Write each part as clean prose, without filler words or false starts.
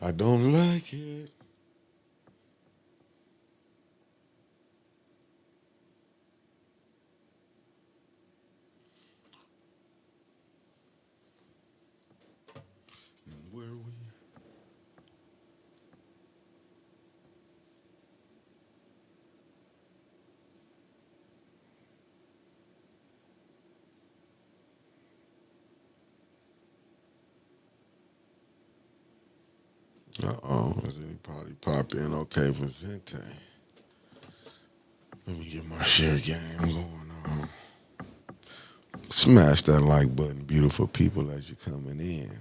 I don't like it. Where we? Uh-oh, is any probably pop in? Okay, Vicente. Let me get my share game going on. Smash that like button, beautiful people, as you're coming in.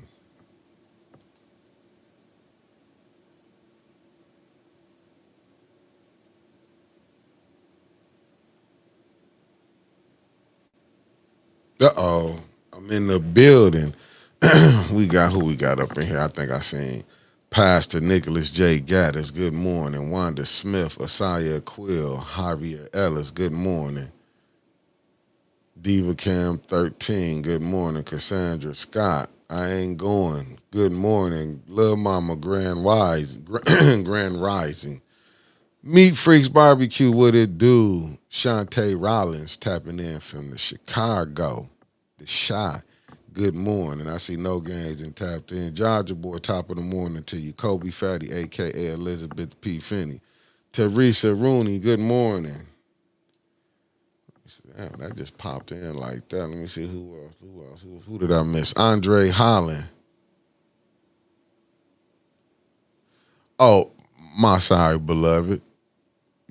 Uh-oh, I'm in the building. We got who we got up in here. I think I seen Pastor Nicholas J. Gaddis. Good morning. Wanda Smith, Asaya Quill, Javier Ellis. Good morning. Diva Cam 13. Good morning. Cassandra Scott. I ain't going. Good morning. Lil Mama Grand Wise, Grand Rising. Meat Freaks Barbecue. What it do? Shantae Rollins tapping in from the Chicago. The Shy. Good morning. I see no games and tapped in. Georgia boy, top of the morning to you. Kobe Fatty, aka Elizabeth P. Finney. Teresa Rooney, good morning. Damn, that just popped in like that. Let me see who else. Who else? Who did I miss? Andre Holland. Oh, my sorry, beloved.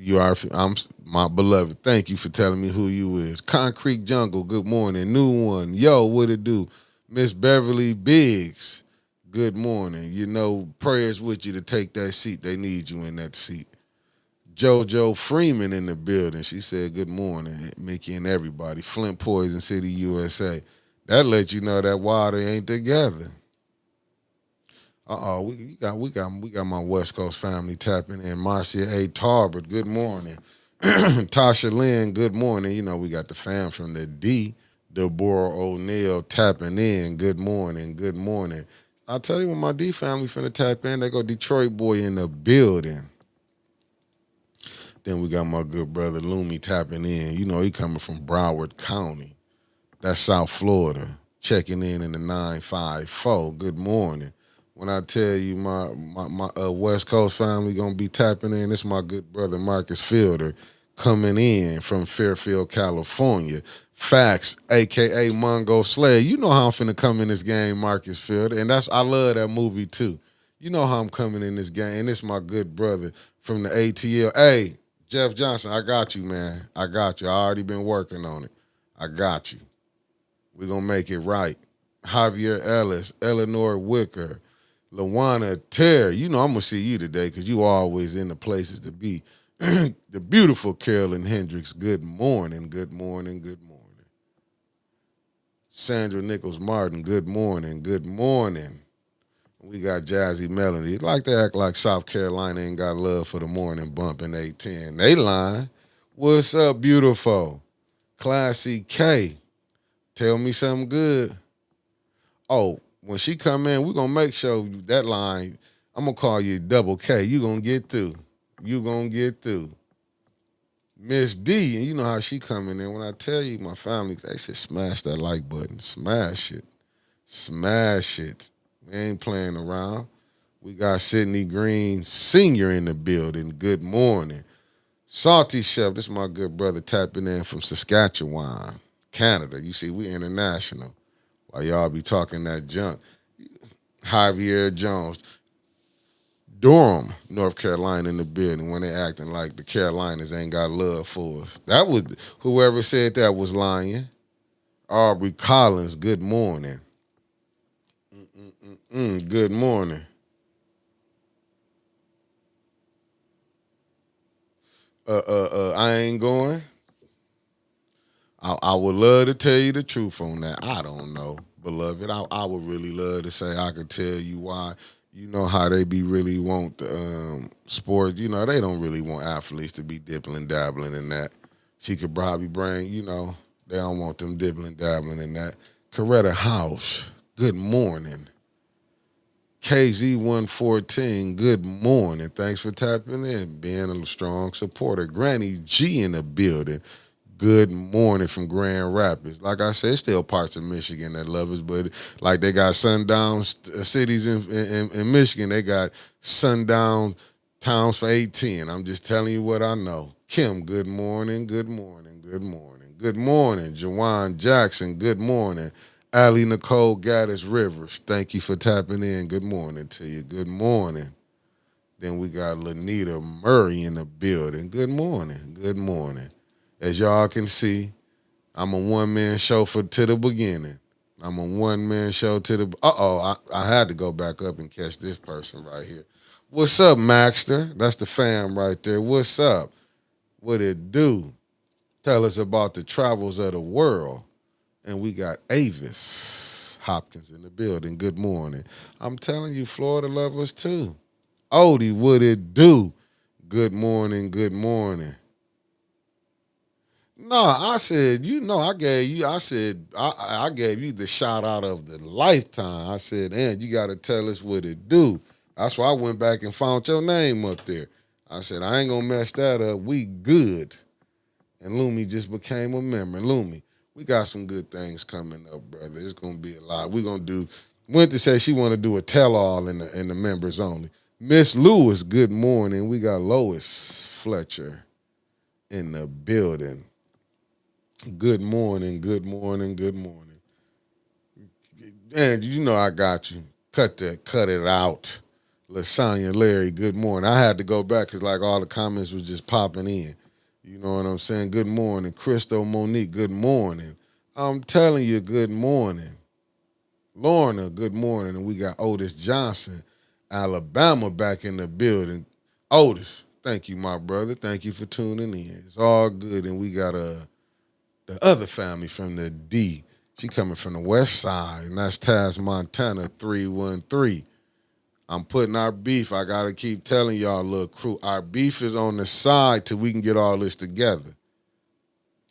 You are. I'm my beloved. Thank you for telling me who you is. Concrete Jungle. Good morning. New one. Yo, what it do? Miss Beverly Biggs. Good morning. You know, prayers with you to take that seat. They need you in that seat. JoJo Freeman in the building. She said, good morning, Mickey and everybody. Flint Poison City, USA. That lets you know that water ain't together. We got my West Coast family tapping in. Marcia A. Tarbert, good morning. Tasha Lynn, good morning. You know, we got the fam from the D. Deborah O'Neill tapping in. Good morning. Good morning. I'll tell you when my D family finna tap in, they go Detroit boy in the building. Then we got my good brother Lumi tapping in. You know, he coming from Broward County. That's South Florida. Checking in the 954. Good morning. When I tell you my West Coast family gonna be tapping in, this is my good brother Marcus Fielder coming in from Fairfield, California. Facts, aka Mongo Slay. You know how I'm finna come in this game, Marcus Fielder, and that's I love that movie too. You know how I'm coming in this game, and this is my good brother from the ATL. Hey, Jeff Johnson, I got you, man. I got you. I already been working on it. I got you. We're gonna make it right. Javier Ellis, Eleanor Wicker, Lawana Terry. You know I'm gonna see you today because you always in the places to be. The beautiful Carolyn Hendricks. Good morning. Good morning. Good morning. Sandra Nichols Martin. Good morning. Good morning. We got Jazzy Melody. Like to act like South Carolina ain't got love for the morning bump in 810. They lying. What's up, beautiful? Classy K. Tell me something good. Oh, when she come in, we're gonna make sure that line, I'm gonna call you double K. You gonna get through. You gonna get through. Miss D, and you know how she coming in. When I tell you my family, they said smash that like button. Smash it. Smash it. We ain't playing around. We got Sydney Green Sr. in the building. Good morning. Salty Chef, this is my good brother tapping in from Saskatchewan, Canada. You see, we international. While y'all be talking that junk. Javier Jones. Durham, North Carolina in the building when they acting like the Carolinas ain't got love for us. That was whoever said that was lying. Aubrey Collins, good morning. Good morning. I ain't going. I would love to tell you the truth on that. I don't know, beloved. I would really love to say I could tell you why. You know how they be really want the sport. You know they don't really want athletes to be dipping and dabbling in that. She could probably bring. You know they don't want them dibbling dabbling in that. Coretta House. Good morning. KZ114, good morning. Thanks for tapping in, being a strong supporter. Granny G in the building. Good morning from Grand Rapids. Like I said, still parts of Michigan that love us, but like they got sundown cities in Michigan, they got sundown towns for 810. I'm just telling you what I know. Kim, good morning, good morning, good morning. Good morning. Jawan Jackson, good morning. Allie Nicole Gaddis Rivers, thank you for tapping in. Good morning to you. Good morning. Then we got Lanita Murray in the building. Good morning. Good morning. As y'all can see, I'm a one-man show to the beginning. I'm a one-man show to the. I had to go back up and catch this person right here. What's up, Maxter? That's the fam right there. What's up? What it do? Tell us about the travels of the world. And we got Avis Hopkins in the building. Good morning. I'm telling you, Florida lovers too. Odie, what it do? Good morning. Good morning. No, I said, I gave you the shout out of the lifetime. I said, and you got to tell us what it do. That's why I went back and found your name up there. I said, I ain't going to mess that up. We good. And Lumi just became a member. Lumi, we got some good things coming up, brother. It's going to be a lot. We're going to do, went to say she want to do a tell-all in the members only. Miss Lewis, good morning. We got Lois Fletcher in the building. Good morning, good morning, good morning. And you know I got you. Cut it out. Lasagna Larry, good morning. I had to go back because like all the comments was just popping in. You know what I'm saying? Good morning. Crystal Monique, good morning. I'm telling you, good morning. Lorna, good morning. And we got Otis Johnson, Alabama, back in the building. Otis, thank you, my brother. Thank you for tuning in. It's all good. And we got the other family from the D. She coming from the west side, and that's Taz Montana 313. I'm putting our beef. I gotta keep telling y'all, little crew, our beef is on the side till we can get all this together.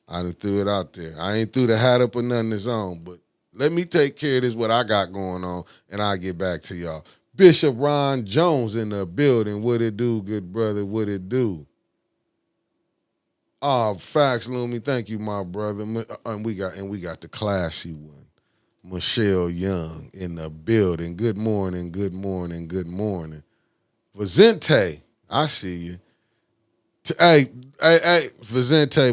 I done threw it out there. I ain't threw the hat up or nothing that's on, but let me take care of this, what I got going on, and I'll get back to y'all. Bishop Ron Jones in the building. What it do, good brother? What it do? Oh, facts, Lumi. Thank you, my brother. And we got the classy one, Michelle Young in the building. Good morning, good morning, good morning. Vicente, I see you. Hey, Vicente,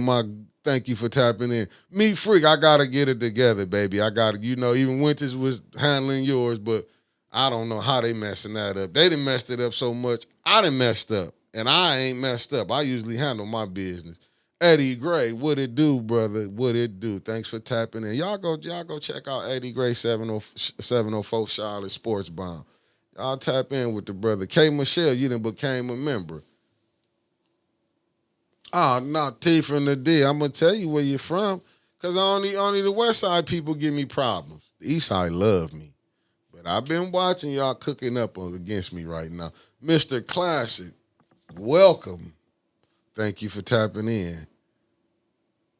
thank you for tapping in. Me freak, I gotta get it together, baby. I gotta, even Winters was handling yours, but I don't know how they messing that up. They done messed it up so much. I done messed up, and I ain't messed up. I usually handle my business. Eddie Gray, what it do, brother? What it do? Thanks for tapping in. Y'all go check out Eddie Gray 704 Charlotte Sports Bomb. Y'all tap in with the brother. K Michelle, you done became a member. Oh, no, T from the D. I'm gonna tell you where you're from, cause only the West Side people give me problems. The East Side love me, but I've been watching y'all cooking up against me right now. Mr. Classic, welcome. Thank you for tapping in.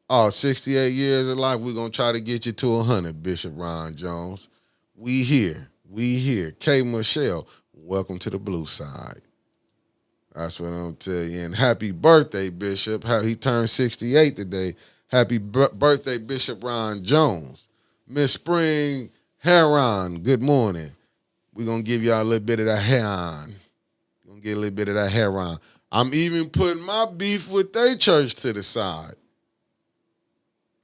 Oh, 68 years of life. We're gonna try to get you to 100, Bishop Ron Jones. We here. We here. K Michelle, welcome to the blue side. That's what I'm telling you. And happy birthday, Bishop. How he turned 68 today. Happy birthday, Bishop Ron Jones. Miss Spring Heron, good morning. We're going to give y'all a little bit of that heron. We're going to get a little bit of that heron. I'm even putting my beef with their church to the side.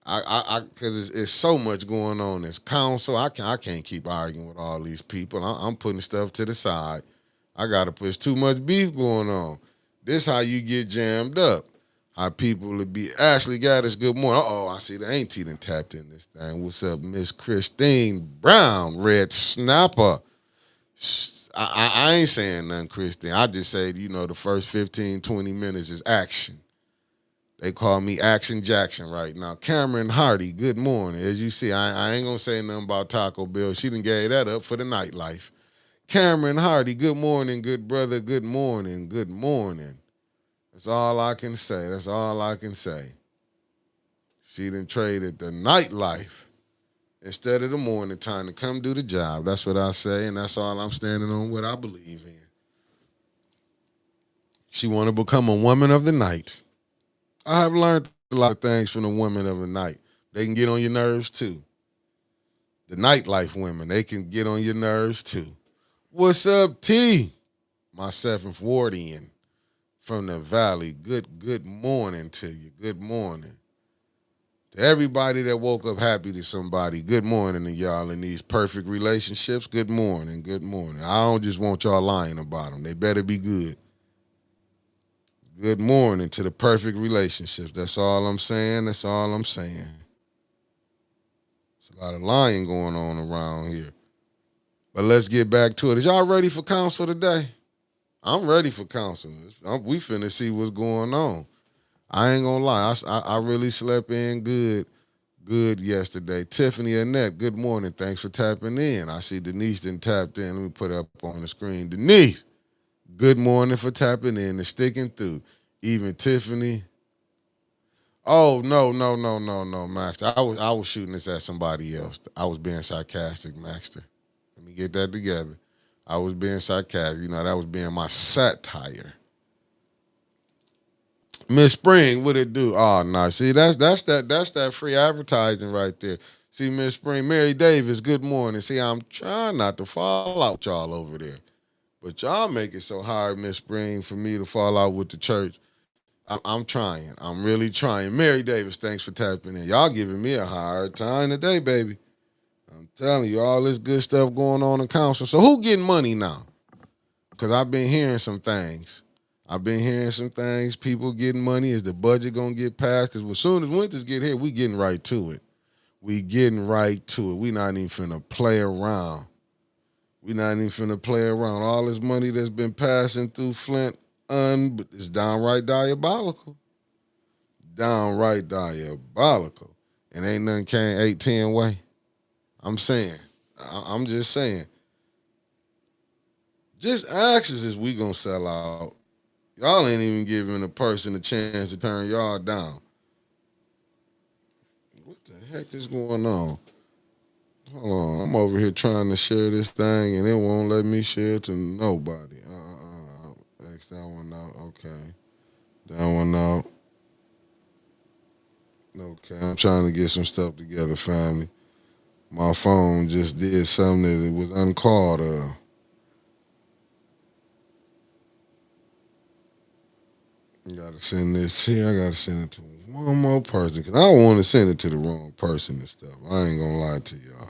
Because it's so much going on as council. I can't keep arguing with all these people. I'm putting stuff to the side. I got to push too much beef going on. This how you get jammed up. How people will be. Ashley Gaddis, good morning. I see the auntie done tapped in this thing. What's up, Miss Christine Brown, Red Snapper? I ain't saying nothing, Christine. I just say, the first 15, 20 minutes is action. They call me Action Jackson right now. Cameron Hardy, good morning. As you see, I ain't going to say nothing about Taco Bell. She done gave that up for the nightlife. Cameron Hardy, good morning, good brother. Good morning, good morning. That's all I can say. That's all I can say. She done traded the nightlife instead of the morning time to come do the job. That's what I say, and that's all I'm standing on what I believe in. She want to become a woman of the night. I have learned a lot of things from the women of the night. They can get on your nerves too. The nightlife women, they can get on your nerves too. What's up, T? My seventh wardian from the valley. Good morning to you. Good morning. To everybody that woke up happy to somebody, good morning to y'all in these perfect relationships. Good morning, good morning. I don't just want y'all lying about them. They better be good. Good morning to the perfect relationships. That's all I'm saying. That's all I'm saying. There's a lot of lying going on around here. But let's get back to it. Is y'all ready for counsel today? I'm ready for counsel. We finna see what's going on. I ain't gonna lie. I really slept in good yesterday. Tiffany Annette, good morning. Thanks for tapping in. I see Denise didn't tapped in. Let me put it up on the screen. Denise, good morning for tapping in and sticking through. Even Tiffany. Oh no, Maxter. I was shooting this at somebody else. I was being sarcastic, Maxter. Let me get that together. I was being sarcastic. That was being my satire. Miss Spring, what it do? Oh no, see that's that free advertising right there. See, Miss Spring, Mary Davis, good morning. See, I'm trying not to fall out with y'all over there, but y'all make it so hard, Miss Spring, for me to fall out with the church. I'm trying. I'm really trying. Mary Davis, thanks for tapping in. Y'all giving me a hard time today, baby. I'm telling you, all this good stuff going on in council. So who getting money now? Because I've been hearing some things. People getting money. Is the budget going to get passed? Because as soon as winters get here, we getting right to it. We getting right to it. We not even finna play around. All this money that's been passing through Flint, it's downright diabolical. Downright diabolical. And ain't nothing came 8-10 way. I'm saying. I'm just saying. Just ask us if we gonna sell out. Y'all ain't even giving a person a chance to turn y'all down. What the heck is going on? Hold on, I'm over here trying to share this thing and it won't let me share it to nobody. X that one out. Okay, that one out. Okay, I'm trying to get some stuff together, family. My phone just did something that it was uncalled of. I gotta send this here. I gotta send it to one more person because I don't want to send it to the wrong person and stuff. I ain't gonna lie to y'all.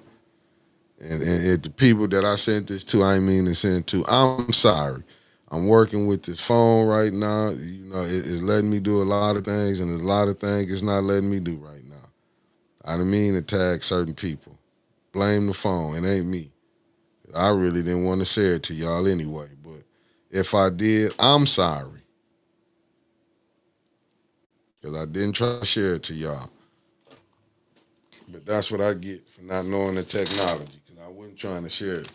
And the people that I sent this to, I ain't mean to send to. I'm sorry. I'm working with this phone right now. It's letting me do a lot of things, and there's a lot of things it's not letting me do right now. I didn't mean to tag certain people. Blame the phone. It ain't me. I really didn't want to share it to y'all anyway. But if I did, I'm sorry. Because I didn't try to share it to y'all. But that's what I get for not knowing the technology. Because I wasn't trying to share it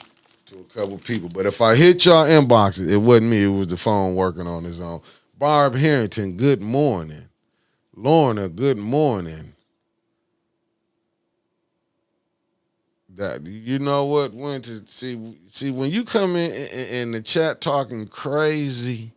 to a couple people. But if I hit y'all inboxes, it wasn't me. It was the phone working on its own. Barb Harrington, good morning. Lorna, good morning. That you know what? Went to see when you come in the chat talking crazy.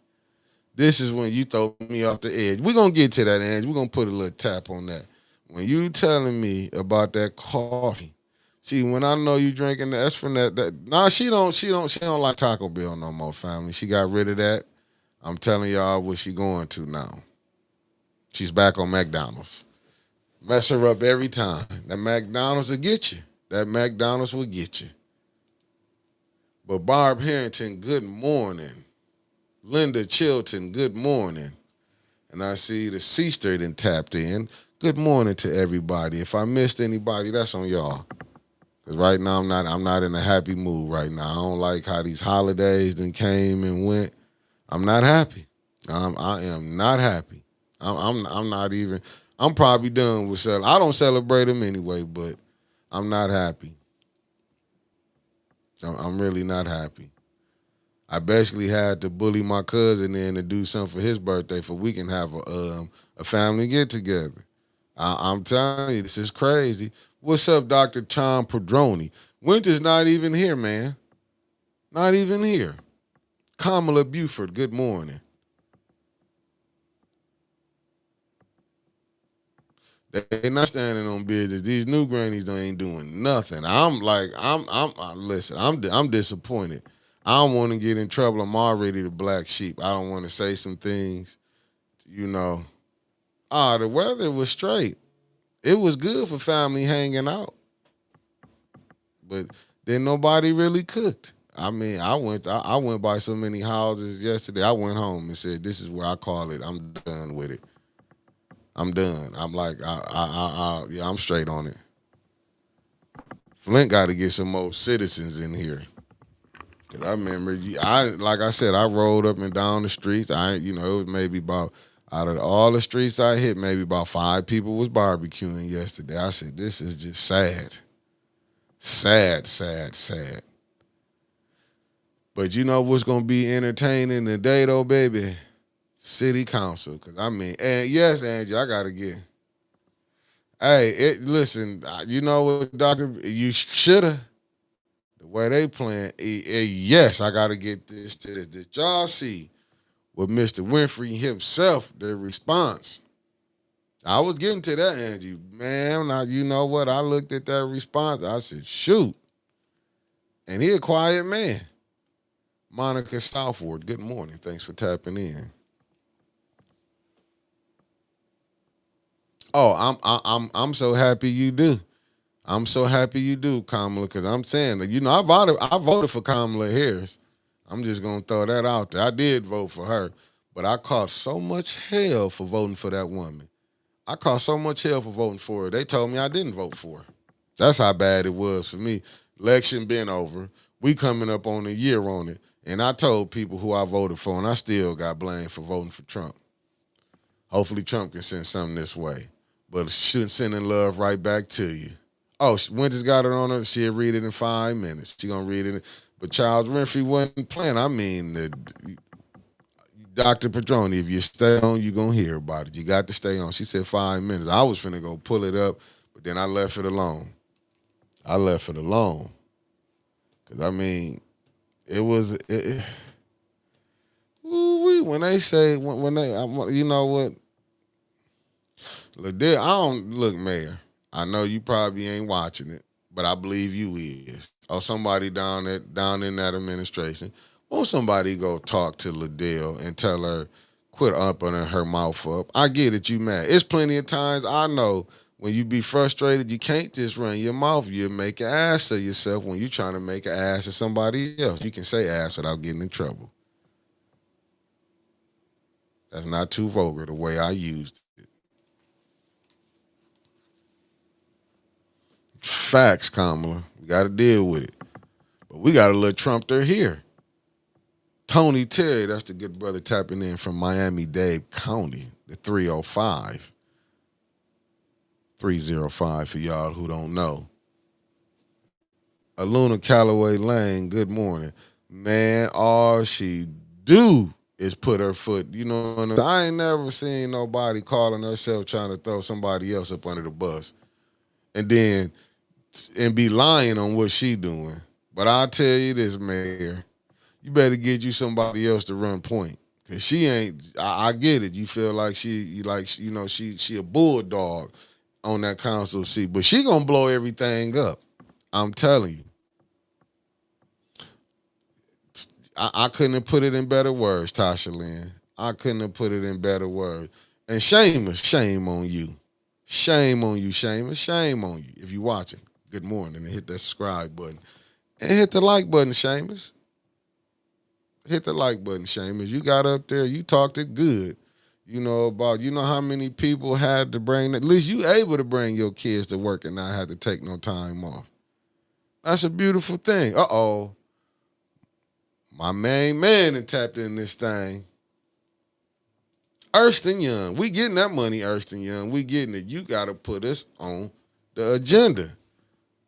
This is when you throw me off the edge. We're gonna get to that, Ange. We're gonna put a little tap on that. When you telling me about that coffee, see, when I know you drinking that's from that nah, she don't like Taco Bell no more, family. She got rid of that. I'm telling y'all what she going to now. She's back on McDonald's. Mess her up every time. That McDonald's will get you. That McDonald's will get you. But Barb Harrington, good morning. Linda Chilton, good morning. And I see the Seaster done tapped in. Good morning to everybody. If I missed anybody, that's on y'all. Cause right now I'm not in a happy mood right now. I don't like how these holidays then came and went. I'm not happy. I am not happy. I'm not even. I'm probably done with celebrating. I don't celebrate them anyway, but I'm not happy. I'm really not happy. I basically had to bully my cousin in to do something for his birthday for we can have a family get together. I'm telling you, this is crazy. What's up, Dr. Tom Padroni? Winter's not even here, man. Not even here. Kamala Buford, good morning. They not standing on business. These new grannies ain't doing nothing. Listen, I'm disappointed. I don't want to get in trouble. I'm already the black sheep. I don't want to say some things, you know. The weather was straight. It was good for family hanging out, but then nobody really cooked. I mean, I went by so many houses yesterday. I went home and said, "This is where I call it. I'm done with it. I'm done. I'm like, yeah, I'm straight on it." Flint got to get some more citizens in here. Cause I remember, like I said, I rolled up and down the streets. It was maybe about out of all the streets I hit, maybe about 5 people was barbecuing yesterday. I said, this is just sad, sad, sad, sad. But you know what's gonna be entertaining today, though, baby? City council. Cause I mean, and yes, Angie, I gotta get. Hey, listen. You know what, Doctor? You shoulda. The way they playing, yes, I got to get this to this. Did y'all see with Mr. Winfrey himself, the response? I was getting to that, Angie. Man, now you know what? I looked at that response. I said, shoot. And he a quiet man. Monica Southward, good morning. Thanks for tapping in. Oh, I'm so happy you do. I'm so happy you do, Kamala, because I'm saying that, I voted for Kamala Harris. I'm just gonna throw that out there. I did vote for her, but I caught so much hell for voting for that woman. I caught so much hell for voting for her. They told me I didn't vote for her. That's how bad it was for me. Election been over. We coming up on a year on it. And I told people who I voted for, and I still got blamed for voting for Trump. Hopefully Trump can send something this way. But sending love right back to you. Oh, Winters got it on her. She'll read it in 5 minutes. She gonna read it. But Charles Renfrey wasn't playing. I mean, Dr. Padroni, if you stay on, you gonna hear about it. You got to stay on. She said 5 minutes. I was finna go pull it up, but then I left it alone. I left it alone. Cause I mean, it was when they say when they you know what, Ladell, I don't look, Mayor. I know you probably ain't watching it, but I believe you is. Or somebody down in that administration. Won't somebody go talk to Liddell and tell her quit opening her mouth up? I get it, you mad. It's plenty of times I know when you be frustrated, you can't just run your mouth. You make an ass of yourself when you trying to make an ass of somebody else. You can say ass without getting in trouble. That's not too vulgar the way I used it. Facts, Kamala. We got to deal with it. But we got to let Trump there here. Tony Terry, that's the good brother tapping in from Miami-Dade County, the 305. 305 for y'all who don't know. Aluna Calloway Lane, good morning. Man, all she do is put her foot, I ain't never seen nobody calling herself trying to throw somebody else up under the bus. And be lying on what she doing. But I'll tell you this, Mayor, you better get you somebody else to run point. Cause she ain't. I get it. You feel like she a bulldog on that council seat, but she gonna blow everything up. I'm telling you. I couldn't have put it in better words, Tasha Lynn. I couldn't have put it in better words. And Seamus, shame on you. Shame on you, Seamus. Shame on you. If you watching, good morning, and hit that subscribe button. And hit the like button, Seamus. Hit the like button, Seamus. You got up there, you talked it good. How many people had to bring, at least you able to bring your kids to work and not have to take no time off. That's a beautiful thing. Uh-oh. My main man and tapped in this thing. Erston Young. We getting that money, Erston Young. We getting it. You got to put us on the agenda.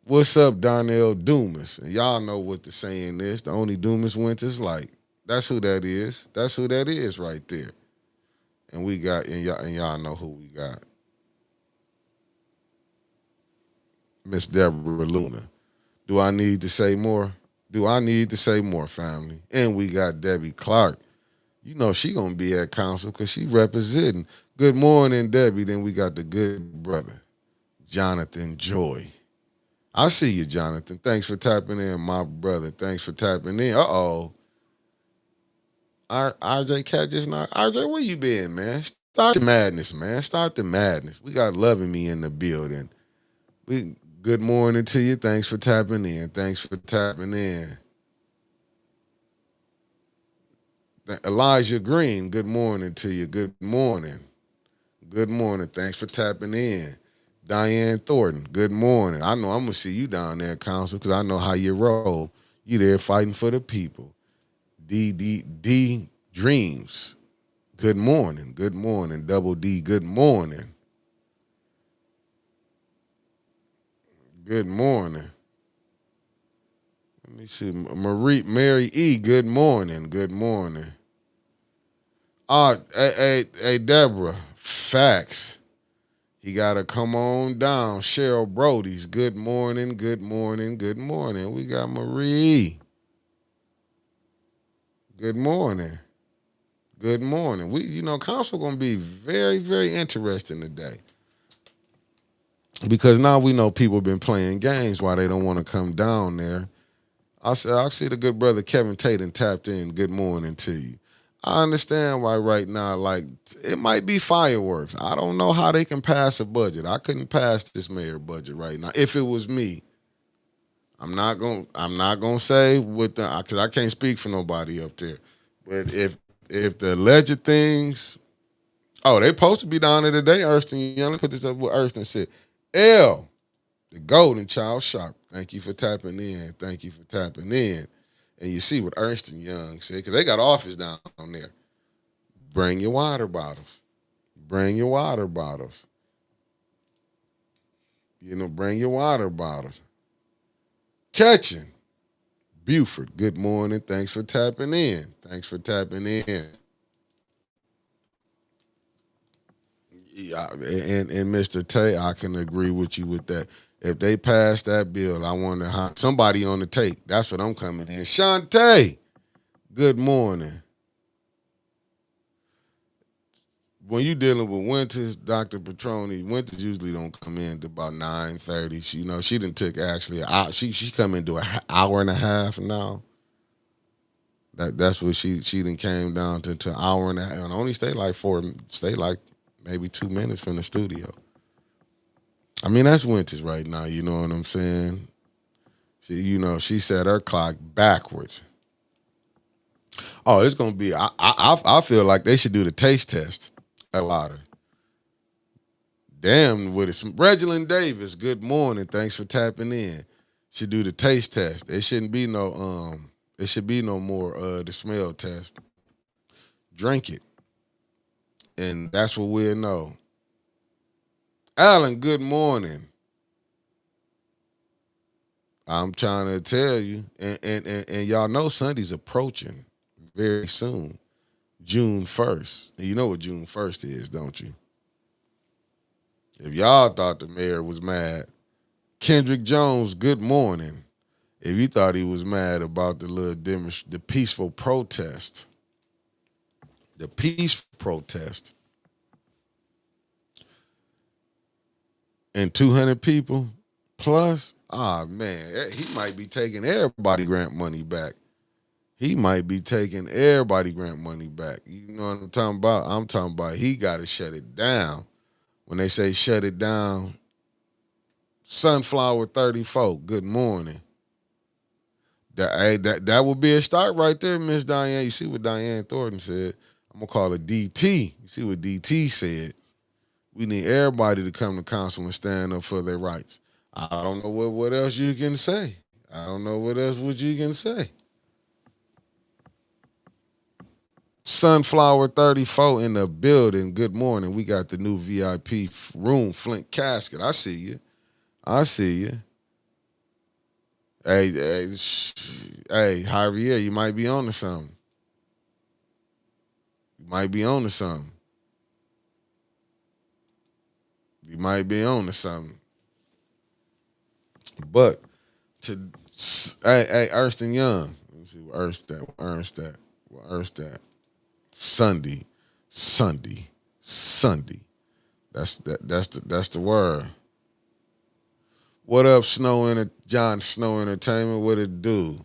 What's up, Darnell Dumas? And y'all know what the saying is. The only Dumas Winters like. That's who that is. That's who that is right there. And we got, and y'all know who we got. Miss Deborah Luna. Do I need to say more? Do I need to say more, family? And we got Debbie Clark. You know she gonna be at council because she representing. Good morning, Debbie. Then we got the good brother, Jonathan Joy. I see you, Jonathan. Thanks for tapping in, my brother. Thanks for tapping in. Uh-oh. RJ Cat just not. RJ, where you been, man? Start the madness, man. Start the madness. We got loving me in the building. We good morning to you. Thanks for tapping in. Thanks for tapping in. Elijah Green, good morning to you. Good morning. Good morning. Thanks for tapping in. Diane Thornton, good morning. I know I'm gonna see you down there, Council, because I know how you roll. You there fighting for the people. D Dreams. Good morning. Good morning. Double D. Good morning. Good morning. Let me see. Mary E. Good morning. Good morning. Hey, Deborah. Facts. He got to come on down. Cheryl Brody's. Good morning. Good morning. Good morning. We got Marie. Good morning. Good morning. Council gonna be very, very interesting today. Because now we know people been playing games why they don't want to come down there. I see the good brother Kevin Tatum tapped in. Good morning to you. I understand why right now, like, it might be fireworks. I don't know how they can pass a budget. I couldn't pass this mayor budget right now. If it was me, I'm not gonna say with the because I can't speak for nobody up there. But if the alleged things, oh, they supposed to be down there today, Erston Young. Put this up with Erston said. L, the golden child sharp. Thank you for tapping in. Thank you for tapping in. And you see what Ernst and Young said, because they got office down there. Bring your water bottles. Bring your water bottles. Bring your water bottles. Catching. Buford, good morning. Thanks for tapping in. Thanks for tapping in. Yeah, and Mr. Tay, I can agree with you with that. If they pass that bill, I wonder how somebody on the take. That's what I'm coming in. Shantae, good morning. When you dealing with Winters, Dr. Petroni, Winters usually don't come in to about 9:30. She didn't took actually she come into an hour and a half now. That's what she done came down to an hour and a half and only stay like maybe 2 minutes from the studio. I mean, that's Winters right now, you know what I'm saying? She set her clock backwards. Oh, it's gonna be I feel like they should do the taste test at water. Damn with it. Reginald Davis, good morning. Thanks for tapping in. Should do the taste test. It should be no more the smell test. Drink it. And that's what we'll know. Alan, good morning. I'm trying to tell you. And y'all know Sunday's approaching very soon. June 1st. And you know what June 1st is, don't you? If y'all thought the mayor was mad, Kendrick Jones, good morning. If you thought he was mad about the peaceful protest, and 200 people plus, man, he might be taking everybody grant money back. He might be taking everybody grant money back. You know what I'm talking about? I'm talking about he got to shut it down. When they say shut it down, Sunflower 34, good morning. That would be a start right there, Miss Diane. You see what Diane Thornton said. I'm gonna call it DT. You see what DT said. We need everybody to come to council and stand up for their rights. I don't know what else you can say. I don't know what else would you can say. Sunflower 34 in the building. Good morning. We got the new VIP room, Flint Casket. I see you. I see you. Hey, Javier, you might be on to something. You might be on to something. You might be on to something. But hey, Ernst and Young. Let me see what Ernst that. Sunday, Sunday, Sunday. That's the word. What up, John Snow Entertainment? What it do?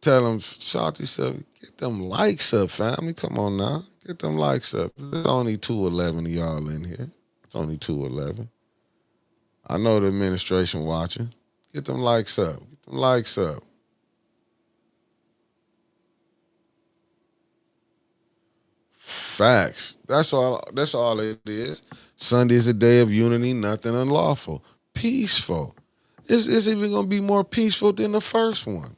Tell them, shout yourself, get them likes up, family. Come on now, get them likes up. There's only 211 of y'all in here. It's only 211. I know the administration watching. Get them likes up. Get them likes up. Facts. That's all. That's all it is. Sunday is a day of unity, nothing unlawful, peaceful. It's even gonna be more peaceful than the first one,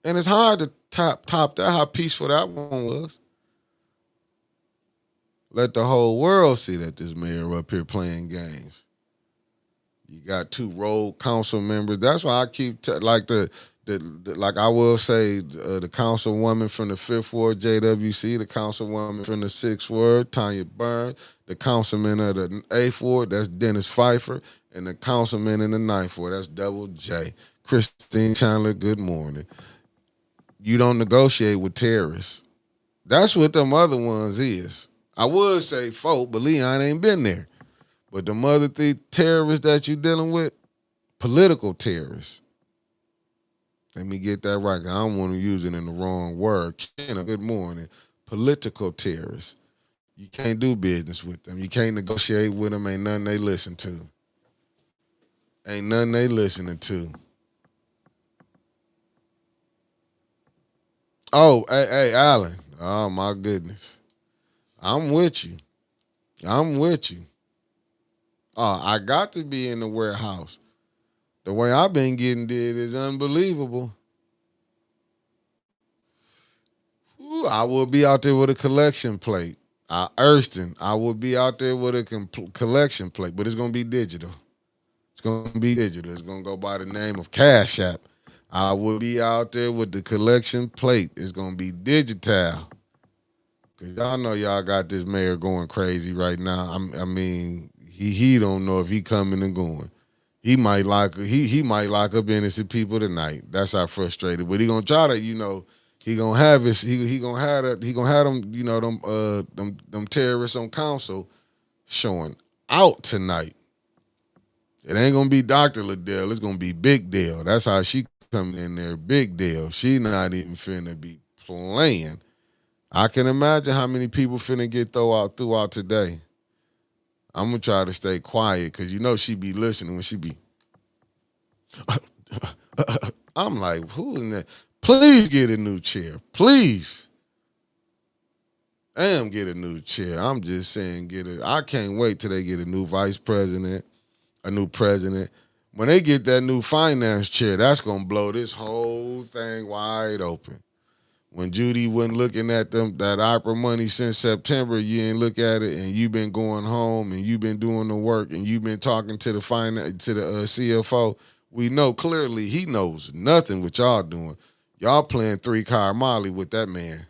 and it's hard to top that. How peaceful that one was. Let the whole world see that this mayor up here playing games. You got two rogue council members. That's why I keep like like I will say the councilwoman from the Fifth Ward, JWC, the councilwoman from the Sixth Ward, Tanya Burns, the councilman of the Eighth Ward, that's Dennis Pfeiffer, and the councilman in the Ninth Ward, that's Double J. Christine Chandler, good morning. You don't negotiate with terrorists. That's what them other ones is. I would say folk, but Leon ain't been there. But the other terrorists that you dealing with, political terrorists. Let me get that right. I don't want to use it in the wrong word. Kenna, good morning. Political terrorists. You can't do business with them. You can't negotiate with them. Ain't nothing they listen to. Ain't nothing they listening to. Oh, hey, Alan. Oh, my goodness. I'm with you. I'm with you. Oh, I got to be in the warehouse. The way I've been getting did is unbelievable. Ooh, I will be out there with a collection plate. Erston, I will be out there with a collection plate, but it's going to be digital. It's going to be digital. It's going to go by the name of Cash App. I will be out there with the collection plate. It's going to be digital. Because y'all know y'all got this mayor going crazy right now. I mean, he don't know if he coming and going. He might lock up innocent people tonight. That's how frustrated. But he gonna try to, he gonna have his he gonna have that he gonna have them, them terrorists on council showing out tonight. It ain't gonna be Dr. Liddell, it's gonna be Big Dale. That's how she coming in there, Big Dale. She not even finna be playing. I can imagine how many people finna get throughout today. I'm gonna try to stay quiet because she be listening when she be. I'm like, who in that? Please get a new chair, please. Damn, get a new chair. I'm just saying, get it. I can't wait till they get a new vice president, a new president. When they get that new finance chair, that's gonna blow this whole thing wide open. When Judy wasn't looking at that opera money since September, you ain't look at it, and you been going home, and you been doing the work, and you been talking to the CFO. We know clearly he knows nothing what y'all doing. Y'all playing 3-car Molly with that man.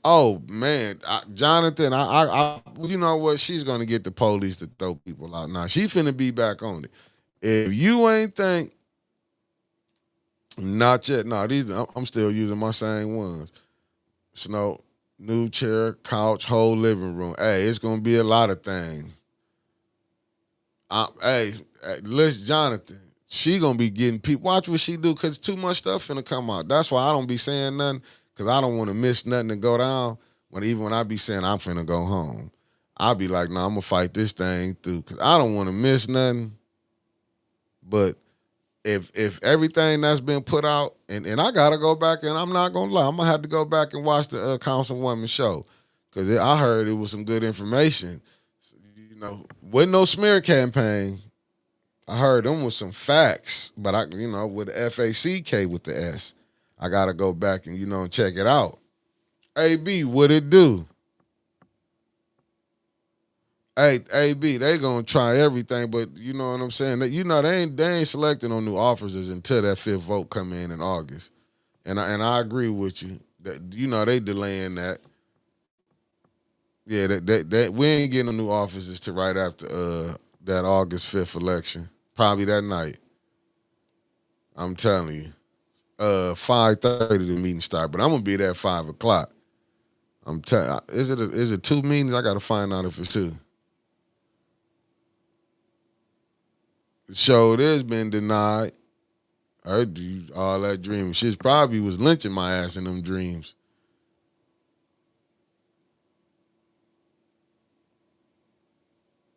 Oh man, Jonathan, you know what? She's gonna get the police to throw people out. Now she finna be back on it. If you ain't think. Not yet. No, I'm still using my same ones. Snow, new chair, couch, whole living room. Hey, it's gonna be a lot of things. Hey, listen, Jonathan. She gonna be getting people. Watch what she do, cause too much stuff finna come out. That's why I don't be saying nothing, cause I don't want to miss nothing to go down. Even when I be saying I'm finna go home, I'll be like, no, I'm gonna fight this thing through, cause I don't want to miss nothing. But if everything that's been put out, and I gotta go back, and I'm not gonna lie, I'm gonna have to go back and watch the Councilwoman show, because I heard it was some good information. Wasn't no smear campaign. I heard them with some facts, but with the FACK with the S, I gotta go back and check it out. AB, what it do? Hey, AB, they gonna try everything, but you know what I'm saying? They ain't selecting on new officers until that fifth vote come in August. And I agree with you. That they delaying that. Yeah, that we ain't getting no new officers to right after that August 5th election. Probably that night. I'm telling you. 5:30 the meeting start, but I'm gonna be there at 5 o'clock. I'm telling. Is it two meetings? I gotta find out if it's two. The show has been denied. I heard you all that dreaming. She probably was lynching my ass in them dreams.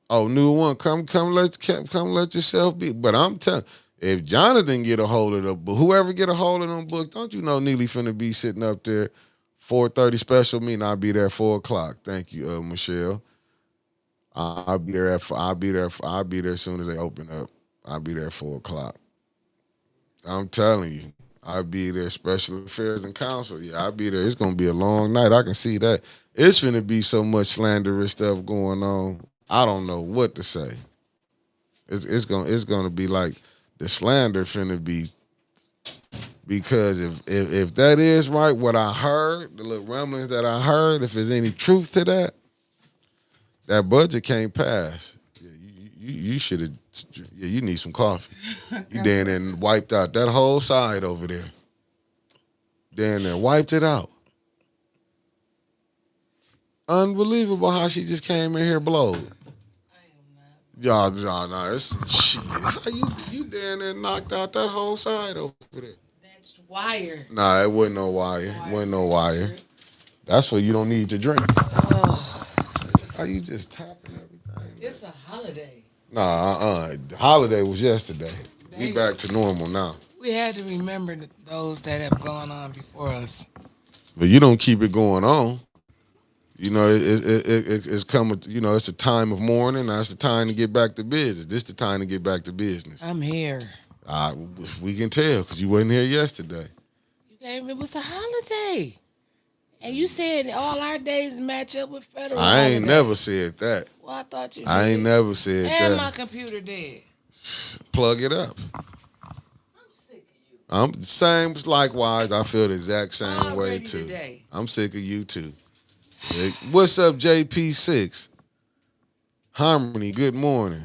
Oh, new one. Come let yourself be. But I'm telling, if Jonathan get a hold of the book, whoever get a hold of them book, don't you know Neely finna be sitting up there, 4:30 special meeting. I'll be there at 4 o'clock. Thank you, Michelle. I'll be there as soon as they open up. I'll be there at 4 o'clock. I'm telling you. I'll be there, special affairs and council. Yeah, I'll be there. It's gonna be a long night. I can see that. It's gonna be so much slanderous stuff going on. I don't know what to say. It's gonna be like the slander finna be, because if that is right, what I heard, the little rumblings that I heard, if there's any truth to that, that budget can't pass. Yeah, you should have. Yeah, you need some coffee. You down there and wiped out that whole side over there. Down there, wiped it out. Unbelievable how she just came in here blowed. Y'all, nah, it's shit. How you down there knocked out that whole side over there? That's wire. Nah, it wasn't no wire. Wasn't no wire. That's what you don't need to drink. Oh. How you just tapping everything? It's a holiday. Nah, the holiday was yesterday. We back to normal now. We had to remember those that have gone on before us. But you don't keep it going on. You know, it's coming. You know, it's a time of mourning. Now it's the time to get back to business. This the time to get back to business. I'm here. We can tell because you wasn't here yesterday. You gave me, it was a holiday, and you said all our days match up with federal. I ain't holiday. never said that. Well, I thought you did. I ain't never said and that. My computer dead. Plug it up. I'm sick of you. Same. Likewise, I feel the exact same way too. Today. I'm sick of you too. What's up, JP6? Harmony, good morning.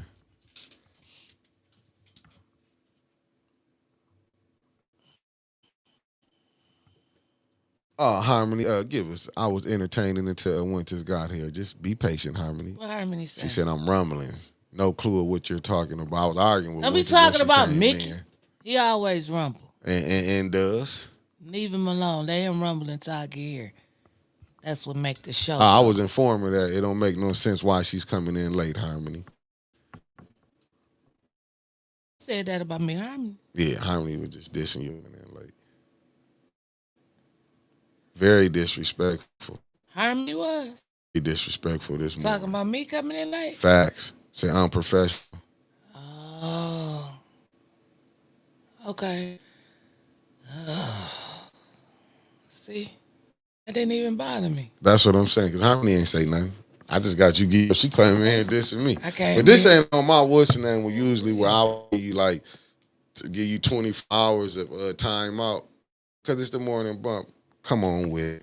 Oh, Harmony, give us. I was entertaining until Winters got here. Just be patient, Harmony. What Harmony said? She said, I'm rumbling. No clue of what you're talking about. I was arguing with Don't Winters. be talking about Mickey. He always rumble. And does. Leave him alone. Let him rumble until I get here. That's what make the show. I was informing her that it don't make no sense why she's coming in late, Harmony. Said that about me, Harmony. Yeah, Harmony was just dissing you coming in late. Very disrespectful. Harmony was. Very disrespectful this morning. Talking about me coming in late? Facts. Say unprofessional. Oh. Okay. See? That didn't even bother me. That's what I'm saying, because Harmony ain't say nothing. I just got you geeked. She came in here dissing me. But this ain't on my what's the name, usually where I'll give you like, to give you 24 hours of time out, because it's the morning bump. Come on with it.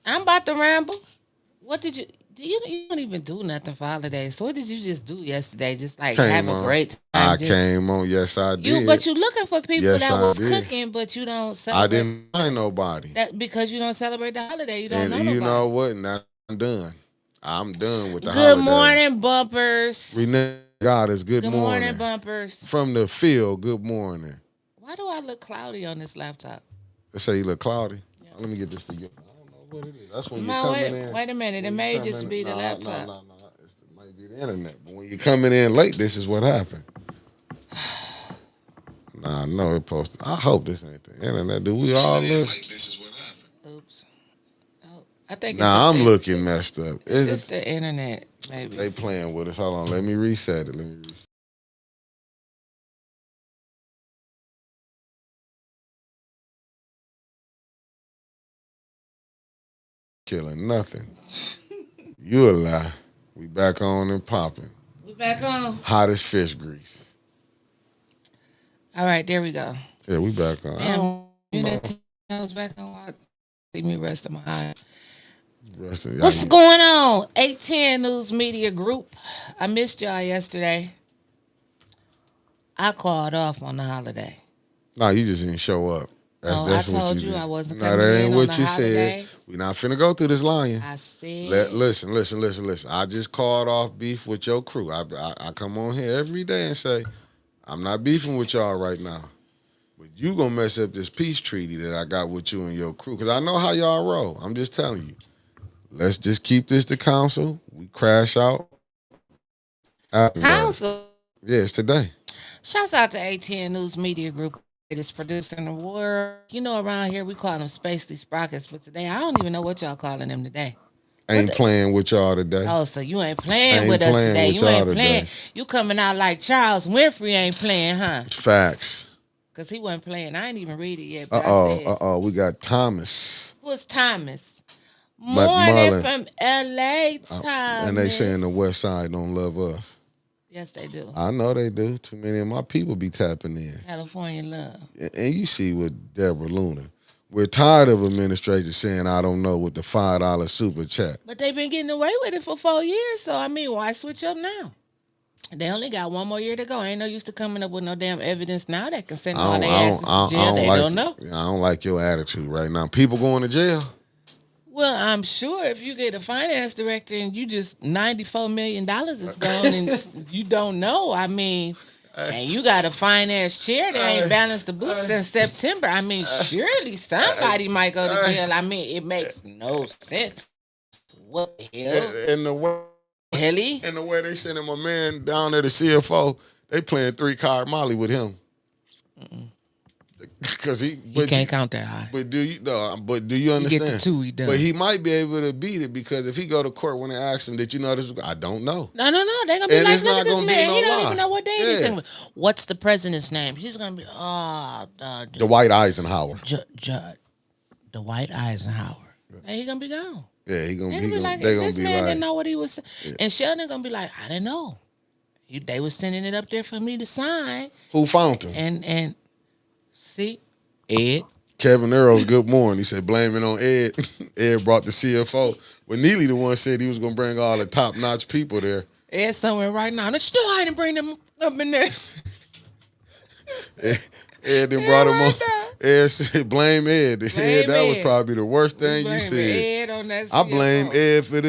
I'm about to ramble. What did you do? You don't even do nothing for holidays. So what did you just do yesterday? Just like have a great time. I came on. Yes, I did. But you looking for people that was cooking, but you don't celebrate. I didn't find nobody. Because you don't celebrate the holiday. You don't know nobody. And you know what? Now I'm done. I'm done with the holiday. Good morning, bumpers. Renee Goddess, good morning. Good morning, bumpers. From the field, good morning. Why do I look cloudy on this laptop? Let's say you look cloudy. Yeah. Let me get this together. I don't know what it is. That's when you're coming in. Wait a minute. It may just be the laptop. No. It might be the internet. But when you're coming in late, this is what happened. Nah, no, it posted. I hope this ain't the internet. Do we all look? This is what happened. Oops. Oh, I think. I'm looking messed up. It's just the internet, maybe. They playing with us. Hold on. Let me reset it. Killing nothing. You a lie. We back on and popping. We back on. Hot as fish grease. All right, there we go. Yeah, we back on. I was back on. See me rest of my eye. What's going on? 810 News Media Group. I missed y'all yesterday. I called off on the holiday. No, you just didn't show up. That's what you did. I wasn't coming that ain't in what on you holiday. Said. We're not finna go through this lying. I said. Listen. I just called off beef with your crew. I come on here every day and say, I'm not beefing with y'all right now. But you gonna mess up this peace treaty that I got with you and your crew. Because I know how y'all roll. I'm just telling you. Let's just keep this to council. We crash out. Council? Yeah, it's today. Shouts out to 810 News Media Group. Greatest producer in the world. You know, around here we call them Spacely Sprockets, but today I don't even know what y'all calling them today. Ain't playing with y'all today. Oh, so you ain't playing with us today. You ain't playing. You coming out like Charles Winfrey ain't playing, huh? Facts. Because he wasn't playing. I ain't even read it yet. But we got Thomas. Who's Thomas? Morning from LA, Thomas. And they saying the West Side don't love us. Yes, they do. I know they do. Too many of my people be tapping in. California love. And you see with Deborah Luna. We're tired of administration saying, I don't know, with the $5 super chat. But they've been getting away with it for 4 years. So, I mean, why switch up now? They only got 1 more year to go. Ain't no use to coming up with no damn evidence now that can send all their asses to jail. They don't know. I don't like your attitude right now. People going to jail. Well, I'm sure if you get a finance director and you just $94 million is gone and you don't know, I mean, and you got a finance chair that ain't balanced the books since September. I mean, surely somebody might go to jail. I mean, it makes no sense. What the hell? And the way they sending my man down there to CFO, they playing 3-card Molly with him. Because he can't count that high. But do you understand? You get the 2, he done. But he might be able to beat it because if he go to court when they ask him, did you know this? I don't know. No. They're gonna be like, look at this man. He don't even know what day it is. What's the president's name? He's gonna be Dwight Eisenhower. Dwight Eisenhower. Yeah. He gonna be gone. Yeah, he gonna be like, this man didn't know what he was saying. Yeah. And Sheldon gonna be like, I didn't know. They was sending it up there for me to sign. Who found him? And see, Ed. Kevin Earls, good morning. He said, blame it on Ed. Ed brought the CFO. Well, Neely the one said he was going to bring all the top-notch people there. Ed's somewhere right now. Let's know I didn't bring them up in there. Ed then brought him on. Ed said, blame Ed. That was probably the worst thing you said. Ed on that CFO. I blame Ed for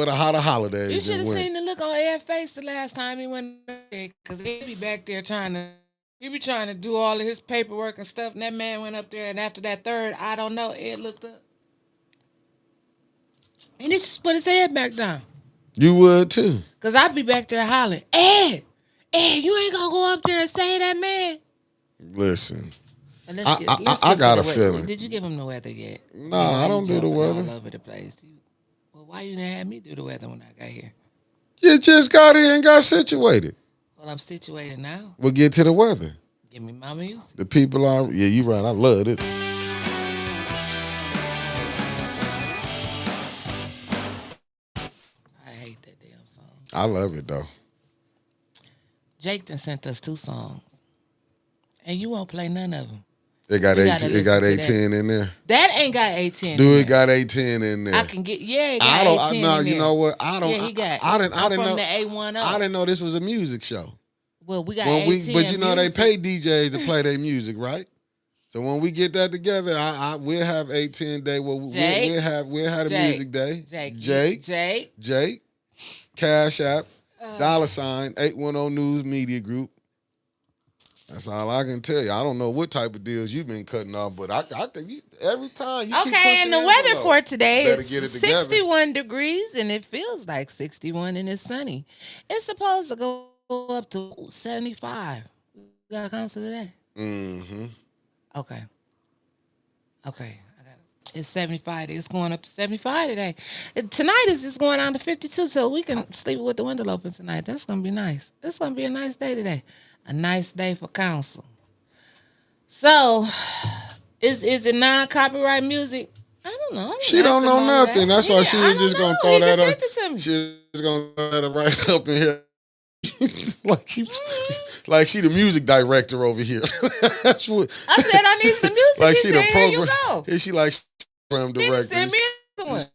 the hotter holidays. You should have seen the look on Ed's face the last time he went there because he'd be back there he be trying to do all of his paperwork and stuff, and that man went up there, and after that third, I don't know, Ed looked up. And he just put his head back down. You would, too. Because I'd be back there hollering, Ed, you ain't going to go up there and say that, man. Listen, I got a feeling. Did you give him the weather yet? No, I don't do the weather. All over the place. Well, why you didn't have me do the weather when I got here? You just got here and got situated. Well, I'm situated now. We'll get to the weather. Give me my music. The people are, yeah, you right. I love it. I hate that damn song. I love it, though. Jake done sent us 2 songs. And you won't play none of them. It got 18 in there. That ain't got 18. Do it got 18 in there? I can get it got 18 in there. You know what? I don't. Yeah, he got. I didn't know. The A10. I didn't know this was a music show. Well, we got 18. But you know they pay DJs to play their music, right? So when we get that together, we'll have 18 day. Well, we'll have a music day. Jake, Cash App, $ 810 News Media Group. That's all I can tell you. I don't know what type of deals you've been cutting off, but I think every time you keep pushing. And the weather for today is 61 degrees, and it feels like 61, and it's sunny. It's supposed to go up to 75. You got a concert today? Mm-hmm. Okay. It's 75. It's going up to 75 today. Tonight is just going down to 52, so we can sleep with the window open tonight. That's going to be nice. It's going to be a nice day today. A nice day for council. So, is it non-copyright music? I don't know. She don't know nothing. That's why she was just going to throw that up. She was going to throw that right up in here. like she the music director over here. That's what I said. I need some music. Like she the program. Is she like program director? Send me one.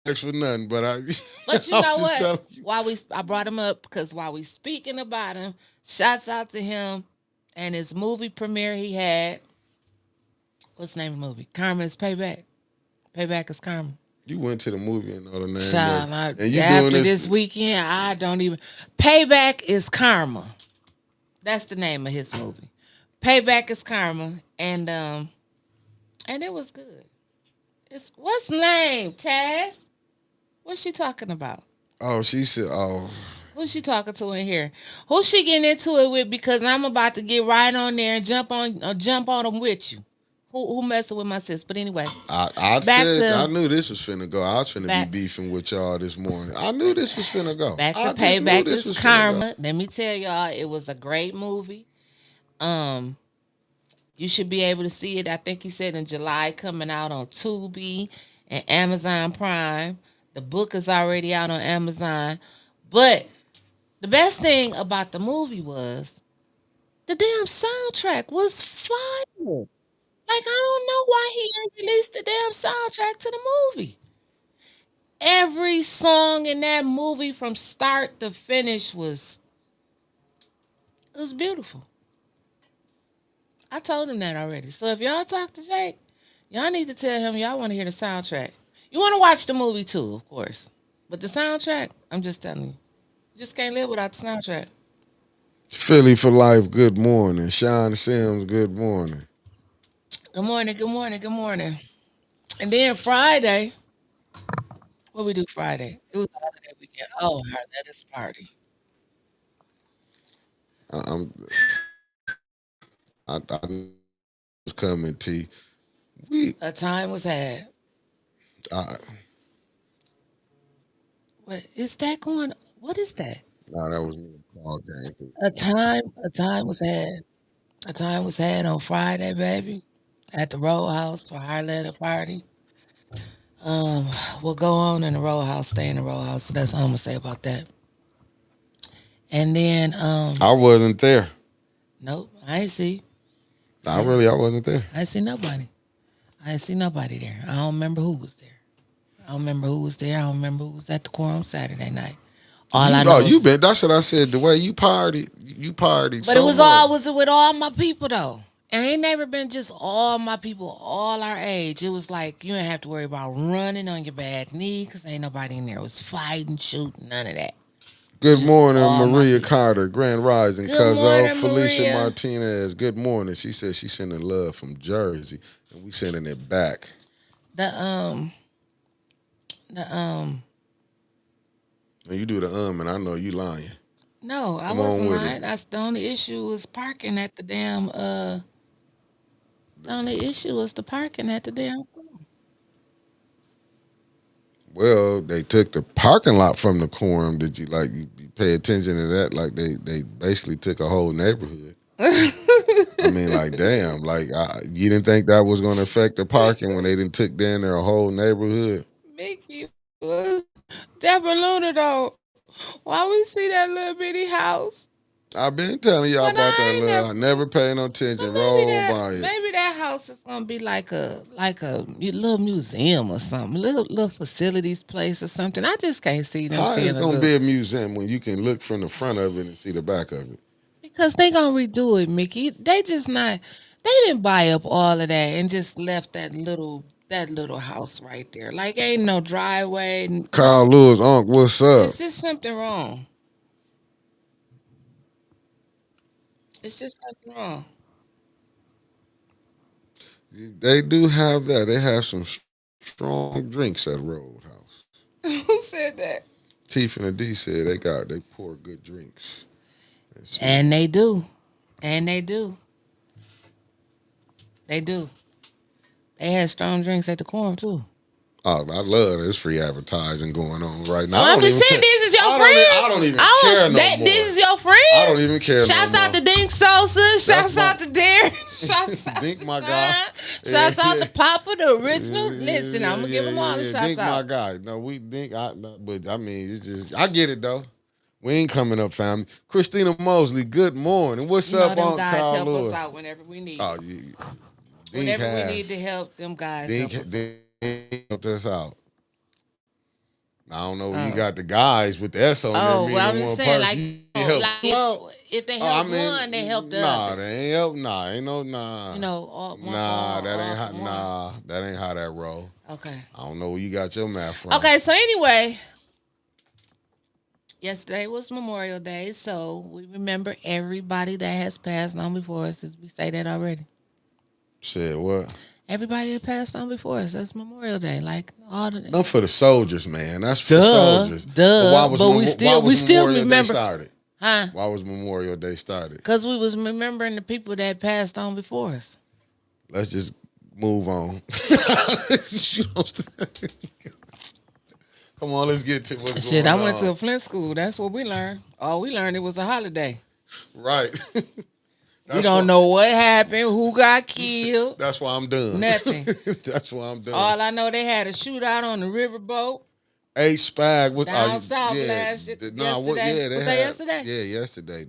ask for nothing, but I But you I'm know just what? telling you. I brought him up because while we speaking about him, shouts out to him and his movie premiere he had. What's the name of the movie? Karma's Payback. Payback is Karma. You went to the movie and know the name of it. Child, And you doing after this. this weekend, I don't even. Payback is Karma. That's the name of his movie. Payback is Karma, and it was good. It's what's the name? Taz. What's she talking about? Oh, she said, oh, Who's she talking to in here? Who's she getting into it with? Because I'm about to get right on there and jump on them with you. Who messing with my sis? But anyway, I back said I to knew this was finna go. I was finna be back beefing with y'all this morning. I knew this was finna go. back to I just knew Payback this is was finna go. Karma. Let me tell y'all, it was a great movie. Um, you should be able to see it. I think he said in July, coming out on Tubi and Amazon Prime. The book is already out on Amazon. But the best thing about the movie was the damn soundtrack was fire. Like I don't know why he ain't released the damn soundtrack to the movie. Every song in that movie from start to finish was it was beautiful. I told him that already. So if y'all talk to Jake, y'all need to tell him y'all want to hear the soundtrack. You want to watch the movie too, of course. But the soundtrack, I'm just telling you, you just can't live without the soundtrack. Philly for life. Good morning. Sean Sims. Good morning. Good morning, good morning, good morning. And then Friday, what we do Friday? It was a holiday weekend. Oh, let us party. I'm. I was coming. T. We. A time was had. I, What is that going? What is that? no, that was me. Call game. A time was had. A time was had on Friday, baby, at the Row House for our letter party. Um, we'll go on in the Row House, stay in the Row House. So that's all I'm gonna say about that. And then, I wasn't there. nope, I ain't see. I, I wasn't there. I ain't see nobody. I ain't see nobody there. I don't remember who was there. I don't remember who was there. I don't remember who was at the quorum Saturday night. All I know You is, been. That's what I said. The way you partied but it so was much. all was it with all my people though. And it ain't never been just all my people, all our age. It was like you didn't have to worry about running on your bad knee because ain't nobody in there was fighting, shooting, none of that. It was Good just morning, all my Maria people. Carter, Grand Rising, Good Cuzzo, morning, Felicia Maria. Martinez. Good morning. She said she's sending love from Jersey, and we sending it back. The the And you do the and I know you lying. no, I Come on wasn't with it. lying. That's the only issue was parking at the damn the only issue was the parking at the damn. Well, they took the parking lot from the quorum. Did you you pay attention to that? Like they basically took a whole neighborhood. I mean, like damn, you didn't think that was going to affect the parking when they didn't took down their whole neighborhood. Mickey was Deborah Luna though. Why we see that little bitty house? I've been telling y'all But about that I ain't little. I never. never paid no But attention. maybe Roll that by it. maybe that house is gonna be like a little museum or something, little facilities place or something. I just can't see them How is seeing a gonna little be a museum when you can look from the front of it and see the back of it? because they gonna redo it, Mickey. They just not. They didn't buy up all of that and just left that little house right there. Like ain't no driveway. Carl Lewis, Unc, what's up? It's just something wrong. It's just something wrong. They do have that. They have some strong drinks at Roadhouse. Who said that? Tiff and the D said they pour good drinks. Let's see. And they do. And they do. They do. They had strong drinks at the quorum too. Oh, I love this free advertising going on right now. Well, I I'm don't just even saying, care. this is your I friends. don't even I care want no that. more. This is your I don't friends. even care Shouts no out more. to Dink Sosa. That's Shouts my out to Darren. Shouts out Dink to my guy. Sean. Yeah, Shouts out yeah. to Papa, the original. Listen, I'm gonna give them all the Yeah. shouts Dink my out. guy. No, we Dink. But I mean, it's just I get it though. We ain't coming up, family. Christina Mosley. Good morning. What's You know up, them Aunt guys Carl help us Lewis? out whenever we need Oh, it. Dink Whenever we need the has help, them guys Dink help us out. Dink helped us out. I don't know. You Oh. got the guys with the S on there, Oh, well, meaning I'm just one saying, person. like, You help like two out. if they I help mean, one, they help the nah, other. they ain't help. Nah, ain't no nah. All, one, Nah, all, that ain't all how. for one. Nah, that ain't how that roll. Okay. I don't know where you got your math from. Okay. So anyway, yesterday was Memorial Day, so we remember everybody that has passed on before us. Did we say that already? Said what? Everybody that passed on before us. That's Memorial Day. Like all the Nothing for the soldiers, man. That's for duh, soldiers. But duh. But why we was still Memorial Day remember, started? huh? Why was Memorial Day started? Because we was remembering the people that passed on before us. Let's just move on. Come on, let's get to what's Shit, I going went to on. a Flint school. That's what we learned. All we learned it was a holiday. Right. We That's don't why. know what happened, who got killed, That's why I'm done. nothing. That's why I'm done. All I know, they had a shootout on the riverboat A Spag was down south yeah, last nah, what yesterday. yeah, they Was that had yesterday? yeah, yesterday.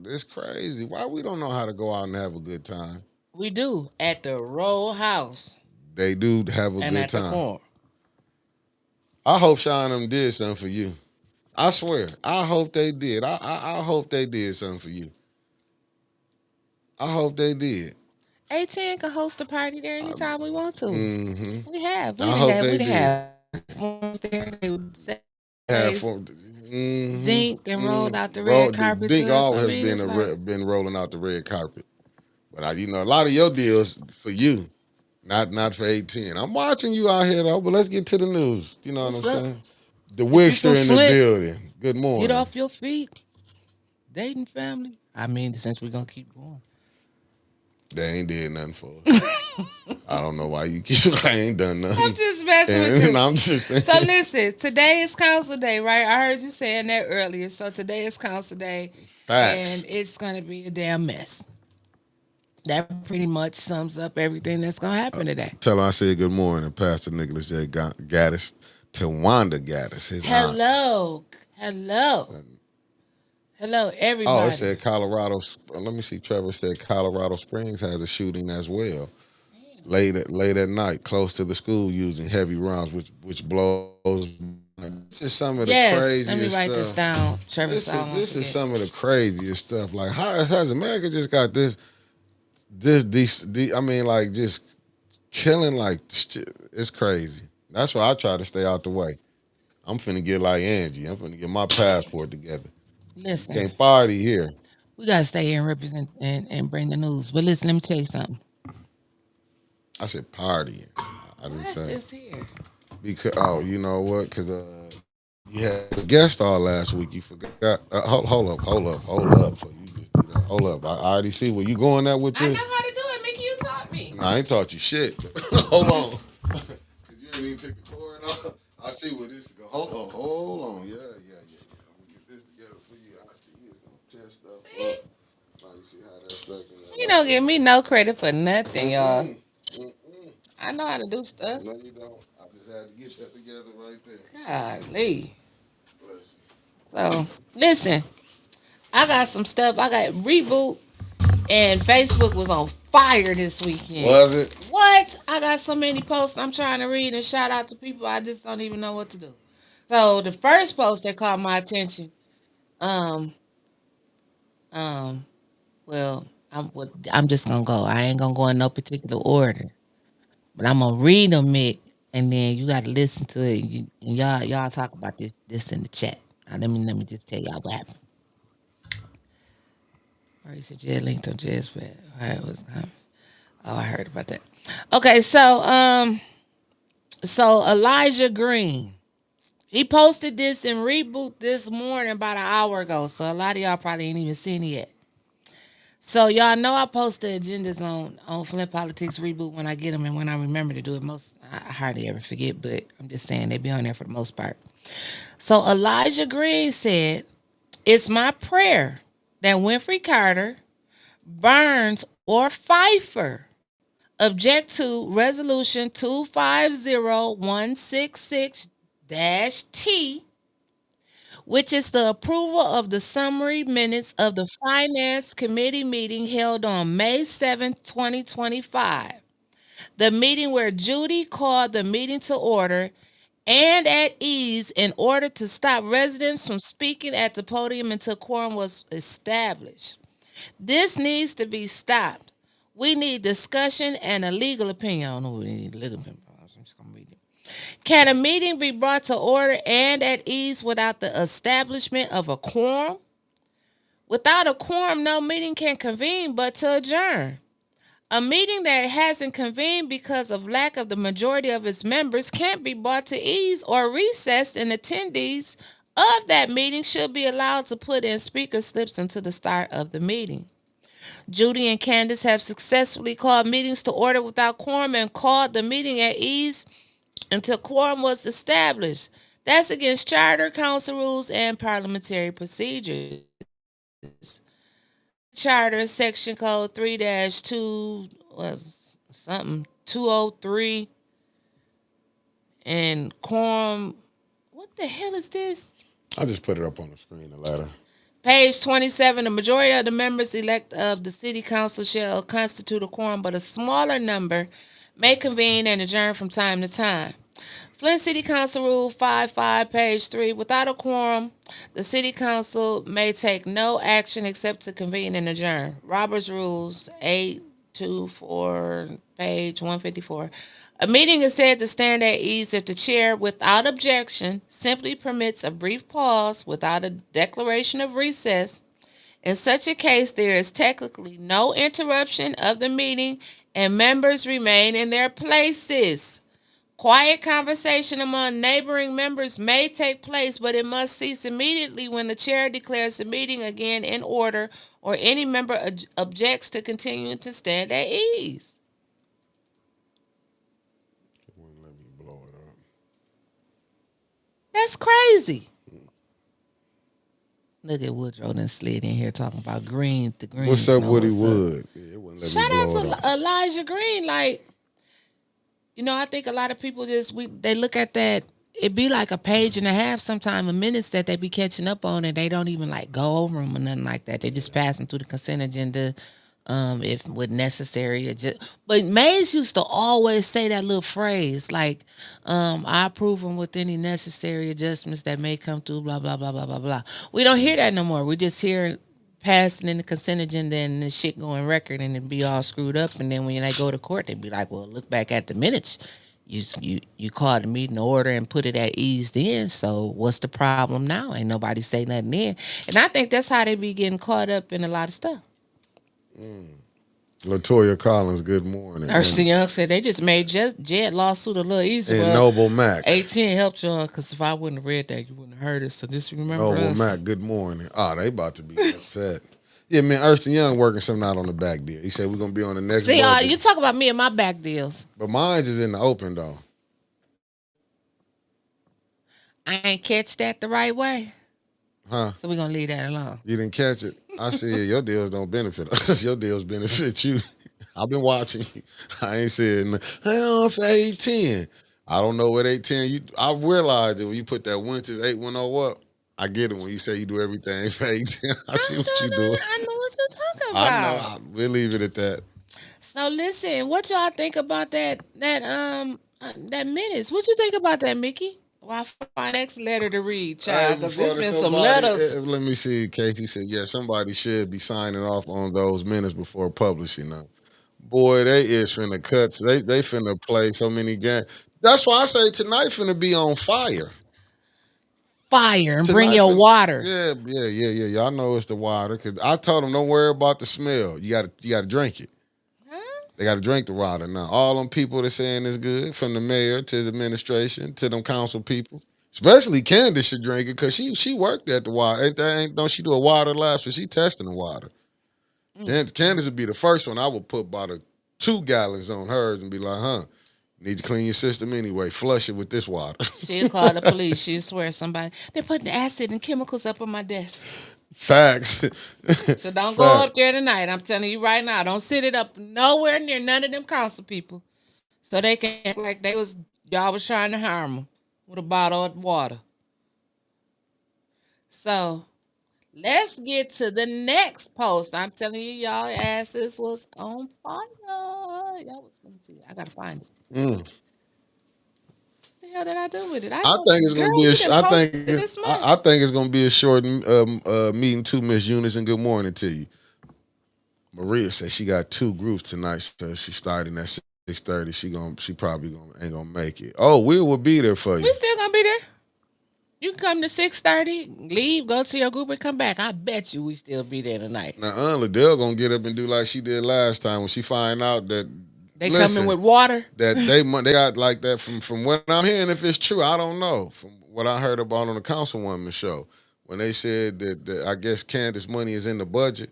It's crazy. Why we don't know how to go out and have a good time? We do at the row house They do have a and good at the time. corner. I hope Sean them did something for you. I swear. I hope they did. I hope they did something for you. I hope they did. A10 can host a party there I, anytime we want to. mm-hmm. We have. I hope they We done did. have forms there. They would set Have place, fun. Mm-hmm. dink, and rolled out the red Roll, the carpet Dink to us. all I has mean, it's like, been rolling out the red carpet. But a lot of your deals for you, not for 18. I'm watching you out here though, but let's get to the news. You know what I'm what's up? saying? The If you from Wigster in the Flint, building. Good get morning. off your feet. Dating family. I mean, since we're gonna keep going. They ain't did nothing for us. I don't know why you keep. I ain't done I'm nothing, just messing with and you. I'm just So saying. listen, today is council day, right? I heard you saying that earlier. So today is council day, and Facts. it's gonna be a damn mess. That pretty much sums up everything that's gonna happen today. Tell her I said good morning, Pastor Nicholas J. Gaddis to Wanda Gaddis, his aunt. Hello, hello, hello, Oh, it everybody. said Colorado. Let me see. Trevor said Colorado Springs has a shooting as well. Late at night, close to the school, using heavy rounds, which blows. This is some of the Yes, craziest let me write stuff. this down, Trevor, so I won't This is forget. some of the craziest stuff. Like how has America just got I mean, like just killing like shit. It's crazy. That's why I try to stay out the way. I'm finna get like Angie. I'm finna get my passport together. Listen, Can't party here. we gotta stay here and represent and bring the news. But listen, let me tell you something. I said partying. I didn't Why is say this here? because you know what? Because you had a guest all last week. You forgot. Hold up. So you just do that. Hold up. I already see where you going at with I know this. how to do it. Mickey, you taught me. Nah, I ain't taught you shit. Hold on. Cause you ain't even took the cord off. I see where this is going. Hold on. Yeah. I'm gonna get this together for you. I see you gonna test stuff See? up. Now you see how that's stuck in there You like don't that. give me no credit for nothing, y'all. Mm-mm. Mm-mm. I know how to do stuff. No, you don't. I just had to get that together right there. Golly. Bless So listen, I got some stuff. I got reboot and Facebook was on fire this you. weekend. Was it? What? I got so many posts I'm trying to read and shout out to people. I just don't even know what to do. So the first post that caught my attention, um, um, well, I'm just gonna go. I ain't gonna go in no particular order, but I'm gonna read them, Mick, and then you got to listen to it. And y'all talk about this in the chat. Now, let me just tell y'all what happened. Or he said Jed linked on Jed's bed. It was oh, I heard about that. Okay, so Elijah Green. He posted this in Reboot this morning about an hour ago. So a lot of y'all probably ain't even seen it yet. So y'all know I post the agendas on Flint Politics Reboot when I get them and when I remember to do it. I hardly ever forget, but I'm just saying they be on there for the most part. So Elijah Green said, "It's my prayer that Winfrey Carter, Burns, or Pfeiffer object to Resolution 250166-T, which is the approval of the summary minutes of the Finance Committee meeting held on May 7th, 2025. The meeting where Judy called the meeting to order and at ease in order to stop residents from speaking at the podium until quorum was established. This needs to be stopped. We need discussion and a legal opinion. I don't know what we need legal opinion. I'm just gonna read it. Can a meeting be brought to order and at ease without the establishment of a quorum? Without a quorum, no meeting can convene but to adjourn. A meeting that hasn't convened because of lack of the majority of its members can't be brought to ease or recessed, and attendees of that meeting should be allowed to put in speaker slips until the start of the meeting. Judy and Candace have successfully called meetings to order without quorum and called the meeting at ease until quorum was established. That's against charter, council rules, and parliamentary procedures. Charter section code 3-2 was something 203 and quorum. What the hell is this? I just put it up on the screen, the letter. Page 27. The majority of the members elect of the city council shall constitute a quorum, but a smaller number may convene and adjourn from time to time. Flint City Council Rule 55, page 3. Without a quorum, the City Council may take no action except to convene and adjourn. Robert's Rules 824, page 154. A meeting is said to stand at ease if the chair, without objection, simply permits a brief pause without a declaration of recess. In such a case, there is technically no interruption of the meeting and members remain in their places. Quiet conversation among neighboring members may take place, but it must cease immediately when the chair declares the meeting again in order or any member objects to continuing to stand at ease. It wouldn't let me blow it up. That's crazy. Look at Woodrow done slid in here talking about green. The green. What's up, Woody Wood? Yeah, it wouldn't let me Shout out blow it up. to Elijah Green. Like, I think a lot of people they look at that. It be like a page and a half, sometime a minutes that they be catching up on, and they don't even like go over them or nothing like that. They just passing through the consent agenda, if with necessary. But Mays used to always say that little phrase like, "I approve them with any necessary adjustments that may come through." Blah blah blah blah blah blah. We don't hear that no more. We just hear passing in the consent agenda and the shit going record and it be all screwed up. And then when they go to court, they be like, well, look back at the minutes. You called the meeting to order and put it at ease then. So what's the problem now? Ain't nobody say nothing then. And I think that's how they be getting caught up in a lot of stuff. Latoya Collins, good morning. Ernst Young said they just made Jed lawsuit a little easier. And Noble Mac. 18 helped y'all because if I wouldn't have read that, you wouldn't have heard it. So just remember Noble us. Mac, good morning. Oh, they about to be upset. Yeah, man, Ernst Young working something out on the back deal. He said we're going to be on the next See, budget. you talk about me and my back deals. But mine's is in the open, though. I ain't catch that the right way. Huh? So we're going to leave that alone. You didn't catch it? I said your deals don't benefit us. Your deals benefit you. I've been watching. I ain't saying, hang on for 810. I don't know what 810. I realized that when you put that Winters 810 up, I get it when you say you do everything for 810. I see what you do. I know what you're talking I about. know. We'll leave it at that. So listen, what y'all think about that minutes? What you think about that, Mickey? Well, I find next letter to read, child, because there's been some letters. Let me see. Casey said, yeah, somebody should be signing off on those minutes before publishing them. Boy, they is finna cut. They finna play so many games. That's why I say tonight finna be on fire. Fire and bring your water. Yeah. Y'all know it's the water because I told them don't worry about the smell. You gotta drink it. Huh? They gotta drink the water now. All them people that saying it's good, from the mayor to the administration to them council people. Especially Candace should drink it because she worked at the water. Don't she do a water lab? So she testing the water. Candace would be the first one. I would put about 2 gallons on hers and be like, huh, need to clean your system anyway. Flush it with this water. She'll call the police. She'll swear somebody. They're putting acid and chemicals up on my desk. Facts. So don't go up there tonight. I'm telling you right now. Don't sit it up nowhere near none of them council people. So they can act like y'all was trying to harm them with a bottle of water. So let's get to the next post. I'm telling you, y'all asses was on fire. Let me see. I gotta find it. The hell did I do with it? I I don't, think it's gonna girl, be a. you done posted this I much. think it's gonna be a short meeting too, Miss Eunice, and good morning to you. Maria said she got two groups tonight, so she starting at 6:30. She probably gonna ain't gonna make it. Oh, will be there for you. We still gonna be there. You can come to 6:30, leave, go to your group, and come back. I bet you we still be there tonight. Now, Liddell gonna get up and do like she did last time when she find out that. They coming Listen, with water. that they got like that from what I'm hearing. If it's true, I don't know. From what I heard about on the Councilwoman show, when they said that I guess Candace money is in the budget.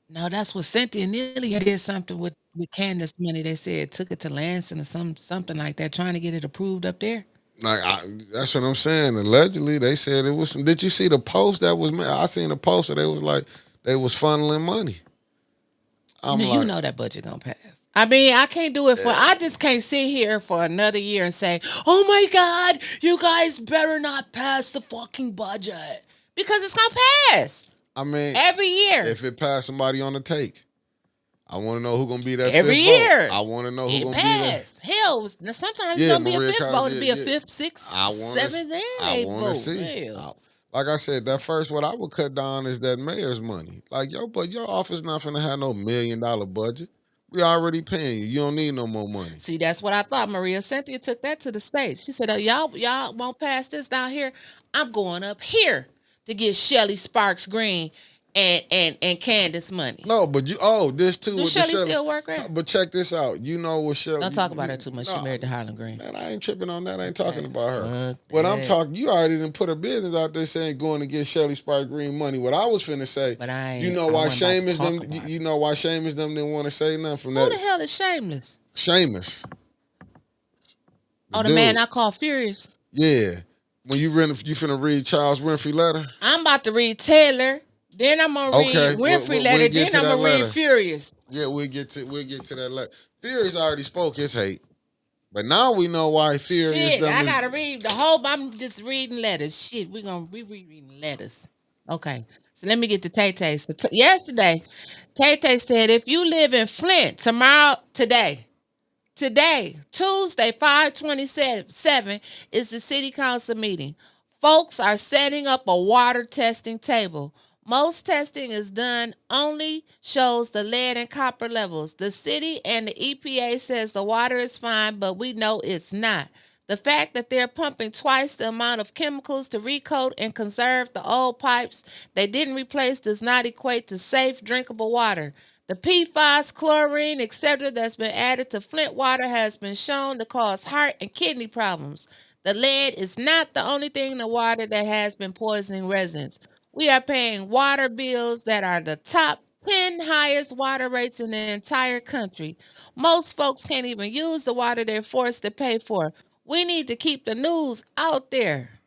No, that's what Cynthia Neely had did something with Candace money. They said took it to Lansing or something like that, trying to get it approved up there. Like that's what I'm saying. Allegedly, they said it was some. Did you see the post that was made? I seen a post where they was like they was funneling money. I'm You like, know that budget gonna pass. I mean, I can't do it for. I just can't sit here for another year and say, "Oh my God, you guys better not pass the fucking budget," because it's gonna pass I mean, every year. if it passed somebody on the take, I want to know who gonna be that Every fifth vote. year I want to know who it gonna be there. passed. Hell, now sometimes it's Yeah, gonna be a Maria fifth Cottage. vote. It'll be a Yeah, fifth, sixth, I want to. seventh, and I eighth want to vote. see. Hell. Like I said, that first what I would cut down is that mayor's money. Like but your office not finna have no $1 million budget. We already paying you. You don't need no more money. See, that's what I thought. Maria Cynthia took that to the stage. She said, "Oh, y'all won't pass this down here. I'm going up here to get Shelly Sparks Green and Candace money." No, but this too Do with the Shelly Shelly. still work there? But check this out. You know what Shelly? Don't talk about her too much. She No, married to Harlan Green. man, I ain't tripping on that. I ain't talking Okay. about her. Fuck What I'm that. talking, you already didn't put her business out there saying going to get Shelly Spark Green money. What I was finna say, But I you ain't. know I why wasn't about to Seamus talk them? about it. You know why Seamus them didn't want to say nothing from Who that. the hell is Shameless? Seamus, the Oh, the man dude. I call Furious. Yeah. When you finna read Charles Winfrey letter? I'm about to read Taylor. Then I'm gonna read Okay, Winfrey we'll letter. get Then to I'm that gonna read letter. Furious. Yeah, we'll get to that letter. Furious already spoke his hate, but now we know why Furious Shit, them I is. gotta read the whole. I'm just reading letters. Shit, we gonna be reading letters. Okay, so let me get to Tay Tay. So yesterday, Tay Tay said, if you live in Flint today, Tuesday, 5/27, is the city council meeting. Folks are setting up a water testing table. Most testing is done only shows the lead and copper levels. The city and the EPA says the water is fine, but we know it's not. The fact that they're pumping twice the amount of chemicals to recoat and conserve the old pipes they didn't replace does not equate to safe, drinkable water. The PFAS, chlorine, etc., that's been added to Flint water has been shown to cause heart and kidney problems. The lead is not the only thing in the water that has been poisoning residents. We are paying water bills that are the top 10 highest water rates in the entire country. Most folks can't even use the water they're forced to pay for. We need to keep the news out there.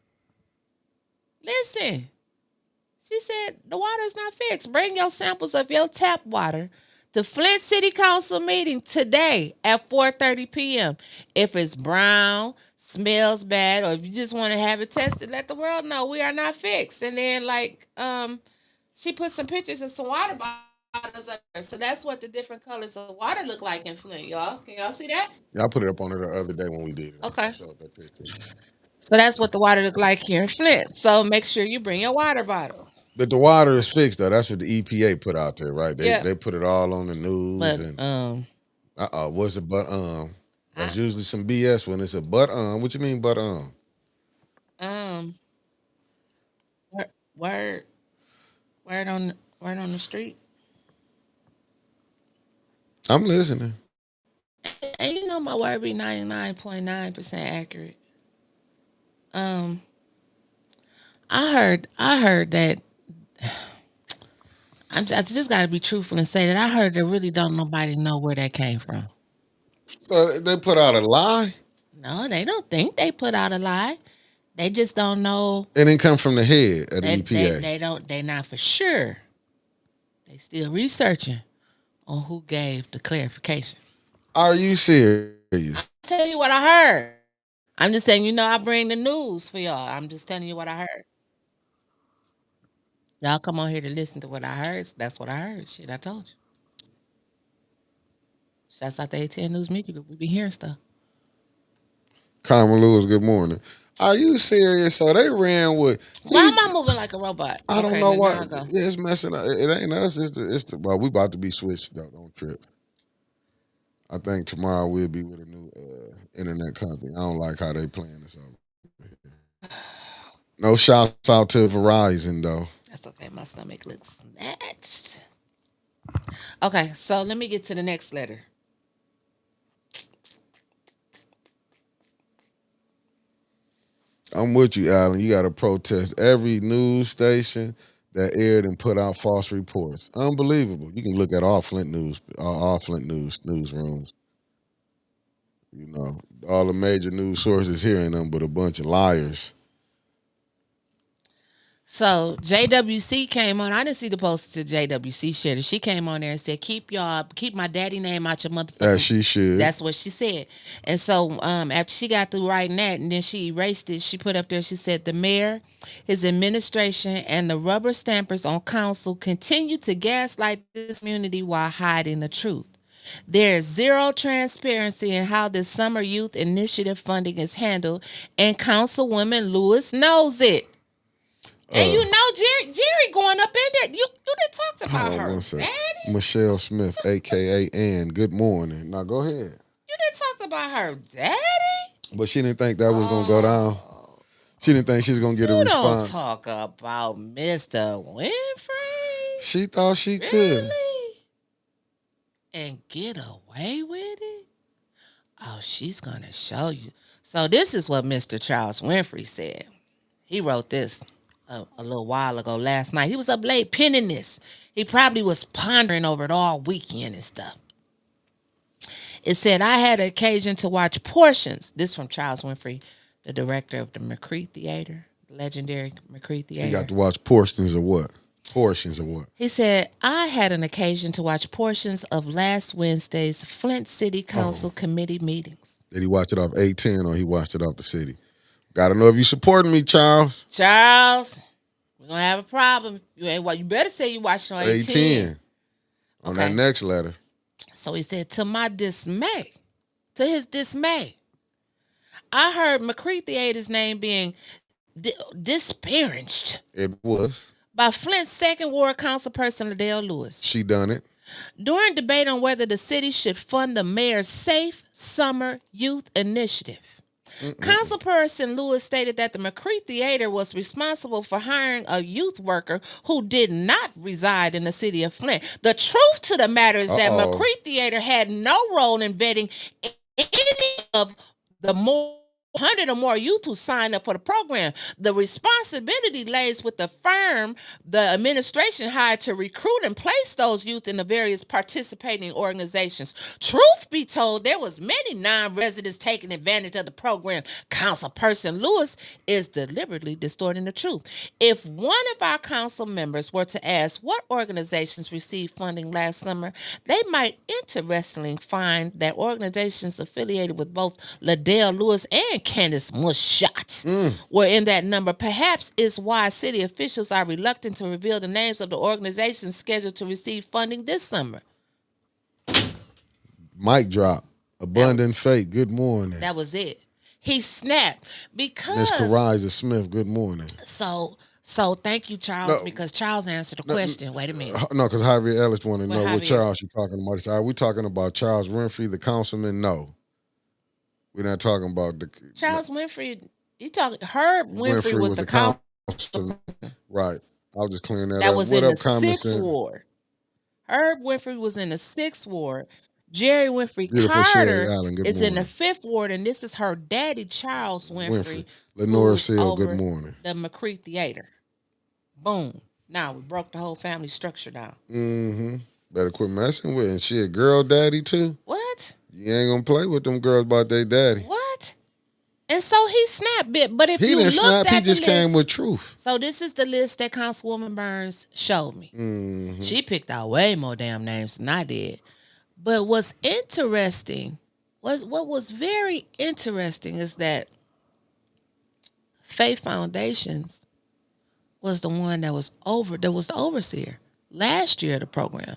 Listen. She said the water is not fixed. Bring your samples of your tap water to Flint City Council meeting today at 4:30 p.m. If it's brown, smells bad, or if you just want to have it tested, let the world know we are not fixed. And then she put some pictures of some water bottles up there. So that's what the different colors of water look like in Flint, y'all. Can y'all see that? Yeah, I put it up on her the other day when we did it. Okay. I showed that picture. So that's what the water look like here in Flint. So make sure you bring your water bottle. But the water is fixed though. That's what the EPA put out there, right? They Yeah. they put it all on the news But and what's it that's I, usually some BS when it's a but what you mean but um word word word on the street. I'm listening. And you know my word be 99.9% accurate. Um I heard that I just gotta be truthful and say that I heard that really don't nobody know where that came from. So they put out a lie. No, they don't think they put out a lie. They just don't know. It didn't come from the head of the They they EPA. they don't they not for sure. They still researching on who gave the clarification. Are you serious? I'm telling you what I heard. I'm just saying, I bring the news for y'all. I'm just telling you what I heard. Y'all come on here to listen to what I heard. That's what I heard. Shit, I told you. Shouts out to ATN News Media Group. We be hearing stuff. Carmen Lewis, good morning. Are you serious? So they ran with Why he. am I moving like a robot? I don't Okay, know now why. I go. Yeah, it's messing up. It ain't us. It's the. Well, we about to be switched though. Don't trip. I think tomorrow we'll be with a new internet company. I don't like how they playing this over here. No shouts out to Verizon though. That's okay. My stomach looks snatched. Okay, so let me get to the next letter. I'm with you, Alan. You got to protest every news station that aired and put out false reports. Unbelievable. You can look at all Flint news newsrooms. You know, all the major news sources hearing them, but a bunch of liars. So JWC came on. I didn't see the post to JWC shared it. She came on there and said, keep my daddy name out your As motherfucking." she should. That's what she said. And so after she got through writing that and then she erased it, she put up there, she said, "The mayor, his administration, and the rubber stampers on council continue to gaslight this community while hiding the truth. There is zero transparency in how this summer youth initiative funding is handled, and Councilwoman Lewis knows it." And Uh, you know, Jerry going up in there. You done talked Hold about on her, one second. daddy. Michelle Smith, aka Ann. Good morning. Now go ahead. You done talked about her, daddy. But she didn't think that was gonna go down. Oh, She didn't think she was gonna get a you don't response. talk about Mr. Winfrey, She thought she could. really, and get away with it. Oh, she's gonna show you. So this is what Mr. Charles Winfrey said. He wrote this a little while ago last night. He was up late penning this. He probably was pondering over it all weekend and stuff. It said, "I had occasion to watch portions." This from Charles Winfrey, the director of the McCree Theater, legendary McCree He got Theater. to watch portions of what? Portions of what? He said, "I had an occasion to watch portions of last Wednesday's Flint City Oh, Council committee meetings." did he watch it off 810 or he watched it off the city? Got to know if you supporting me, Charles. Charles, we're gonna have a problem. You ain't what you better say you watched on 18. 810 on that Okay. next letter. So he said, to my dismay, to his dismay, I heard McCree Theater's name being disparaged It was. by Flint's second ward councilperson Liddell Lewis She done it. during debate on whether the city should fund the mayor's Safe Summer Youth Initiative. Councilperson Lewis stated that the McCree Theater was responsible for hiring a youth worker who did not reside in the city of Flint. The truth to the matter is that Uh-oh. McCree Theater had no role in vetting any of the more 100 or more youth who signed up for the program. The responsibility lays with the firm the administration hired to recruit and place those youth in the various participating organizations. Truth be told, there was many non-residents taking advantage of the program. Councilperson Lewis is deliberately distorting the truth. If one of our council members were to ask what organizations received funding last summer, they might interestingly find that organizations affiliated with both Liddell Lewis and Candace Mushat were in that number. Perhaps is why city officials are reluctant to reveal the names of the organizations scheduled to receive funding this summer. Mic drop. Abundant Fate. Good morning. That was it. He snapped Miss because Kariza Smith. Good morning. so thank you, Charles, No. because Charles answered the question. Wait a minute. No, because Javier Ellis want to What know what Javier? Charles you talking about. He said, are we talking about Charles Winfrey, the councilman? No. We're not talking about the Charles Winfrey, you talking Herb Winfrey was the councilman. Right. I was just clearing that that up. was What in the up, common 6th sense? ward. Herb Winfrey was in the 6th ward. Jerry Winfrey Beautiful Sherry Carter Allen. Good is in the morning. 5th ward, and this is her daddy, Charles Winfrey, Lenora who's Seal. Good over morning. the McCree Theater. Boom. Now we broke the whole family structure down. Mm-hmm. Better quit messing with. And she a girl daddy too. What? You ain't gonna play with them girls about their daddy. What? And so he snapped bit. But if He you didn't looked snap. at He the just came list, with truth. so this is the list that Councilwoman Burns showed me. Mm-hmm. She picked out way more damn names than I did. But what's interesting what was very interesting is that Faith Foundations was the one that was the overseer last year of the program.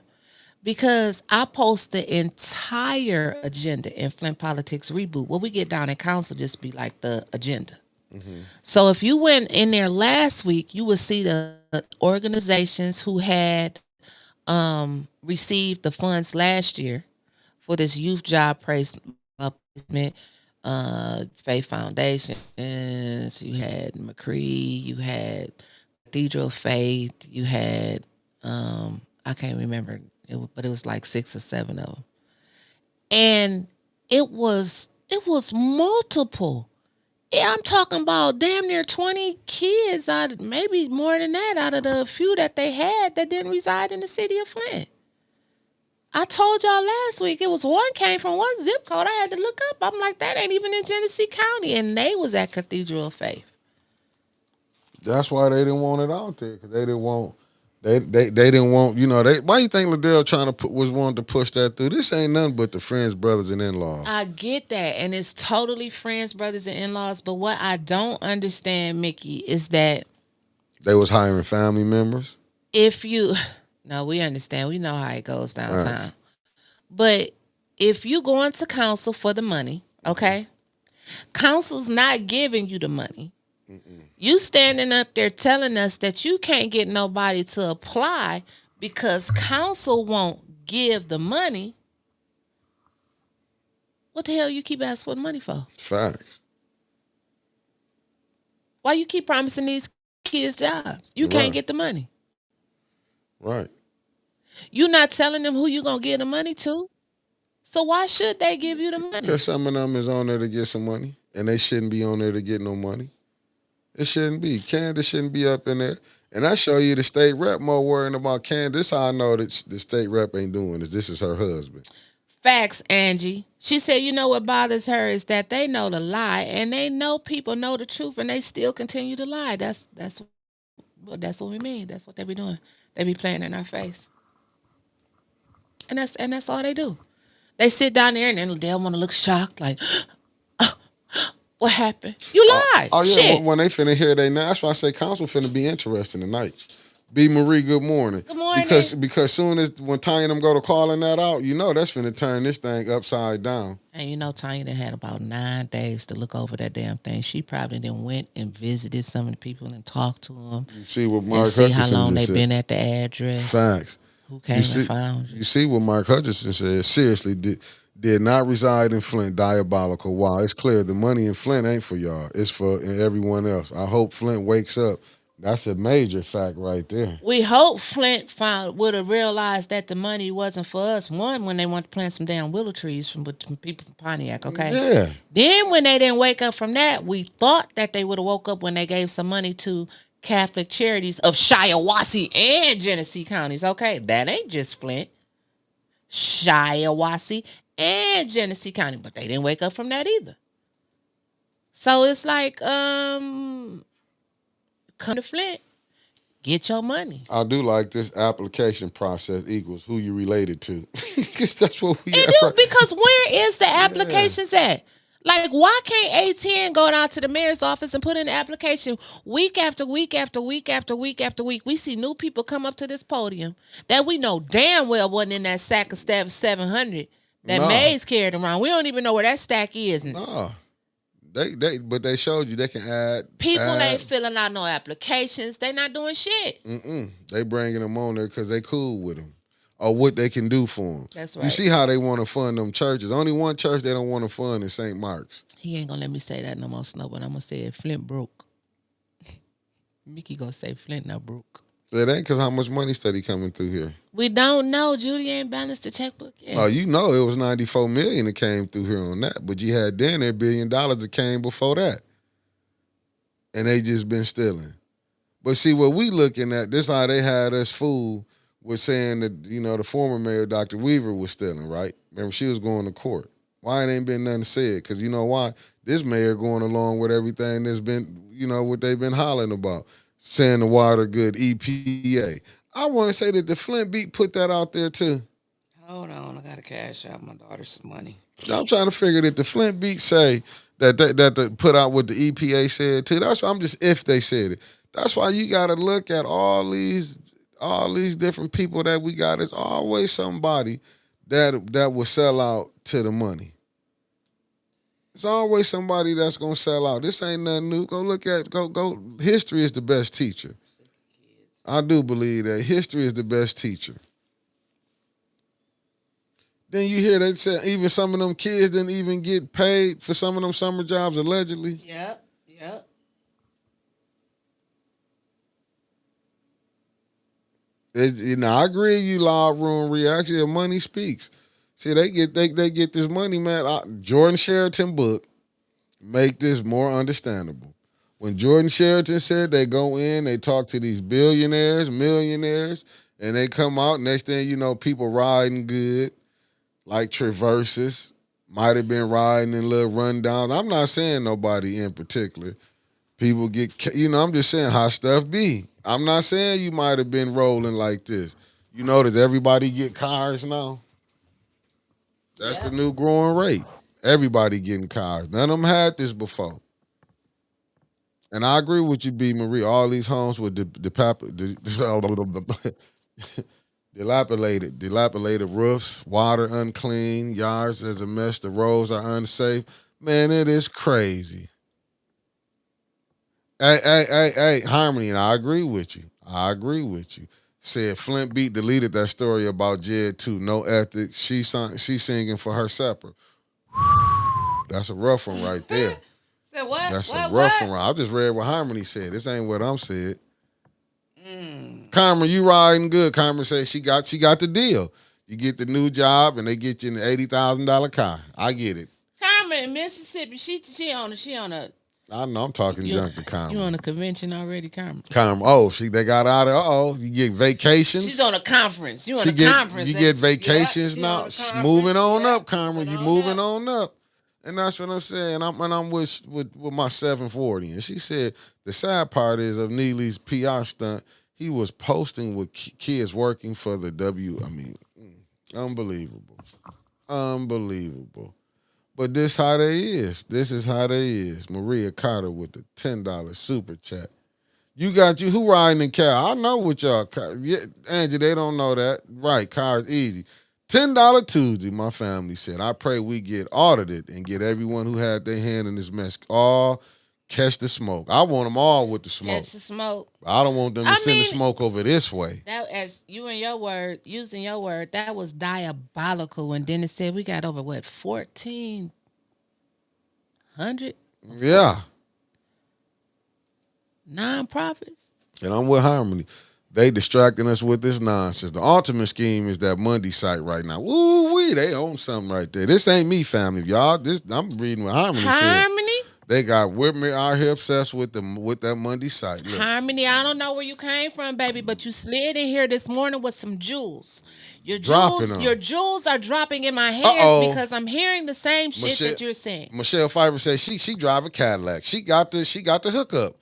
because I post the entire agenda in Flint Politics Reboot. What we get down in council just be like the agenda. Mm-hmm. So if you went in there last week, you would see the organizations who had received the funds last year for this youth job placement. Faith Foundations, you had McCree, you had Cathedral Faith, you had I can't remember, but it was like 6 or 7 of them, and it was multiple. Yeah, I'm talking about damn near 20 kids out, maybe more than that, out of the few that they had that didn't reside in the city of Flint. I told y'all last week it was one came from one zip code. I had to look up. I'm like, that ain't even in Genesee County, and they was at Cathedral of Faith. That's why they didn't want it out there because they didn't want they didn't want they. Why you think Liddell was wanting to push that through? This ain't nothing but the friends, brothers, and in-laws. I get that, and it's totally friends, brothers, and in-laws. But what I don't understand, Mickey, is that They was hiring family members. if you, no, we understand, we know how it goes downtown. Right. But if you go into council for the money, okay, council's not giving you the money. You standing up there telling us that you can't get nobody to apply because council won't give the money. What the hell you keep asking for the money for? Facts. Why you keep promising these kids jobs? You can't Right. get the money. Right. You not telling them who you gonna give the money to. So why should they give you the money? Because some of them is on there to get some money, and they shouldn't be on there to get no money. It shouldn't be. Candace shouldn't be up in there. And I show you the state rep more worrying about Candace. This how I know that the state rep ain't doing this. This is her husband. Facts, Angie. She said, you know what bothers her is that they know the lie and they know people know the truth and they still continue to lie. That's what we mean. That's what they be doing. They be playing in our face. And that's all they do. They sit down there and then they'll want to look shocked, like, what happened? You lied. Oh yeah, Shit. when they finna hear they now, that's why I say council finna be interesting tonight. B Marie, good morning. Good morning. Because soon as when Tanya and them go to calling that out, that's finna turn this thing upside down. And Tanya done had about 9 days to look over that damn thing. She probably then went and visited some of the people and talked to them. You see what Mark and see Hutchinson how long just they said. been at the address. Facts. Who came and found you. You see what Mark Hutchinson said. Seriously, did not reside in Flint. Diabolical. Wow, it's clear the money in Flint ain't for y'all. It's for everyone else. I hope Flint wakes up. That's a major fact right there. We hope Flint would have realized that the money wasn't for us. One, when they wanted to plant some damn willow trees with people from Pontiac, okay? Yeah. Then when they didn't wake up from that, we thought that they would have woke up when they gave some money to Catholic charities of Shiawassee and Genesee counties, okay? That ain't just Flint. Shiawassee and Genesee County, but they didn't wake up from that either. So it's like, come to Flint, get your money. I do like this application process equals who you related to. Because that's what we It do, because where is the applications at? Like, why can't A10 go down to the mayor's office and put in an application week after week after week after week after week? We see new people come up to this podium that we know damn well wasn't in that sack of 700 that Mays carried around. We don't even know where that stack is. Nah. But they showed you they can add. People ain't filling out no applications. They not doing shit. They bringing them on there because they cool with them. Or what they can do for them. That's right. You see how they want to fund them churches. Only one church they don't want to fund is St. Mark's. He ain't going to let me say that no more, Snow, but I'm going to say it. Flint broke. Mickey going to say Flint not broke. It ain't because how much money study coming through here. We don't know. Judy ain't balanced the checkbook yet. Oh, it was $94 million that came through here on that. But you had then $1 billion that came before that. And they just been stealing. But see, what we looking at, this how they had us fooled with saying that, the former mayor, Dr. Weaver, was stealing, right? Remember, she was going to court. Why it ain't been nothing said? Because you know why? This mayor going along with everything that's been, what they've been hollering about. Saying the water good, EPA. I want to say that the Flint Beat put that out there too. Hold on, I got to cash out my daughter some money. I'm trying to figure that the Flint Beat say that they put out what the EPA said too. That's why I'm just if they said it. That's why you got to look at all these all these different people that we got, it's always somebody that will sell out to the money. It's always somebody that's gonna sell out. This ain't nothing new. Go look at go. History is the best teacher. I do believe that history is the best teacher. Then you hear they say even some of them kids didn't even get paid for some of them summer jobs allegedly. Yep. Yep. I agree. You loud room reaction. Yeah, money speaks. See, they get this money, man. Jordan Sheraton book make this more understandable. When Jordan Sheraton said they go in, they talk to these billionaires, millionaires, and they come out. Next thing you know, people riding good, like Traverses, might have been riding in little rundowns. I'm not saying nobody in particular. People get, I'm just saying how stuff be. I'm not saying you might have been rolling like this. You know, does everybody get cars now? That's the Yep. new growing rate. Everybody getting cars. None of them had this before. And I agree with you, B. Marie. All these homes with dilapidated roofs, water unclean, yards as a mess, the roads are unsafe. Man, it is crazy. Hey, Harmony, and I agree with you. I agree with you. Said Flint Beat deleted that story about Jed too. No ethics. She singing for her supper. That's a rough one right there. So what? That's a What? rough What? one. I just read what Harmony said. This ain't what I'm said. Mm. Carmen, you riding good. Carmen said she got the deal. You get the new job and they get you in the $80,000 car. I get it. Carmen in Mississippi. She on a. I know I'm talking You junk to you on Carmen. a convention already, Carmen? Carmen, oh, they got out of you get vacations. She's on a conference. You on She a get conference? you get ain't you? Yep, vacations she on now. a conference. Moving on Yep, up, Carmen. moving You on moving up. on up. And that's what I'm saying. I'm with my 740. And she said the sad part is of Neely's PR stunt, he was posting with kids working for the unbelievable. Unbelievable. But this how they is. This is how they is. Maria Carter with the $10 super chat. You got you who riding in car? I know what y'all car. Yeah, Angie, they don't know that. Right, cars easy. $10 Tuesday, my family said. I pray we get audited and get everyone who had their hand in this mess all catch the smoke. I want them all with the smoke. Catch the smoke. I don't want them to I send the mean, smoke over this way. that as you and your word, using your word, that was diabolical. When Dennis said we got over what 1,400 Yeah. nonprofits. And I'm with Harmony. They distracting us with this nonsense. The ultimate scheme is that Monday site right now. Woo wee, they own something right there. This ain't me, family, y'all. This I'm reading what Harmony said. Harmony, They got Whitmer out here obsessed with that Monday site. Look, Harmony. I don't know where you came from, baby, but you slid in here this morning with some jewels. dropping Your them. jewels are dropping in my Uh hands oh. because I'm hearing the same shit that you're saying. Michelle Pfeiffer says she drive a Cadillac. She got the hookup.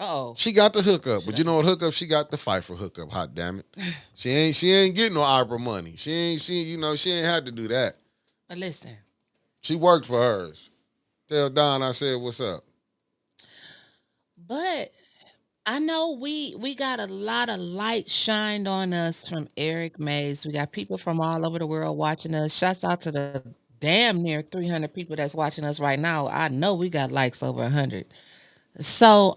Oh, She got the hookup. But you know what hookup? She got the Pfeiffer hookup. Hot damn it. She ain't getting no opera money. She ain't had to do that. but listen, She worked for hers. Tell Don I said what's up. but I know we got a lot of light shined on us from Eric Mays. We got people from all over the world watching us. Shouts out to the damn near 300 people that's watching us right now. I know we got likes over 100. So,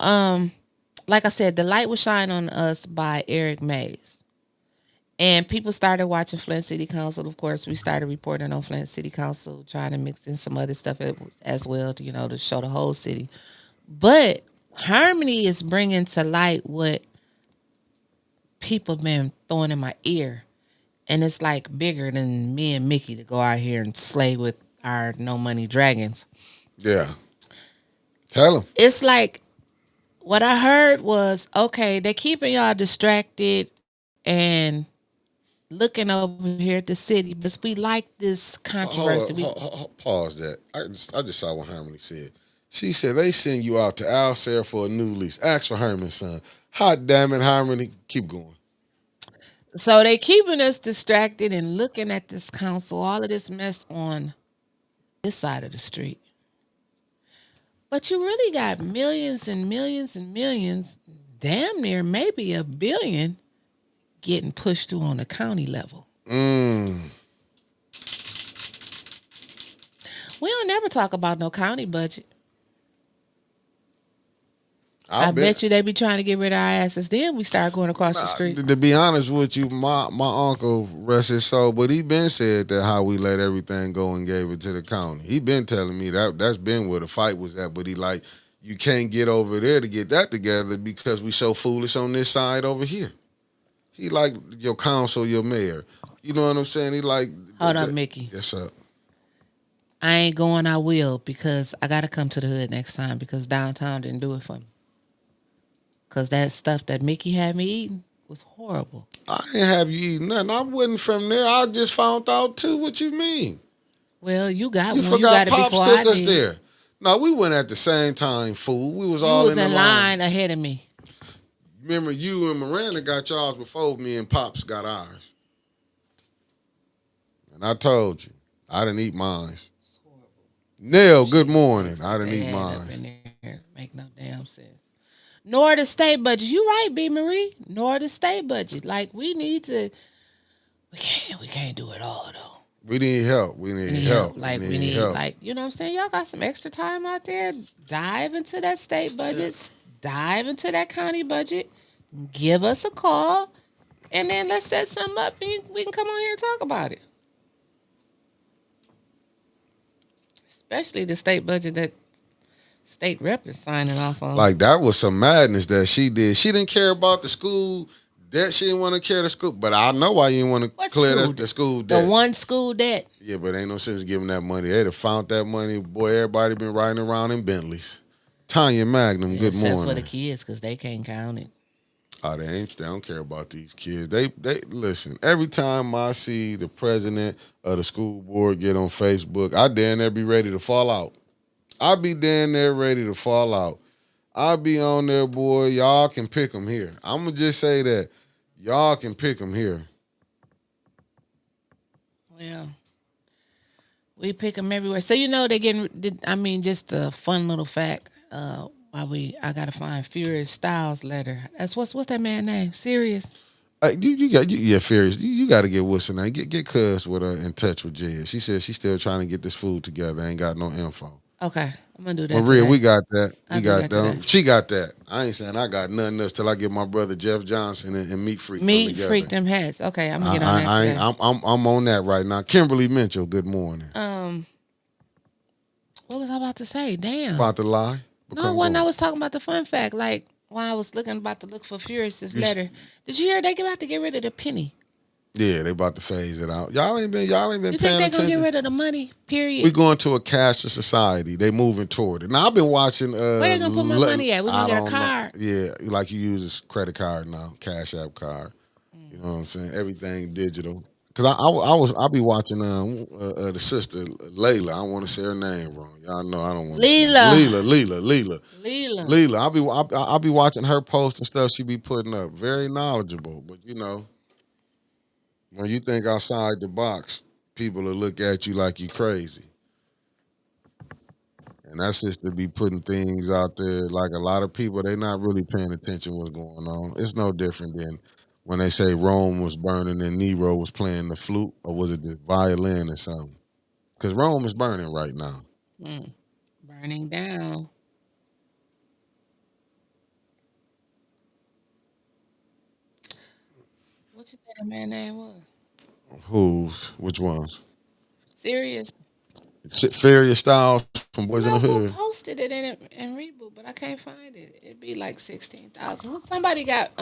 like I said, the light was shined on us by Eric Mays. And people started watching Flint City Council. Of course, we started reporting on Flint City Council, trying to mix in some other stuff as well to, to show the whole city. But Harmony is bringing to light what people been throwing in my ear. And it's like bigger than me and Mickey to go out here and slay with our no money dragons. Yeah. Tell him. It's like what I heard was, okay, they're keeping y'all distracted and looking over here at the city, but we like this controversy. Pause that. I just saw what Harmony said. She said they send you out to Alsair for a new lease. Ask for Herman's son. Hot damn it, Harmony. Keep going. So they keeping us distracted and looking at this council, all of this mess on this side of the street. But you really got millions and millions and millions, damn near maybe a billion, getting pushed through on the county level. Mm. We don't never talk about no county budget. I I bet. bet you they be trying to get rid of our asses. Then we start going across the Nah, street. to be honest with you, my uncle, rest his soul, but he been said that how we let everything go and gave it to the county. He been telling me that's been where the fight was at, but he like, you can't get over there to get that together because we so foolish on this side over here. He like your council, your mayor. You know what I'm saying? He like, Hold up, Mickey. yes, sir. I ain't going. I will because I got to come to the hood next time because downtown didn't do it for me. Because that stuff that Mickey had me eating was horrible. I ain't have you eating nothing. I wasn't from there. I just found out too. What you mean? Well, you got You one. You forgot got it Pops before took I us did. there. No, we went at the same time, fool. We was You all was in the in line ahead of me. Remember, you and Miranda got y'all's before me and Pops got ours. And I told you, I didn't eat mine. Nell, good morning. I didn't eat mine. Make no damn sense. Nor the state budget. You right, B. Marie. Nor the state budget. Like we need to. We can't do it all though. We need help. We need help. Like we need help. like you know what I'm saying. Y'all got some extra time out there. Dive into that state budget. Dive into that county budget. Give us a call, and then let's set something up. And we can come on here and talk about it. Especially the state budget that state rep is signing off on. Like that was some madness that she did. She didn't care about the school debt. She didn't want to carry the school. But I know why you didn't want to clear the school debt. The one school debt. Yeah, but ain't no sense giving that money. They'd have found that money. Boy, everybody been riding around in Bentleys. Tanya Magnum, good morning. Except for the kids, because they can't count it. Oh, they don't care about these kids. They listen. Every time I see the president of the school board get on Facebook, I damn near be ready to fall out. I be damn near ready to fall out. I be on there, boy. Y'all can pick them here. I'm gonna just say that y'all can pick them here. Well, we pick them everywhere. So you know they getting. I mean, just a fun little fact. I gotta find Furious Styles letter. That's what's that man name? Serious. Furious. You got to get what's her name. Get Cuz with her in touch with Jed. She said she's still trying to get this food together. Ain't got no info. Okay, I'm gonna do that. Maria, we got that. We got that. She got that. I ain't saying I got nothing else till I get my brother Jeff Johnson and Meat Freak. Meat Freak them hats. Okay, I'm gonna get on that. I'm on that right now. Kimberly Mitchell, good morning. What was I about to say? Damn. About to lie. No, when I was talking about the fun fact, like when I was about to look for Furious's letter. Did you hear they about to get rid of the penny? Yeah, they about to phase it out. Y'all ain't been paying attention. You think they gonna get rid of the money? Period. We going to a cashless society. They moving toward it. Now I've been watching. Where they gonna put my money at? We gonna get a card? Yeah, like you use a credit card now, Cash App card. You know what I'm saying? Everything digital. Cause I'll be watching the sister Layla. I don't want to say her name wrong. Y'all know I don't want to. Leela. I'll be watching her post and stuff she be putting up. Very knowledgeable, but you know, when you think outside the box, people will look at you like you crazy. And that's just to be putting things out there. Like a lot of people, they not really paying attention what's going on. It's no different than when they say Rome was burning and Nero was playing the flute, or was it the violin or something? Because Rome is burning right now. Burning down. What you think the man name was? Which ones? Serious. Furious Styles from Boys in the Hood. Posted it in Reboot, but I can't find it. It'd be like 16,000. Somebody got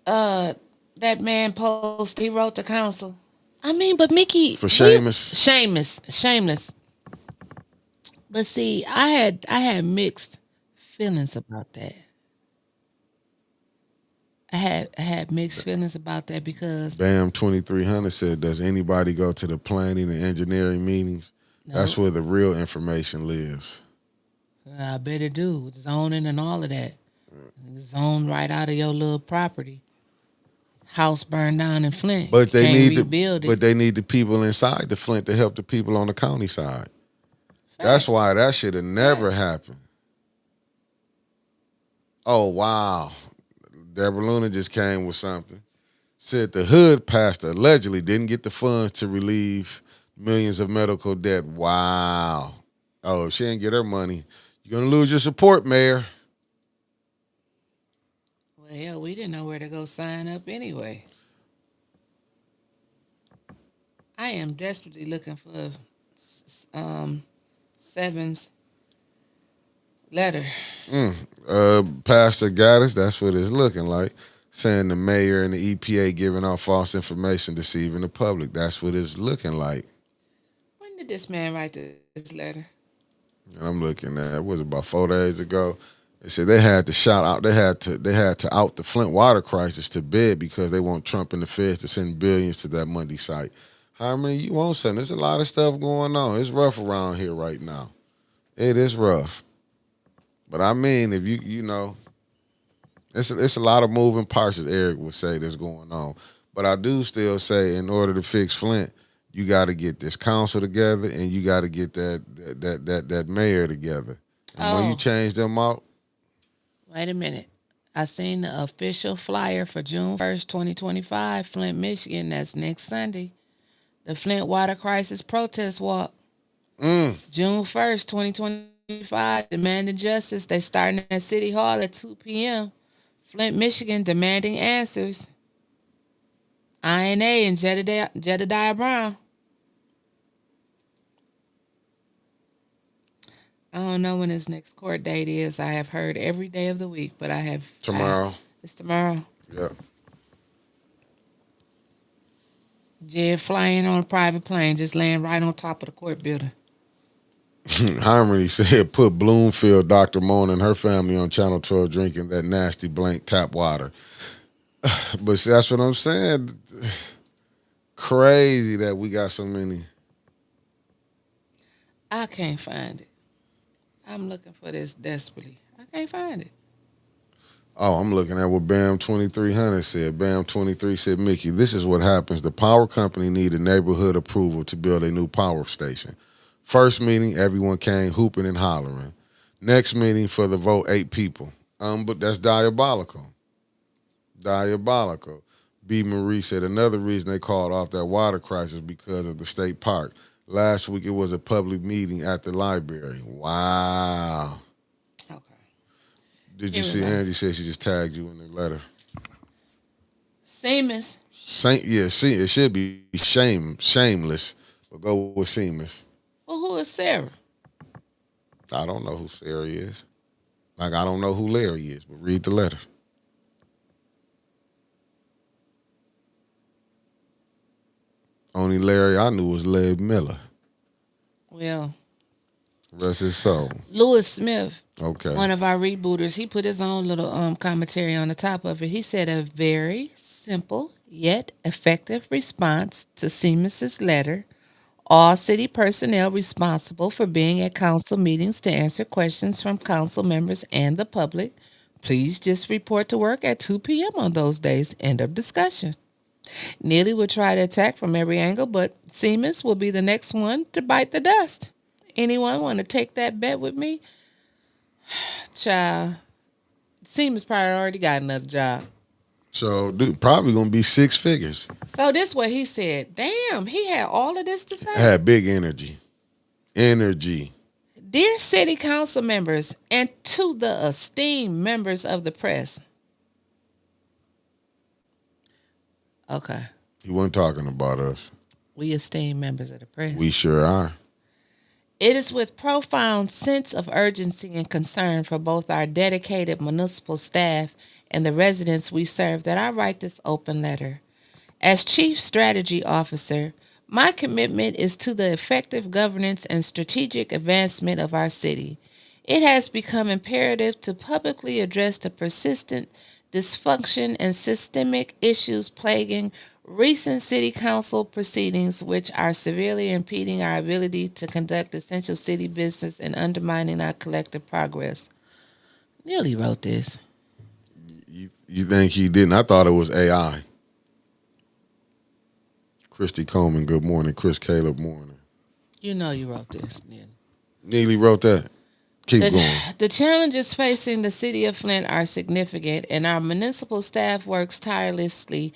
that man post. He wrote to council. I mean, but Mickey for shameless. But see, I had mixed feelings about that. I had mixed feelings about that because Bam 2300 said, "Does anybody go to the planning and engineering meetings? Nope. That's where the real information lives." I bet it do. Zoning and all of that. Zone right out of your little property. House burned down in Flint. But they need the people inside the Flint to help the people on the county side. Fact. That's why that should have never happened. Oh wow. Deborah Luna just came with something. Said the hood pastor allegedly didn't get the funds to relieve millions of medical debt. Wow. Oh, if she didn't get her money, you're gonna lose your support, Mayor. Well, hell, we didn't know where to go sign up anyway. I am desperately looking for Seven's letter. Pastor got us. That's what it's looking like. Saying the mayor and the EPA giving out false information, deceiving the public. That's what it's looking like. When did this man write this letter? And I'm looking at it was about 4 days ago. They said they had to shout out. They had to out the Flint water crisis to bed because they want Trump and the feds to send billions to that Monday site. How many you want something? There's a lot of stuff going on. It's rough around here right now. It is rough. But I mean, if it's a lot of moving parts, as Eric would say, that's going on. But I do still say, in order to fix Flint, you got to get this council together, and you got to get that mayor together. And when you Oh, change them out, wait a minute. I seen the official flyer for June 1st, 2025, Flint, Michigan. That's next Sunday. The Flint Water Crisis Protest Walk. June 1st, 2025, demanding justice. They starting at City Hall at 2 p.m. Flint, Michigan, demanding answers. INA and Jedediah Brown. I don't know when his next court date is. I have heard every day of the week, but tomorrow, it's tomorrow. yeah. Jed flying on a private plane, just laying right on top of the court building. Harmony said put Bloomfield Dr. Mona and her family on Channel 12 drinking that nasty blank tap water. But see, that's what I'm saying. Crazy that we got so many. I can't find it. I'm looking for this desperately. I can't find it. Oh, I'm looking at what BAM 2300 said. BAM 23 said, Mickey, this is what happens. The power company needed neighborhood approval to build a new power station. First meeting, everyone came hooping and hollering. Next meeting for the vote, 8 people. But that's diabolical. Diabolical. B. Marie said another reason they called off that water crisis because of the state park. Last week it was a public meeting at the library. Wow. Okay. Did you Here we see go. Angie said she just tagged you in the letter? Seamus. See, it should be shameless, but go with seamless. Well, who is Sarah? I don't know who Sarah is. Like I don't know who Larry is, but read the letter. Only Larry I knew was Larry Miller. Well, Rest his soul. Lewis Smith, Okay. one of our rebooters, he put his own little commentary on the top of it. He said a very simple yet effective response to Seamus's letter. All city personnel responsible for being at council meetings to answer questions from council members and the public. Please just report to work at 2 p.m. on those days. End of discussion. Neely will try to attack from every angle, but Seamus will be the next one to bite the dust. Anyone want to take that bet with me? Child, Seamus probably already got another job. So, dude, probably gonna be 6 figures. So this what he said. Damn, he had all of this to say. Had big energy. Energy. Dear city council members and to the esteemed members of the press. Okay. He wasn't talking about us. We esteemed members of the press. We sure are. It is with profound sense of urgency and concern for both our dedicated municipal staff and the residents we serve that I write this open letter. As Chief Strategy Officer, my commitment is to the effective governance and strategic advancement of our city. It has become imperative to publicly address the persistent dysfunction and systemic issues plaguing recent city council proceedings, which are severely impeding our ability to conduct essential city business and undermining our collective progress. Nearly wrote this. You think he didn't? I thought it was AI. Christy Coleman, good morning. Chris Caleb, morning. You know you wrote this, Nearly. Neely wrote that. Keep The, going. the challenges facing the city of Flint are significant, and our municipal staff works tirelessly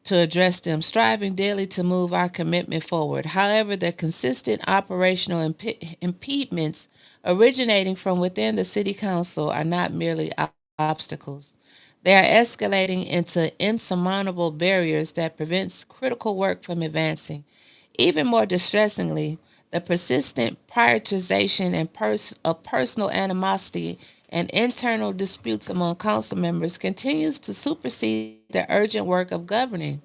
to address them, striving daily to move our commitment forward. However, the consistent operational impediments originating from within the city council are not merely obstacles. They are escalating into insurmountable barriers that prevents critical work from advancing. Even more distressingly, the persistent prioritization of personal animosity and internal disputes among council members continues to supersede the urgent work of governing.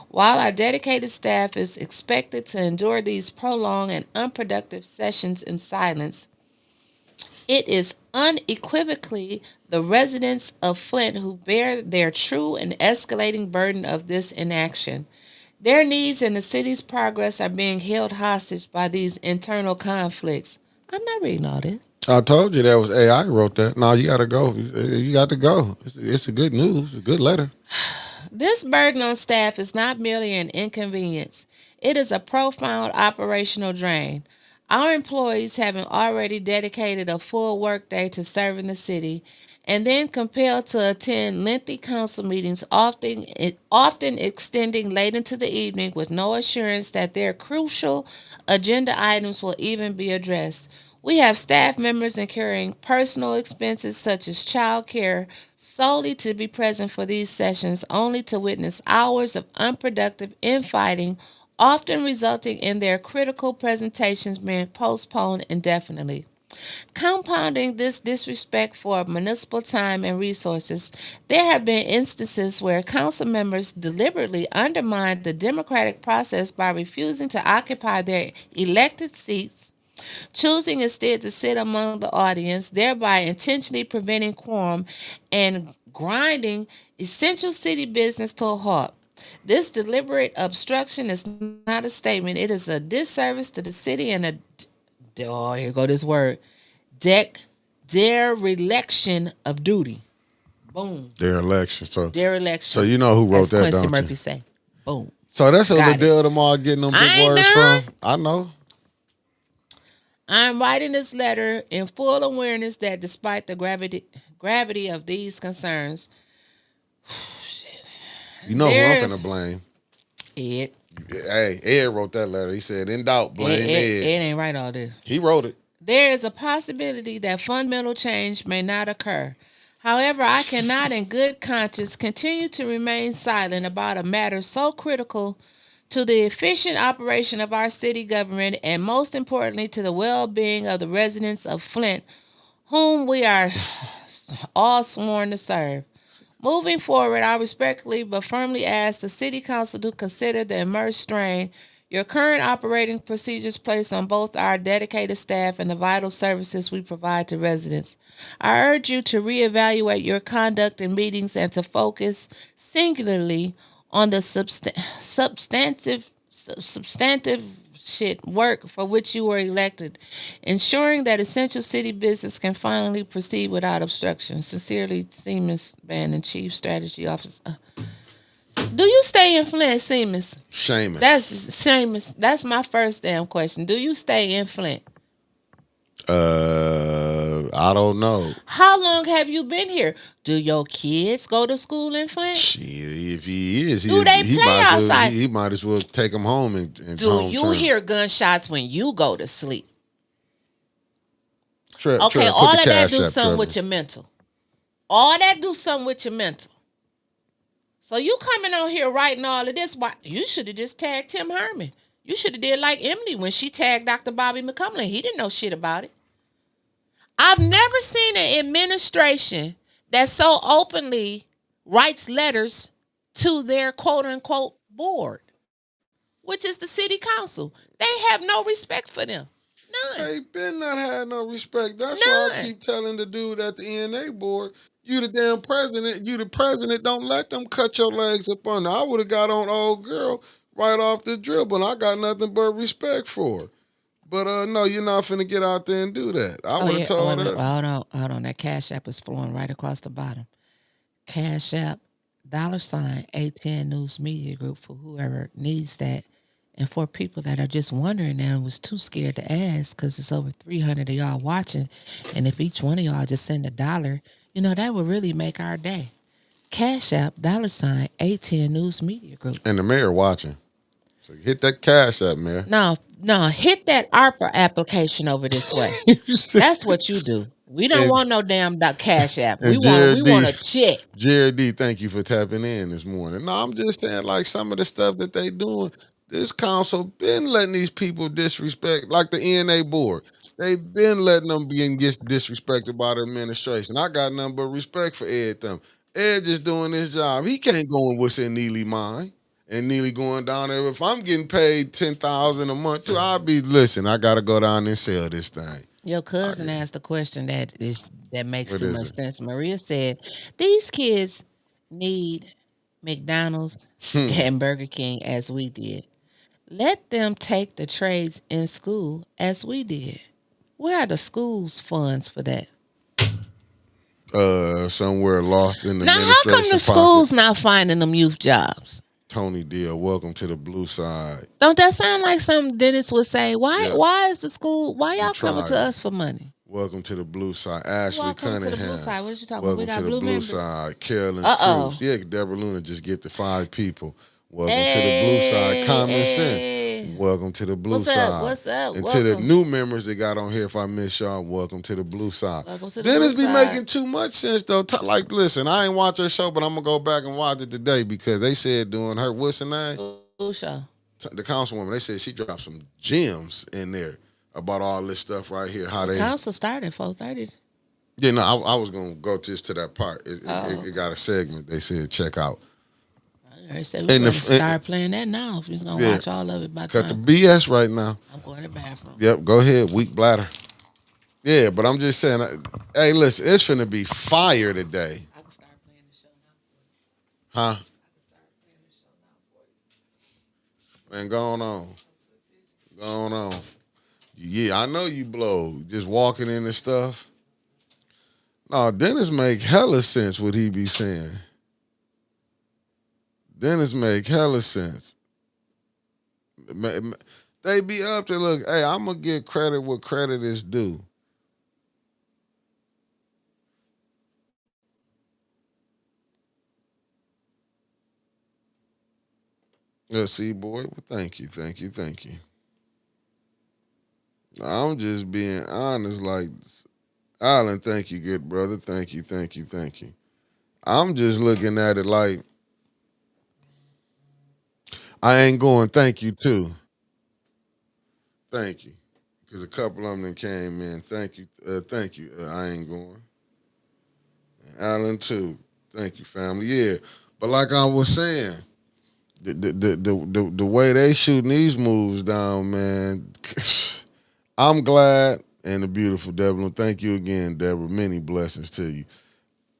While our dedicated staff is expected to endure these prolonged and unproductive sessions in silence, it is unequivocally the residents of Flint who bear their true and escalating burden of this inaction. Their needs and the city's progress are being held hostage by these internal conflicts. I'm not reading all this. I told you that was AI wrote that. No, you got to go. You got to go. It's a good news. It's a good letter. This burden on staff is not merely an inconvenience, it is a profound operational drain. Our employees, having already dedicated a full workday to serving the city, and then compelled to attend lengthy council meetings, often extending late into the evening with no assurance that their crucial agenda items will even be addressed. We have staff members incurring personal expenses such as child care solely to be present for these sessions, only to witness hours of unproductive infighting, often resulting in their critical presentations being postponed indefinitely. Compounding this disrespect for municipal time and resources, there have been instances where council members deliberately undermined the democratic process by refusing to occupy their elected seats, choosing instead to sit among the audience, thereby intentionally preventing quorum and grinding essential city business to a halt. This deliberate obstruction is not a statement, it is a disservice to the city and oh, here go this word, dec, dereliction of duty. Boom. Their election. So Dereliction, you know who wrote as that, Quincy don't you? Murphy say. Boom. So that's who the Got it. deal them all getting them big I ain't words from. done. I know. I'm writing this letter in full awareness that despite the gravity of these concerns, You know who I'm finna there's blame. Ed. Hey, Ed wrote that letter. He said, "In doubt, blame Ed Ed." ain't write all this. He wrote it. There is a possibility that fundamental change may not occur. However, I cannot in good conscience continue to remain silent about a matter so critical to the efficient operation of our city government and most importantly to the well-being of the residents of Flint, whom we are all sworn to serve. Moving forward, I respectfully but firmly ask the City Council to consider the immersed strain your current operating procedures place on both our dedicated staff and the vital services we provide to residents. I urge you to reevaluate your conduct in meetings and to focus singularly on the substantive shit work for which you were elected, ensuring that essential city business can finally proceed without obstruction. Sincerely, Siemens Band and Chief Strategy Officer. Do you stay in Flint, Siemens? Seamus. That's Seamus. That's my first damn question. Do you stay in Flint? I don't know. How long have you been here? Do your kids go to school in Flint? Shit, if he is, Do they he play might as well outside? he might as well take them home and Do home you train. hear gunshots when you go to sleep? Trap, Okay, trap. Put all the of that cash do up, something Trevor. with your mental. All that do something with your mental. So you coming on here writing all of this? Why you should have just tagged Tim Herman. You should have did like Emily when she tagged Dr. Bobby McCumlin. He didn't know shit about it. I've never seen an administration that so openly writes letters to their quote unquote board, which is the city council. They have no respect for them. None. Hey, Ben not had no respect. That's why I None. keep telling the dude at the ENA board, you the damn president, you the president, don't let them cut your legs up under. I would have got on old girl right off the dribble, and I got nothing but respect for her. But no, you're not finna get out there and do that. I Oh would have yeah. Oh, wait told a minute. her. Well, hold on. That Cash App is flowing right across the bottom. Cash App, dollar sign, A10 News Media Group for whoever needs that. And for people that are just wondering and was too scared to ask, because it's over 300 of y'all watching, and if each one of y'all just send $1, that would really make our day. Cash App, $ A10 News Media Group. And the mayor watching. So hit that cash up, mayor. No, hit that ARPA application over this way. That's what you do. We don't and, want no damn Cash App. We and want Jared we D. want a check. Jared D, thank you for tapping in this morning. No, I'm just saying, like, some of the stuff that they doing, this council been letting these people disrespect, like the ENA board. They've been letting them be and get disrespected by the administration. I got nothing but respect for Ed them. Ed just doing his job. He can't go in what's in Neely mind. And Neely going down there. If I'm getting paid $10,000 a month too, I'll be listen. I gotta go down and sell this thing. Your cousin asked a question that makes What too is much it? sense. Maria said, "These kids need McDonald's and Burger King as we did. Let them take the trades in school as we did. Where are the schools funds for that? Somewhere lost in the Now, how come the administration pocket. schools not finding them youth jobs? Tony Deal, welcome to the blue side. Don't that sound like something Dennis would say? Why? Yep. Why is the school? Why We y'all coming to tried. us for money? Welcome to the blue side. Ashley Welcome to the blue Cunningham. side. What you talking about? We Welcome to got the blue blue members. side. Carolyn Uh-oh. Cruz. Yeah, Deborah Luna just gifted 5 people. Welcome to the Hey, blue side. Common sense. hey. Welcome to the blue What's side. up? What's up? And to the Welcome. new members that got on here, if I miss y'all, welcome to the blue side. Welcome to the Dennis blue be side. making too much sense though. Like, listen, I ain't watch her show, but I'm gonna go back and watch it today because they said doing her what's her name? Blue show. The councilwoman. They said she dropped some gems in there about all this stuff right here. How they Council started at 4:30. Yeah, no, I was gonna go just to that part. It Oh. got a segment. They said check out. They said we And going to start playing that now. If you're going to Yeah. watch all of it by the Cut the time. BS right now. I'm going to the bathroom. Yep, go ahead. Weak bladder. Yeah, but I'm just saying. Hey, listen, it's finna be fire today, I can start playing the show now. huh? Man, going on, going on. Yeah, I know you blow. Just walking in and stuff. No, Dennis make hella sense what he be saying. Dennis make hella sense. They be up there. Look, hey, I'm gonna give credit what credit is due. Let's see, boy. Well, thank you, thank you, thank you. I'm just being honest. Like, Alan, thank you, good brother. Thank you, thank you, thank you. I'm just looking at it like I ain't going. Thank you too. Thank you, because a couple of them that came in. Thank you, thank you. I ain't going. Alan too. Thank you, family. Yeah, but like I was saying, the way they shooting these moves down, man. I'm glad and the beautiful Deborah. Thank you again, Deborah. Many blessings to you.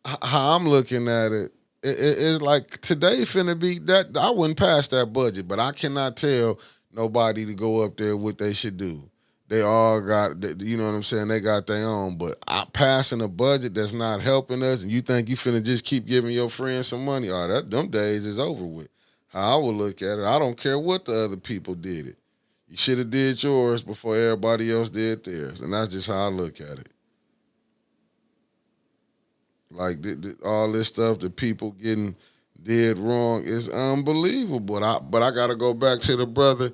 How I'm looking at it, it's like today finna be that I wouldn't pass that budget, but I cannot tell nobody to go up there what they should do. They all got, you know what I'm saying? They got their own, but passing a budget that's not helping us, and you think you finna just keep giving your friends some money? Oh, them days is over with. How I would look at it, I don't care what the other people did it. You should have did yours before everybody else did theirs, and that's just how I look at it. Like all this stuff that people getting did wrong is unbelievable. But I gotta go back to the brother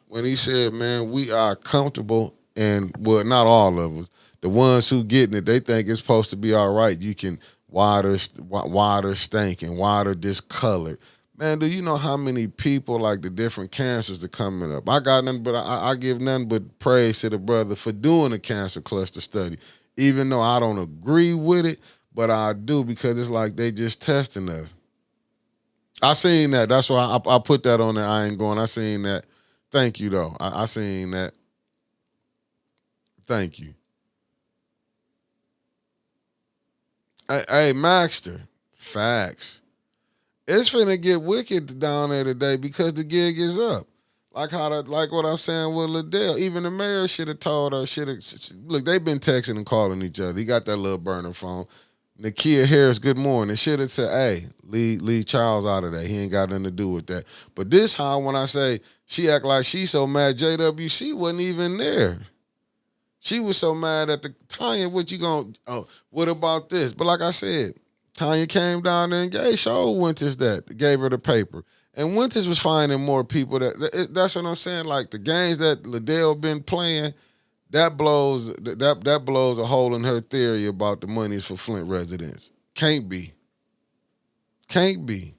when he said, "Man, we are comfortable," and well, not all of us. The ones who getting it, they think it's supposed to be all right. You can water stinking, water discolored. Man, do you know how many people like the different cancers that coming up? I got nothing, but I give nothing but praise to the brother for doing a cancer cluster study, even though I don't agree with it. But I do because it's like they just testing us. I seen that. That's why I put that on there. I ain't going. I seen that. Thank you though. I seen that. Thank you. Hey, Maxter. Facts. It's finna get wicked down there today because the gig is up. Like what I'm saying with Liddell. Even the mayor should have told her. Look, they've been texting and calling each other. He got that little burner phone. Nakia Harris, good morning. Should have said, hey, leave Charles out of that. He ain't got nothing to do with that. But this how when I say she act like she so mad, JWC wasn't even there. She was so mad at the Tanya, what you gonna what about this? But like I said, Tanya came down there and showed Winters that, gave her the paper. And Winters was finding more people that's what I'm saying. Like the games that Liddell been playing, that blows a hole in her theory about the monies for Flint residents. Can't be. Can't be.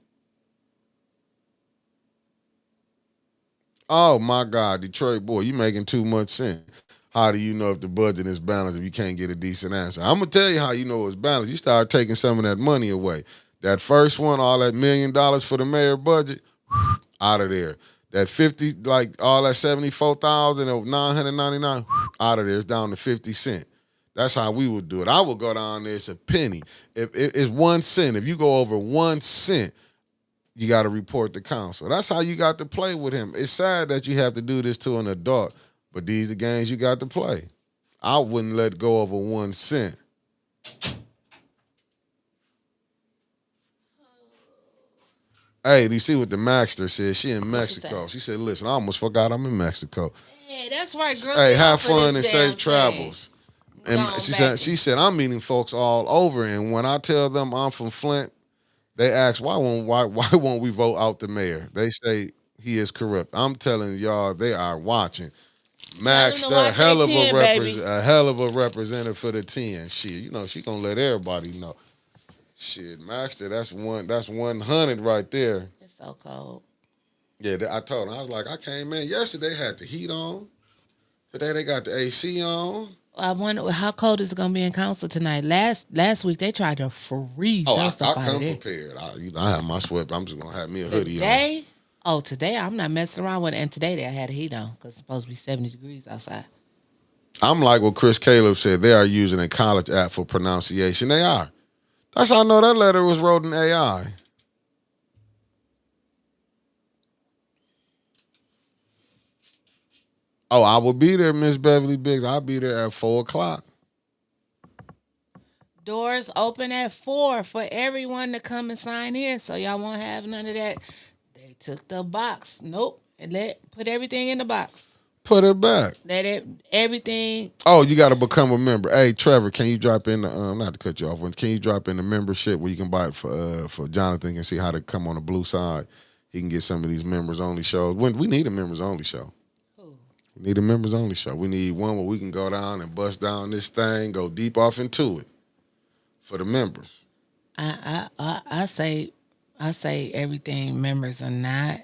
Oh my God, Detroit boy, you making too much sense. How do you know if the budget is balanced if you can't get a decent answer? I'm gonna tell you how you know it's balanced. You start taking some of that money away. That first one, all that $1 million for the mayor budget, out of there. That 50, like all that 74,000 or 999, out of there. It's down to 50 cents. That's how we would do it. I would go down there. It's a penny. If it's 1 cent, if you go over 1 cent, you got to report the council. That's how you got to play with him. It's sad that you have to do this to an adult, but these are the games you got to play. I wouldn't let go over 1 cent. Hey, do you see what the Maxter said? She in Mexico. She said, listen, I almost forgot I'm in Mexico. Hey, that's right, girl. Hey, have fun and safe travels. And she said, I'm meeting folks all over. And when I tell them I'm from Flint, they ask, why won't we vote out the mayor? They say he is corrupt. I'm telling y'all, they are watching. Max, a hell of a representative for the 10. Shit, you know, she gonna let everybody know. Shit, Maxter, that's 100 right there. It's so cold. Yeah, I told her, I was like, I came in yesterday, had the heat on. Today they got the AC on. I wonder how cold is it gonna be in council tonight. Last week they tried to freeze. I come prepared. I have my sweat. I'm just gonna have me a hoodie on. Today I'm not messing around with it. And today they had a heat on because it's supposed to be 70 degrees outside. I'm like what Chris Caleb said. They are using a college app for pronunciation. They are. That's how I know that letter was wrote in AI. Oh, I will be there, Miss Beverly Biggs. I'll be there at 4:00. Doors open at 4 for everyone to come and sign in. So y'all won't have none of that. They took the box. Nope. And put everything in the box. Put it back. Everything. Oh, you got to become a member. Hey, Trevor, can you drop in the not to cut you off? Can you drop in the membership where you can buy it for Jonathan and see how to come on the blue side? He can get some of these members only shows. We need a members only show. Who? We need a members only show. We need one where we can go down and bust down this thing, go deep off into it for the members. I say everything members are not.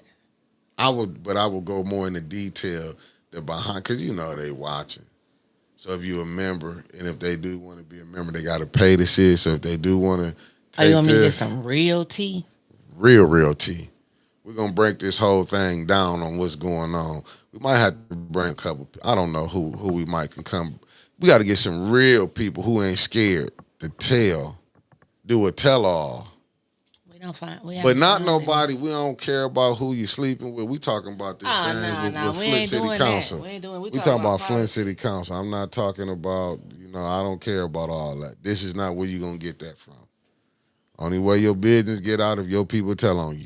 I would go more into detail. They're behind, because you know they watching. So if you're a member, and if they do want to be a member, they got to pay to see it. So if they do want to take you want me to get some real tea? Real tea. We're going to break this whole thing down on what's going on. We might have to bring a couple. I don't know who we might can come. We got to get some real people who ain't scared to tell, do a tell-all. But not nobody. We don't care about who you sleeping with. We talking about this thing with Flint City Council. We talking about Flint City Council. I'm not talking about, I don't care about all that. This is not where you gonna get that from. Only way your business get out if your people tell on you.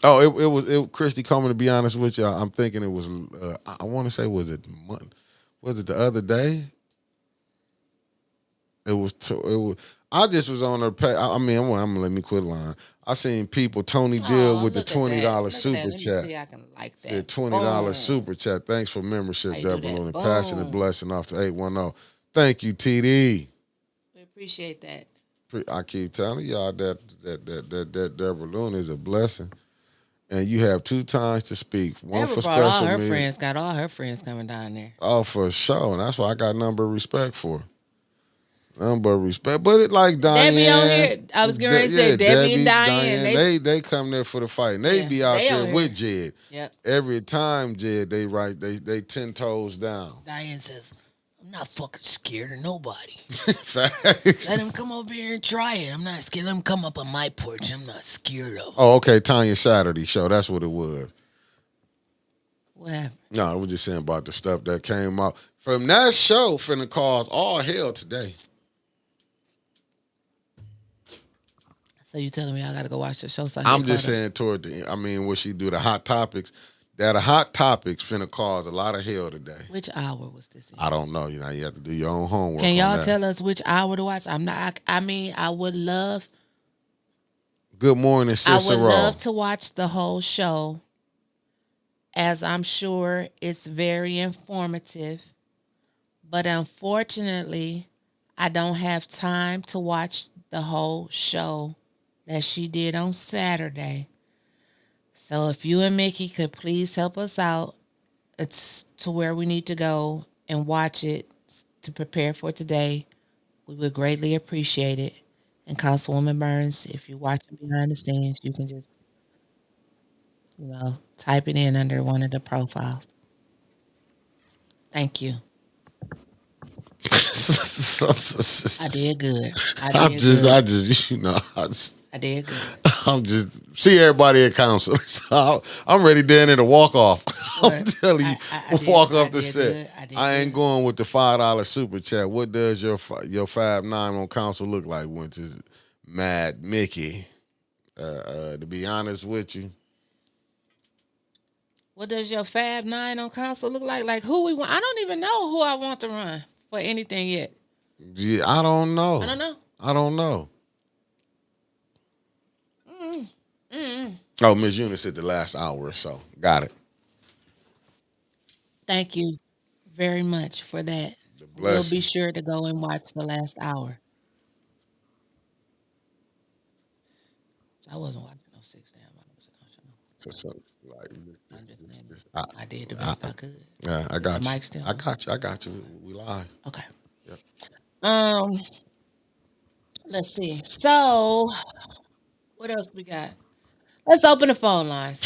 It was Christy coming. To be honest with y'all, I'm thinking it was. I want to say was it the other day? It was. I just was on her page. I mean, I'm gonna let me quit lying. I seen people Tony Deal with the $20 super chat. Let me see I can like that. Said $20 super chat. Thanks for membership, Deborah and passing the blessing off to 810. Thank you, TD. We appreciate that. I keep telling y'all that Deborah Luna is a blessing. And you have 2 times to speak. One for special all her friends. Got all her friends coming down there. Oh, for sure. And that's why I got number of respect for. Number of respect. But it like Diane. Debbie on here. I was going to say Debbie and Diane. They come there for the fight. And they be out there with Jed. Yep. Every time, Jed, they 10 toes down. Diane says, I'm not fucking scared of nobody. Facts. Let him come over here and try it. I'm not scared. Let him come up on my porch. I'm not scared of him. Oh, okay. Tanya Saturday show. That's what it was. What happened? No, I was just saying about the stuff that came out from that show. Finna cause all hell today. So you telling me I gotta go watch the show so I can I'm get just caught up? saying toward the end. I mean, what she do the hot topics. That hot topics finna cause a lot of hell today. Which hour was this in? I don't know. You know, you have to do your own homework. Can y'all on that. tell us which hour to watch? I'm not. I mean, I would love. Good morning, I Sister would Raw. love to watch the whole show, as I'm sure it's very informative. But unfortunately, I don't have time to watch the whole show that she did on Saturday. So if you and Mickey could please help us out, it's to where we need to go and watch it to prepare for today. We would greatly appreciate it. And Councilwoman Burns, if you're watching behind the scenes, you can just, type it in under one of the profiles. Thank you. I did good. I just, I did good. I'm just see everybody at council. I'm ready down there to walk off. I'm What? telling you, I did- walk I off the did set. good. I did I ain't good. going with the $5 super chat. What does your 5-9 on council look like? Went to Mad Mickey. To be honest with you, What does your Fab 9 on council look like? Like who we want? I don't even know who I want to run for anything yet. yeah, I don't know. I don't know. I don't know. Mm-mm. Oh, Miss Eunice said the last hour or so. Got it. Thank you very much for that. The We'll blessing. be sure to go and watch the last hour. I wasn't watching no 6 damn hours. So, like, I'm just saying, just- I did the best I could. yeah, I Is got the you. mic still I on? got you. I got you. We live. Okay. Yep. Um, let's see. So, what else we got? Let's open the phone lines.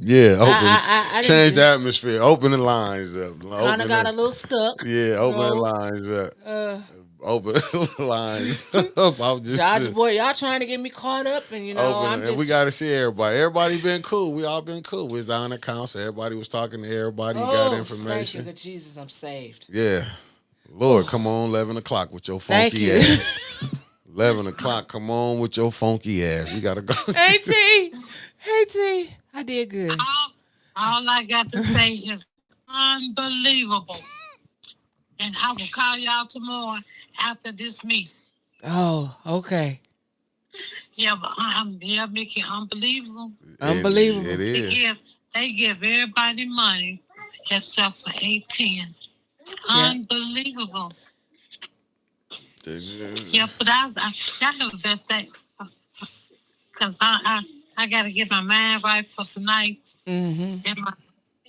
Yeah, open. I Change the didn't atmosphere. Open the lines up. kind of Open got a it. little stuck. Yeah, open the No. lines up. Uh, Open the lines up. I'm just Dodge boy, y'all trying to get me caught up, and open I'm it. And we just. got to see everybody. Everybody been cool. We all been cool. We was down at council. Everybody was talking to everybody. You got Oh, thank you, information. good Jesus, I'm saved. Yeah. Lord, come on, 11 o'clock with your Thank funky you. ass. 11 o'clock, come on with your funky ass. We got to go. Hey T, I did good. All I got to say is unbelievable. And I will call y'all tomorrow after this meeting. Oh, okay. Yeah, but Mickey, unbelievable. Unbelievable. It They is. give everybody money except for 810. Yeah. Unbelievable. It Yeah, but I have the best day. Because I got to get my mind right for tonight Mm-hmm.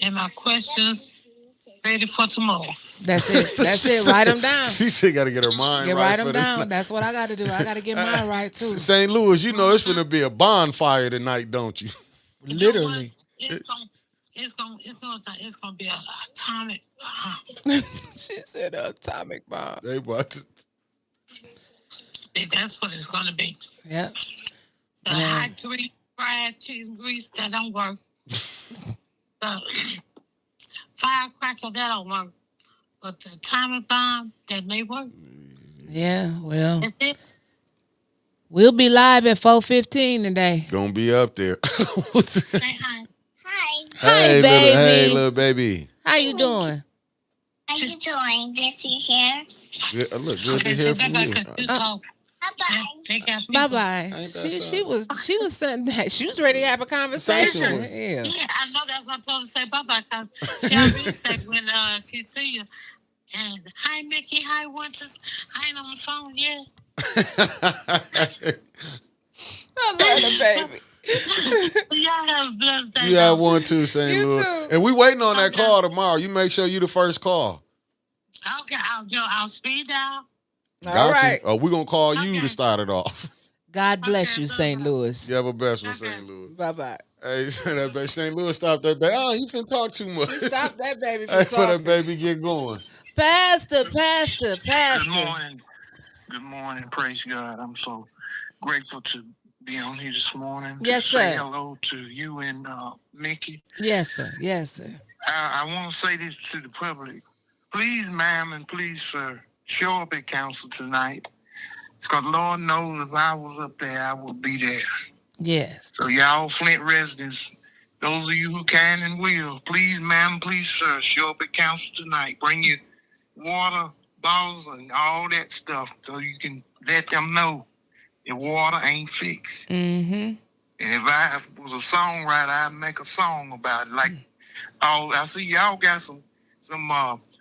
and my questions ready for tomorrow. That's it. That's it. Write them down. She said got to get her mind right Write for them the down. night. That's what I got to do. I got to get mine right too. St. Louis, you know it's going to be a bonfire tonight, don't you? Literally. It's gonna be an atomic She said atomic bomb. They about to. That's what it's gonna be. Yep. The hot grease, fried chicken grease, that don't work. The firecracker, that don't work. But the atomic bomb, that may work. Yeah. Well, That's it. we'll be live at 4:15 today. Gonna be up there. Say hi. Hi, baby. Hey, little baby. How you doing? How you doing? Good to hear. Good, look, good to Okay, hear say from bye-bye, you. 'cause you talk. Bye-bye. They got people. Bye bye. Ain't that She something? was saying she was ready to have a conversation. Conversation. Yeah. Yeah, I know that's what I told her to say bye-bye, because she already said when she see you. And hi, Mickey. Hi, Winters. I ain't on the phone yet. I love the baby. Y'all have a blessed day. You have though. one too, St. You Louis. too. And we waiting on that Okay. call tomorrow. You make sure you the first call. Okay, I'll speed down. All Got right. you. We're going to call you Okay. to start it off. God bless Okay, you, bye-bye. St. Louis. You have a best one, Okay. St. Louis. Bye bye. Hey, that baby, St. Louis, stop that baby. Oh, you finna talk too much. Stop that baby Hey, from for that talking. baby get going. Pastor. Good morning. Good morning. Praise God. I'm so grateful to be on here this morning Yes, to say sir. hello to you and Mickey. Yes, sir. Yes, sir. I want to say this to the public. Please, ma'am, and please, sir, show up at council tonight. Because Lord knows if I was up there, I would be there. Yes. So y'all Flint residents, those of you who can and will, please, ma'am, please, sir, show up at council tonight. Bring your water bottles and all that stuff so you can let them know the water ain't fixed. Mm-hmm. And if I was a songwriter, I'd make a song about it. Like, I see y'all got some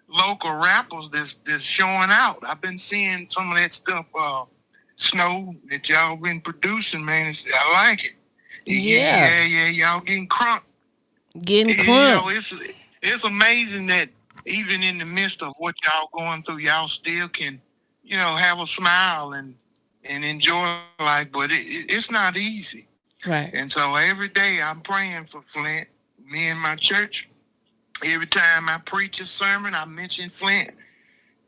local rappers that's showing out. I've been seeing some of that stuff, Snow, that y'all been producing, man. I like it. Yeah. Y'all getting crunk. Getting You crunk. know, it's amazing that even in the midst of what y'all going through, y'all still can, have a smile and enjoy life. But it's not easy. Right. And so every day I'm praying for Flint. Me and my church, every time I preach a sermon, I mention Flint.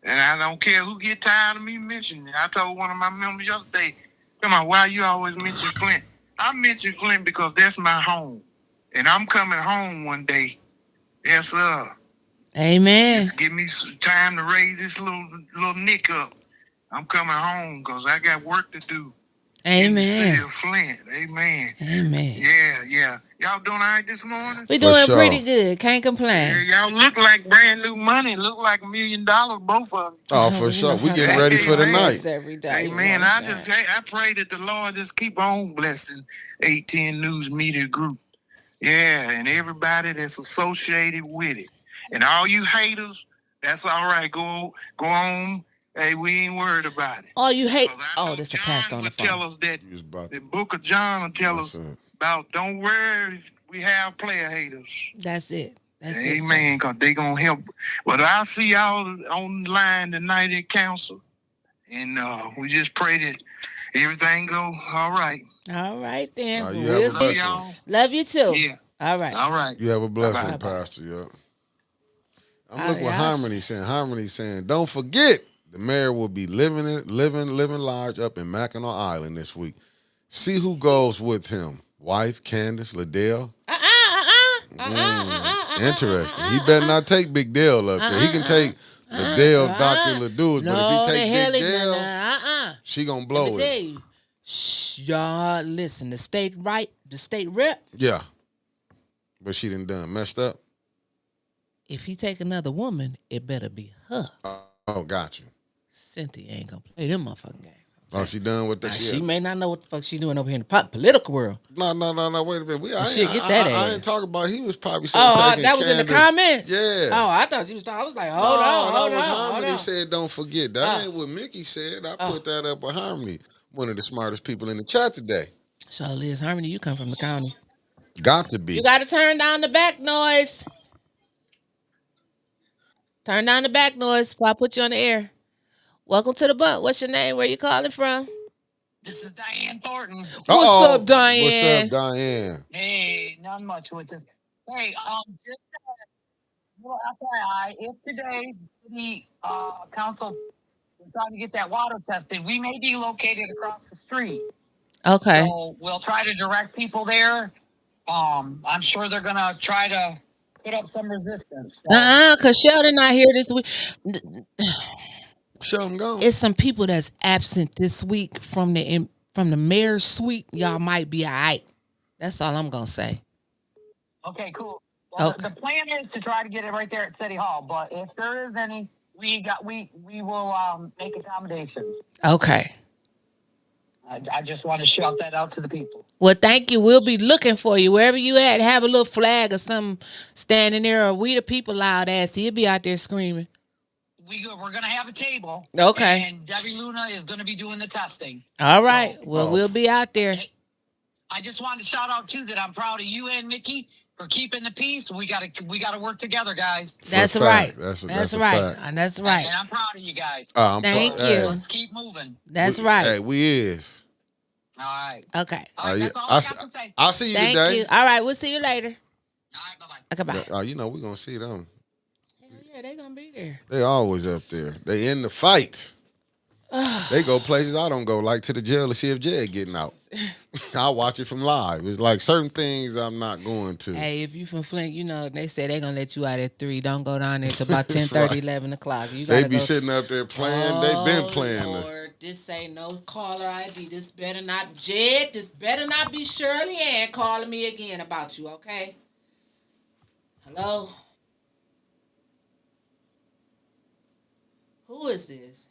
And I don't care who get tired of me mentioning it. I told one of my members yesterday, come on, why you always mention Flint? I mention Flint because that's my home. And I'm coming home one day. Yes, sir. Amen. Just give me some time to raise this little nick up. I'm coming home because I got work to do. In the city Amen. of Flint. Amen. Amen. Yeah. Y'all doing all right this morning? We For doing sure. pretty good. Can't complain. Yeah, y'all look like brand new money. Look like $1 million, both of you. Oh, for sure. We getting ready for the night. Every day. Amen. I pray that the Lord just keep on blessing 810 News Media Group. Yeah, and everybody that's associated with it. And all you haters, that's all right. Go on. Hey, we ain't worried about it. Oh, you hate. 'Cause I Oh, know this a John pastor on the would tell phone. us that You was about the to- book of John will tell That's us it. about don't worry if we have player haters. That's it. That's Amen, because they going to help. But I'll see y'all online tonight at council. And we just pray that everything go all right. All right, then. You We'll have a Love see. blessing. y'all. Love you too. Yeah. All right. All right. You have a blessing, Bye-bye. Pastor. Yep. I'm Oh, looking what yes. Harmony saying. Harmony saying, don't forget, the mayor will be living large up in Mackinac Island this week. See who goes with him. Wife, Candace, Liddell. Interesting. He better not take Big Dale up there. He can take Liddell, Dr. Ladouce, but if he take Big Dale, she gonna blow Let me tell it. you. Y'all, listen, the state rep, Yeah. But she done messed up. if he take another woman, it better be her. Oh, got you. Cynthia ain't gonna play them motherfucking game. Oh, she done with Now, that she shit. may not know what the fuck she doing over here in the political world. No. Wait a minute. I ain't talking about. He was probably saying taking That was in the Candace. comments? Yeah. Oh, I thought you was talking. I was like, No, hold on. that was hold Harmony on. said, don't forget. That ain't what Mickey said. I put that up with Harmony, one of the smartest people in the chat today. So, Liz Harmony, you come from the county. Got to be. You got to turn down the back noise. Turn down the back noise before I put you on the air. Welcome to the bump. What's your name? Where you calling from? This is Diane Thornton. What's up, Diane? What's up, Diane? Hey, not much with this. Hey, just a little FYI, if today the council is trying to get that water tested, we may be located across the street. Okay. So we'll try to direct people there. I'm sure they're gonna try to put up some resistance. So. Cause Sheldon not here this week. Sheldon gone. It's some people that's absent this week from the mayor's suite. Y'all might be all right. That's all I'm gonna say. Okay, cool. Well, Okay. the plan is to try to get it right there at City Hall, but if there is any, we will make accommodations. Okay. I just want to shout that out to the people. Well, thank you. We'll be looking for you wherever you at. Have a little flag or something standing there, or we the people loud ass. He'll be out there screaming. We're gonna have a table. Okay. And Debbie Luna is gonna be doing the testing. All right. So, well, we'll be out there. I just wanted to shout out too that I'm proud of you and Mickey for keeping the peace. We gotta work together, guys. That's fact. right. That's That's a right. fact. That's right. And I'm proud of you guys. Thank you. Hey, Let's keep moving. That's right. Hey, we is. All right. Okay. All right. That's all I got to say. I'll see you Thank today. you. All right. We'll see you later. All right. Bye-bye. Okay, bye. Oh, we're gonna see them. Hell yeah, they gonna be there. They always up there. They in the fight. They go places I don't go, like to the jail to see if Jed getting out. I watch it from live. It's like certain things I'm not going to. Hey, if you from Flint, you know they say they're gonna let you out at 3. Don't go down there till about That's 10:30, right. 11 o'clock. You They gotta be go. sitting up there playing. They been Oh playing the. Lord, this ain't no caller ID. This better not Jed. This better not be Shirley Ann calling me again about you. Okay? Hello. Who is this?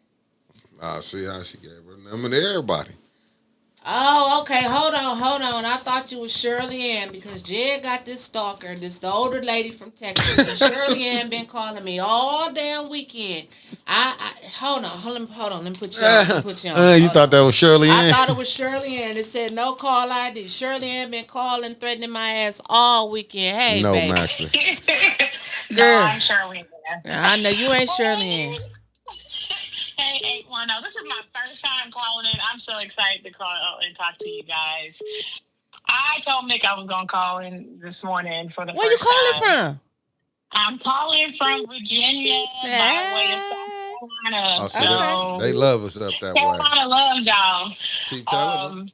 I see how she gave her number to everybody. Oh, okay. Hold on, hold on. I thought you was Shirley Ann because Jed got this stalker, this the older lady from Texas, and Shirley Ann been calling me all damn weekend. I hold on. Let me put you on. Let me put you on. You Hold thought on. that was Shirley I Ann? thought it was Shirley Ann. It said no call ID. Shirley Ann been calling, threatening my ass all weekend. Hey, No, baby, Maxley. No, girl. I'm Shirley. I know you ain't Shirley Ann. Hey, 810. This is my first time calling in. I'm so excited to call and talk to you guys. I told Nick I was going to call in this morning for the Where you first time. calling from? I'm calling from Virginia by way of Hey. South Carolina. Oh, see, Okay. they So, love us up that way. Carolina loves y'all. Keep telling them.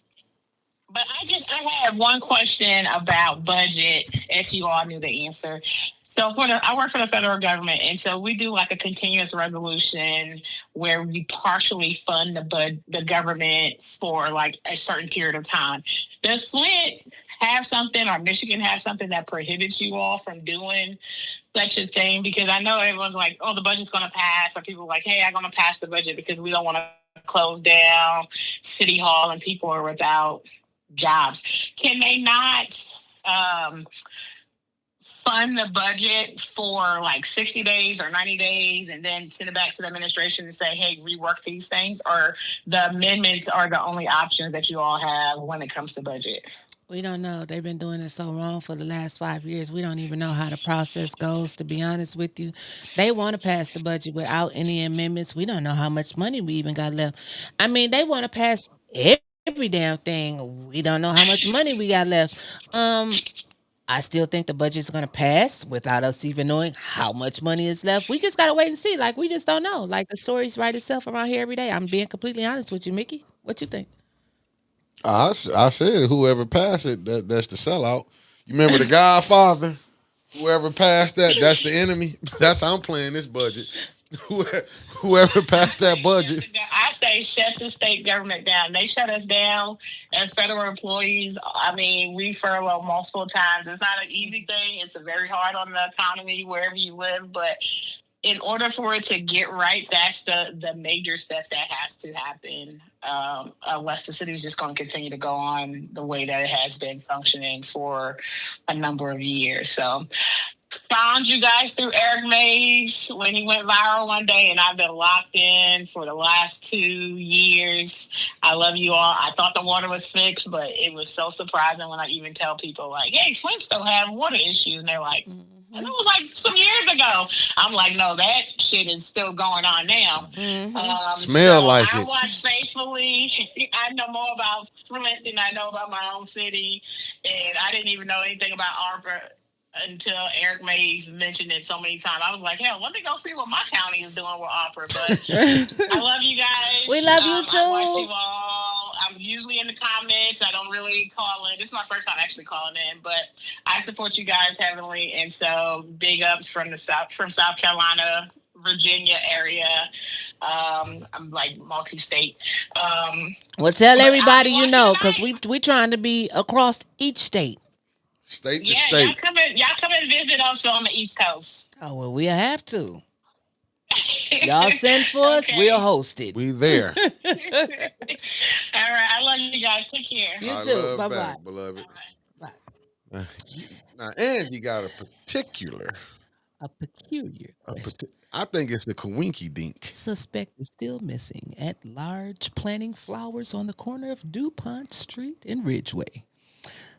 But I had one question about budget, if you all knew the answer. So I work for the federal government, and so we do like a continuous resolution where we partially fund the government for like a certain period of time. Does Flint have something, or Michigan have something that prohibits you all from doing such a thing? Because I know everyone's like, oh, the budget's going to pass, or people are like, hey, I'm going to pass the budget because we don't want to close down City Hall and people are without jobs. Can they not fund the budget for like 60 days or 90 days and then send it back to the administration and say, hey, rework these things? Or the amendments are the only options that you all have when it comes to budget? We don't know. They've been doing it so wrong for the last 5 years. We don't even know how the process goes, to be honest with you. They want to pass the budget without any amendments. We don't know how much money we even got left. I mean, they want to pass every damn thing. We don't know how much money we got left. Um, I still think the budget's going to pass without us even knowing how much money is left. We just got to wait and see. Like, we just don't know. Like, the stories write itself around here every day. I'm being completely honest with you, Mickey. What you think? I said whoever passed it, that's the sellout. You remember the Godfather? Whoever passed that, that's the enemy. That's how I'm playing this budget. Whoever passed that budget. I say shut the state government down. They shut us down as federal employees. I mean, we furlough multiple times. It's not an easy thing. It's very hard on the economy wherever you live, but in order for it to get right, that's the major step that has to happen. Unless the city is just going to continue to go on the way that it has been functioning for a number of years. So found you guys through Eric Mays when he went viral one day, and I've been locked in for the last 2 years. I love you all. I thought the water was fixed, but it was so surprising when I even tell people like, hey, Flint still have water issues, and they're like, and it was like some years ago. I'm like, no, that shit is still going on now. Smell like I it. watch faithfully. I know more about Flint than I know about my own city, and I didn't even know anything about ARPA until Eric Mays mentioned it so many times. I was like, hell, let me go see what my county is doing with opera. But I love you guys. We love you too. I watch you all. I'm usually in the comments. I don't really call in. This is my first time actually calling in, but I support you guys heavily. And so big ups from South Carolina, Virginia area. I'm like multi-state. Well, tell everybody you know, tonight. because we trying to be across each state. State to Yeah, state. y'all come and visit us on the East Coast. Oh, well, we'll have to. Y'all send for us, Okay. we'll host it. We there. All right, I love you guys. Take care. You I too. love Bye-bye. back, beloved. Bye. Now, Angie got a particular. A peculiar question. I think it's the Kawinky Dink. Suspect is still missing at large planting flowers on the corner of DuPont Street and Ridgeway.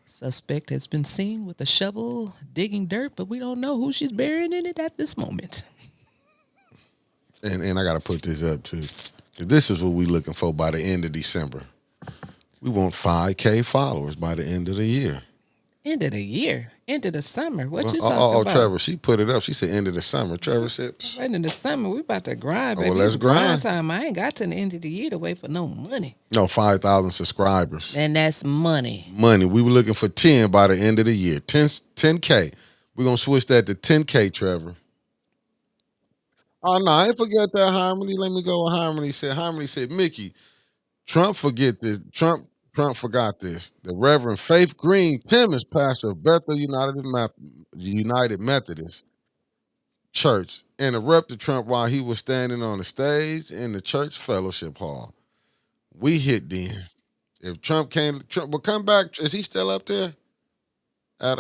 Suspect has been seen with a shovel digging dirt, but we don't know who she's burying in it at this moment. And I got to put this up too. 'Cause this is what we looking for by the end of December. We want 5K followers by the end of the year. End of the year, end of the summer. What Well, you talking about? Trevor, she put it up. She said end of the summer. Trevor said, "Psh, Right in the summer, we about to grind, oh, well, baby. let's It's grind grind. time. I ain't got to the end of the year to wait for no money. No, 5,000 subscribers. And that's money. Money. We were looking for 10 by the end of the year. 10K. We're going to switch that to 10K, Trevor. Oh, no, I ain't forget that, Harmony. Let me go with Harmony said. Harmony said, Mickey, Trump forget this. Trump forgot this. The Reverend Faith Green Timmons, pastor of Bethel United Methodist Church, interrupted Trump while he was standing on the stage in the church fellowship hall. We hit then. If Trump will come back. Is he still up there at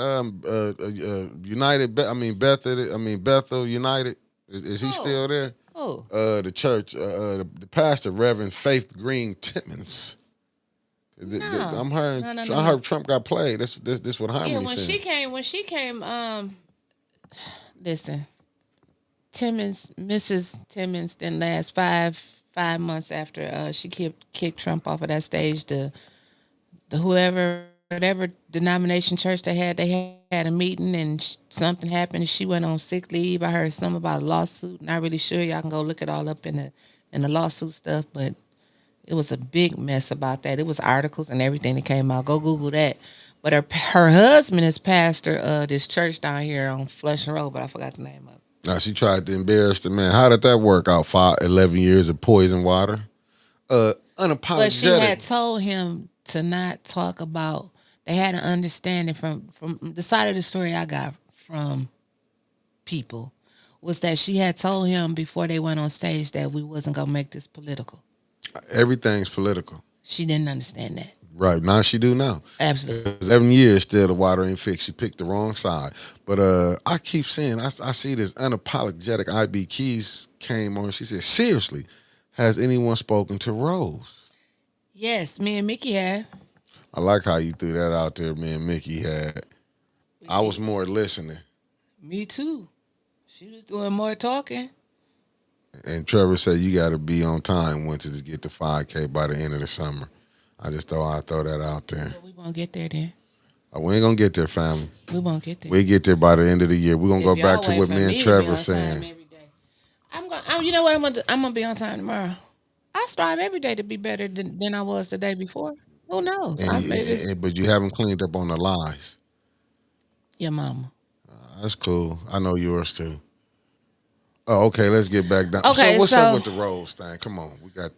United? Bethel United. Is he Oh, still there? oh, The church, the pastor, Reverend Faith Green Timmons. no, I'm hearing. no, no, no, I no. heard Trump got played. This what Yeah, Harmony saying. when she came, listen, Timmons, Mrs. Timmons, then last five months after she kicked Trump off of that stage, the whoever whatever denomination church they had a meeting and something happened and she went on sick leave. I heard something about a lawsuit. Not really sure. Y'all can go look it all up in the lawsuit stuff, but it was a big mess about that. It was articles and everything that came out. Go Google that. But her husband is pastor of this church down here on Flushing Road, but I forgot the name of it. Now she tried to embarrass the man. How did that work out? 11 years of poison water. But she had Unapologetic. told him to not talk about. They had an understanding from the side of the story I got from people was that she had told him before they went on stage that we wasn't gonna make this political. Everything's political. She didn't understand that. Right now she do now. Absolutely. 7 years still the water ain't fixed. She picked the wrong side. But I keep saying I see this unapologetic IB Keys came on. She said, seriously, has anyone spoken to Rose? Yes, me and Mickey had. I like how you threw that out there, me and Mickey had. I was more listening. Me too. She was doing more talking. And Trevor said you gotta be on time once to get to 5K by the end of the summer. I just thought I'd throw that out there. But we won't get there then. We ain't gonna get there, family. We won't get there. We get there by the end of the year. We're gonna go If back y'all to wait what for me and to be Trevor on saying. time every day. You know what I'm gonna do? I'm gonna be on time tomorrow. I strive every day to be better than I was the day before. Who knows? And, I made this but you haven't cleaned up on the lies. your mama. That's cool. I know yours too. Oh, okay. Let's get back down. So Okay, what's up so with the Rose thing? Come on, we got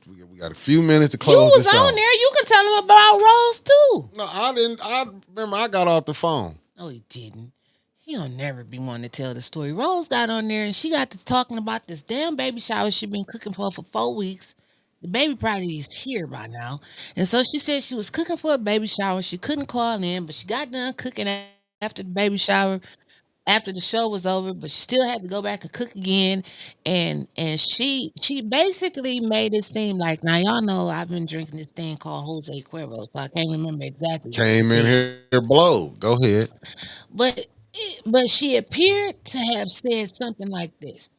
a few minutes to you close was this on out. there. You can tell them about Rose too. No, I didn't. I remember I got off the phone. No, he didn't. He'll never be one to tell the story. Rose got on there and she got to talking about this damn baby shower she been cooking for 4 weeks. The baby probably is here by now. And so she said she was cooking for a baby shower. She couldn't call in, but she got done cooking after the baby shower, after the show was over, but she still had to go back and cook again. And she basically made it seem like now y'all know I've been drinking this thing called Jose Cuervo, so I can't remember exactly what she Came in said. here blow. Go ahead. But she appeared to have said something like this.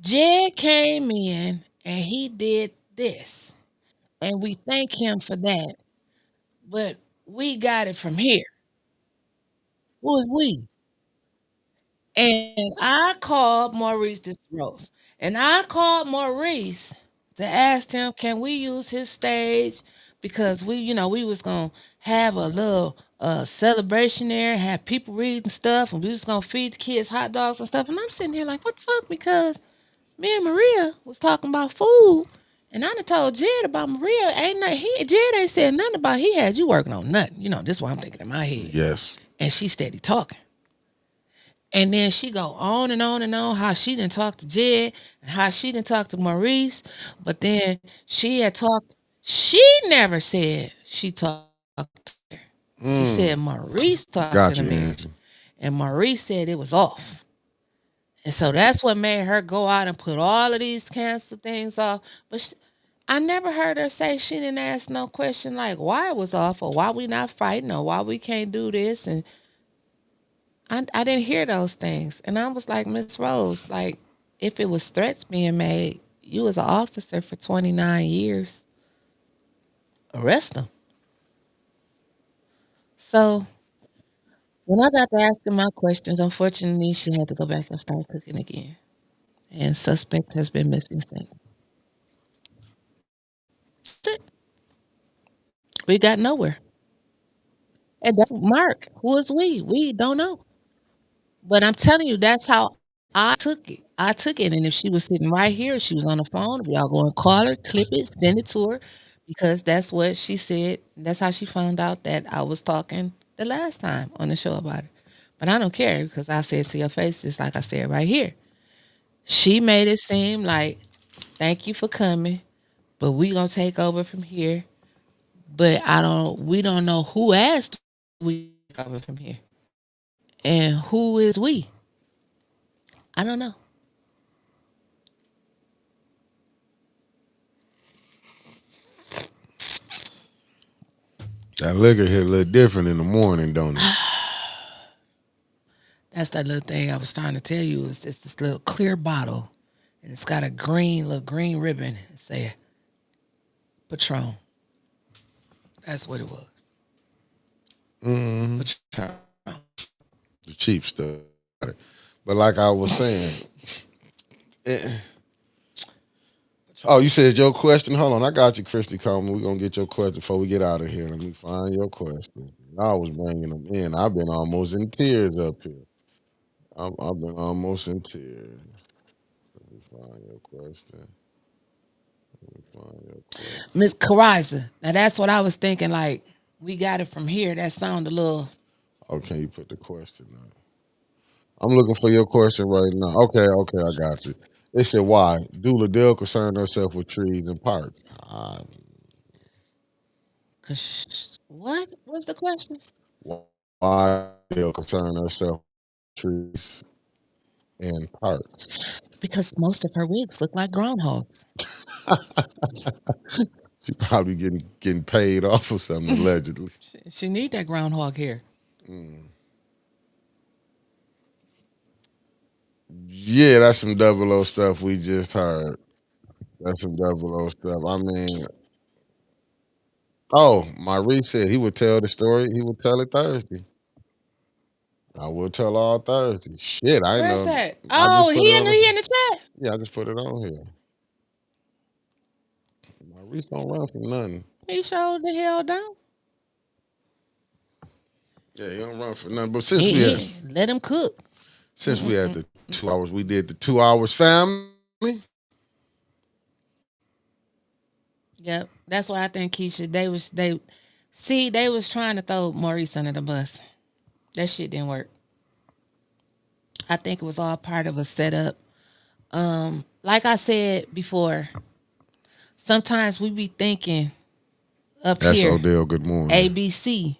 Jed came in and he did this, and we thank him for that. But we got it from here. Who is we? And I called Maurice, this is Rose, and I called Maurice to ask him, can we use his stage? Because we was gonna have a little celebration there, have people reading stuff, and we was gonna feed the kids hot dogs and stuff. And I'm sitting here like, what the fuck? Because me and Maria was talking about food, and I done told Jed about Maria. Jed ain't said nothing about he had you working on nothing. This is what I'm thinking in my head. Yes. And she steady talking. And then she go on and on and on how she didn't talk to Jed and how she didn't talk to Maurice. But then she never said she talked to her. She said Maurice talked to Got the you, man. Angie. And Maurice said it was off. And so that's what made her go out and put all of these cancer things off. But I never heard her say she didn't ask no question like why it was off or why we not fighting or why we can't do this. And I didn't hear those things. And I was like, Miss Rose, like, if it was threats being made, you was an officer for 29 years, arrest them. So when I got to asking my questions, unfortunately, she had to go back and start cooking again. And suspect has been missing since. That's it. We got nowhere. And that's Mark. Who is we? We don't know. But I'm telling you, that's how I took it. I took it. And if she was sitting right here, she was on the phone, if y'all go and call her, clip it, send it to her, because that's what she said. That's how she found out that I was talking the last time on the show about it. But I don't care because I said to your face, just like I said right here. She made it seem like, thank you for coming, but we gonna take over from here. But we don't know who asked we take over from here. And who is we? I don't know. That liquor hit a little different in the morning, don't it? That's that little thing I was trying to tell you. It's just this little clear bottle, and it's got a little green ribbon. It say Patron. That's what it was. Mm-hmm. Patron. The cheap stuff. But like I was saying, eh, oh, you said your question? Hold on, I got you, Christy Coleman. We're gonna get your question before we get out of here. Let me find your question. I was bringing them in. I've been almost in tears up here. I've been almost in tears. Let me find your question. Let me find your question. Miss Kariza. Now that's what I was thinking. Like we got it from here. That sound a little. Oh, can you put the question up? I'm looking for your question right now. Okay, I got you. It said, why do Liddell concern herself with trees and parks? What was the question? Why Liddell concern herself with trees and parks? Because most of her wigs look like groundhogs. She probably getting paid off or something allegedly. She need that groundhog hair. Mm. Yeah, that's some double O stuff we just heard. That's some double O stuff. I mean, oh, Maurice said he would tell the story. He would tell it Thursday. I will tell all Thursday. Shit, I Where's know. that? I Oh, just put it on. he in the chat. Yeah, I just put it on here. Maurice don't run from nothing. He showed the hell down. Yeah, he don't run from nothing. But Let him cook. since we had the 2 hours, we did the 2 hours family. Yep. That's why I think Keisha, they was trying to throw Maurice under the bus. That shit didn't work. I think it was all part of a setup. Like I said before, sometimes we be thinking up That's here Odell. Good morning. ABC,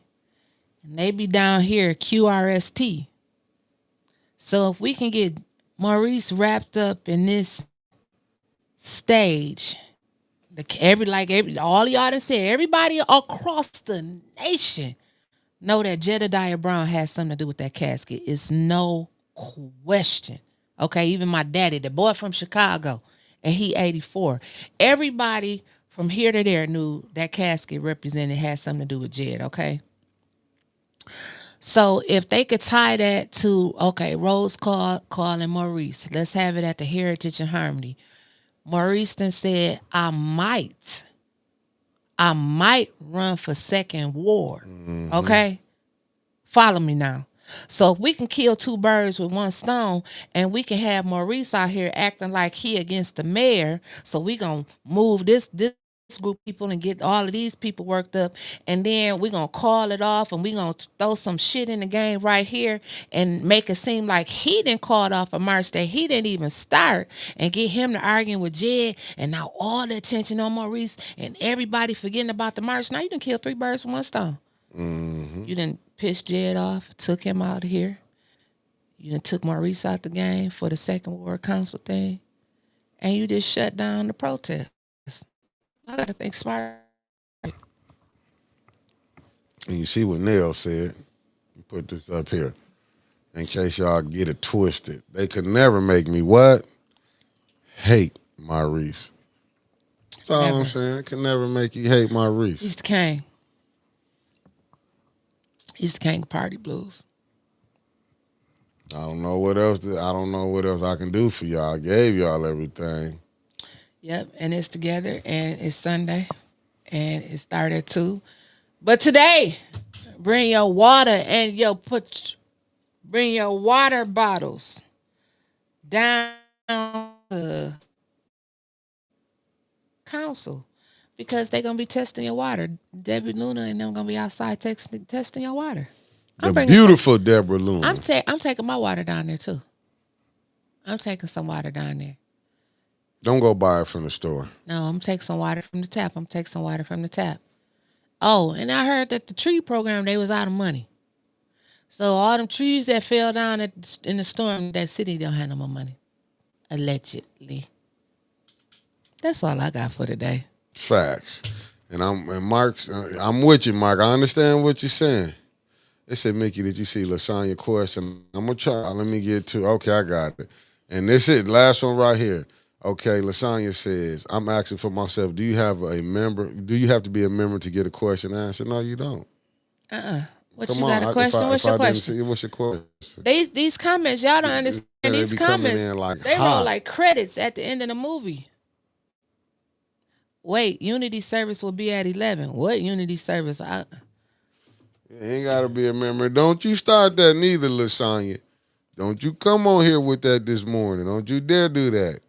and they be down here QRST. So if we can get Maurice wrapped up in this stage, all y'all done said, everybody across the nation know that Jedediah Brown has something to do with that casket. It's no question. Okay, even my daddy, the boy from Chicago, and he 84. Everybody from here to there knew that casket represented had something to do with Jed. Okay, so if they could tie that to Rose calling Maurice, let's have it at the Heritage and Harmony. Maurice then said, I might run for second ward. Mm-hmm. Okay, follow me now. So if we can kill two birds with one stone, and we can have Maurice out here acting like he against the mayor, so we gonna move this group of people and get all of these people worked up, and then we gonna call it off, and we gonna throw some shit in the game right here and make it seem like he didn't call it off a march that he didn't even start, and get him to arguing with Jed, and now all the attention on Maurice and everybody forgetting about the march. Now you done kill three birds with one stone. Mm-hmm. You done pissed Jed off, took him out of here. You done took Maurice out the game for the second ward council thing, and you just shut down the protest. I gotta think smart. And you see what Nell said. Put this up here in case y'all get it twisted. They could never make me what? Hate Maurice. That's all Never. I'm saying. It could never make you hate Maurice. He's the king. East King Party Blues. I don't know what else. I don't know what else I can do for y'all. I gave y'all everything. Yep, and it's together, and it's Sunday, and it started at 2. But today, bring your water and bring your water bottles down to council because they're gonna be testing your water. Debbie Luna and them gonna be outside testing your water. The I'm bringing some. beautiful Deborah Luna. I'm taking my water down there too. I'm taking some water down there. Don't go buy it from the store. No, I'm taking some water from the tap. I'm taking some water from the tap. Oh, and I heard that the tree program, they was out of money. So all them trees that fell down in the storm, that city don't have no more money. Allegedly. That's all I got for today. Facts. And Mark's. I'm with you, Mark. I understand what you're saying. They said, Mickey, did you see Lasagna question? I'm gonna try. Let me get to. Okay, I got it. And this is last one right here. Okay, Lasagna says, I'm asking for myself, do you have a member? Do you have to be a member to get a question answered? No, you don't. What Come you on. got a question? What's your question? See, what's your question? These comments, y'all don't understand. They These be coming comments, in like they hot. roll like credits at the end of the movie. Wait, Unity service will be at 11. What Unity service? You ain't gotta be a member. Don't you start that neither, Lasagna. Don't you come on here with that this morning. Don't you dare do that.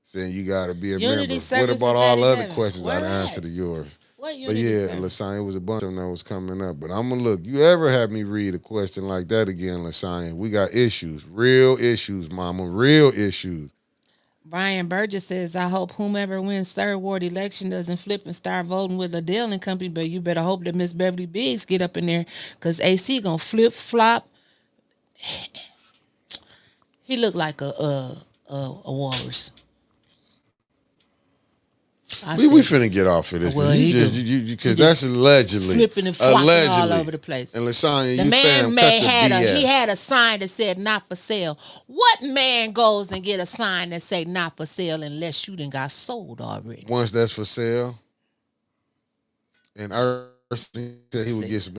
Saying you gotta be a Unity member. service What about is all at the other 11. questions Where I'd at? answer to yours? What But Unity yeah, service? Lasagna, was a bunch of them that was coming up. But I'm gonna look. You ever have me read a question like that again, Lasagna? We got issues, real issues, mama, real issues. Brian Burgess says, I hope whomever wins third ward election doesn't flip and start voting with Liddell and company, but you better hope that Miss Beverly Biggs get up in there because AC gonna flip flop. He looked like a walrus. We finna get off of this Well, because that's allegedly flipping and flopping all over the place. And Lasagna, The you man BS. he had a sign that said not for sale. What man goes and get a sign that say not for sale unless you done got sold already? Once that's for sale, and Earth said he would get some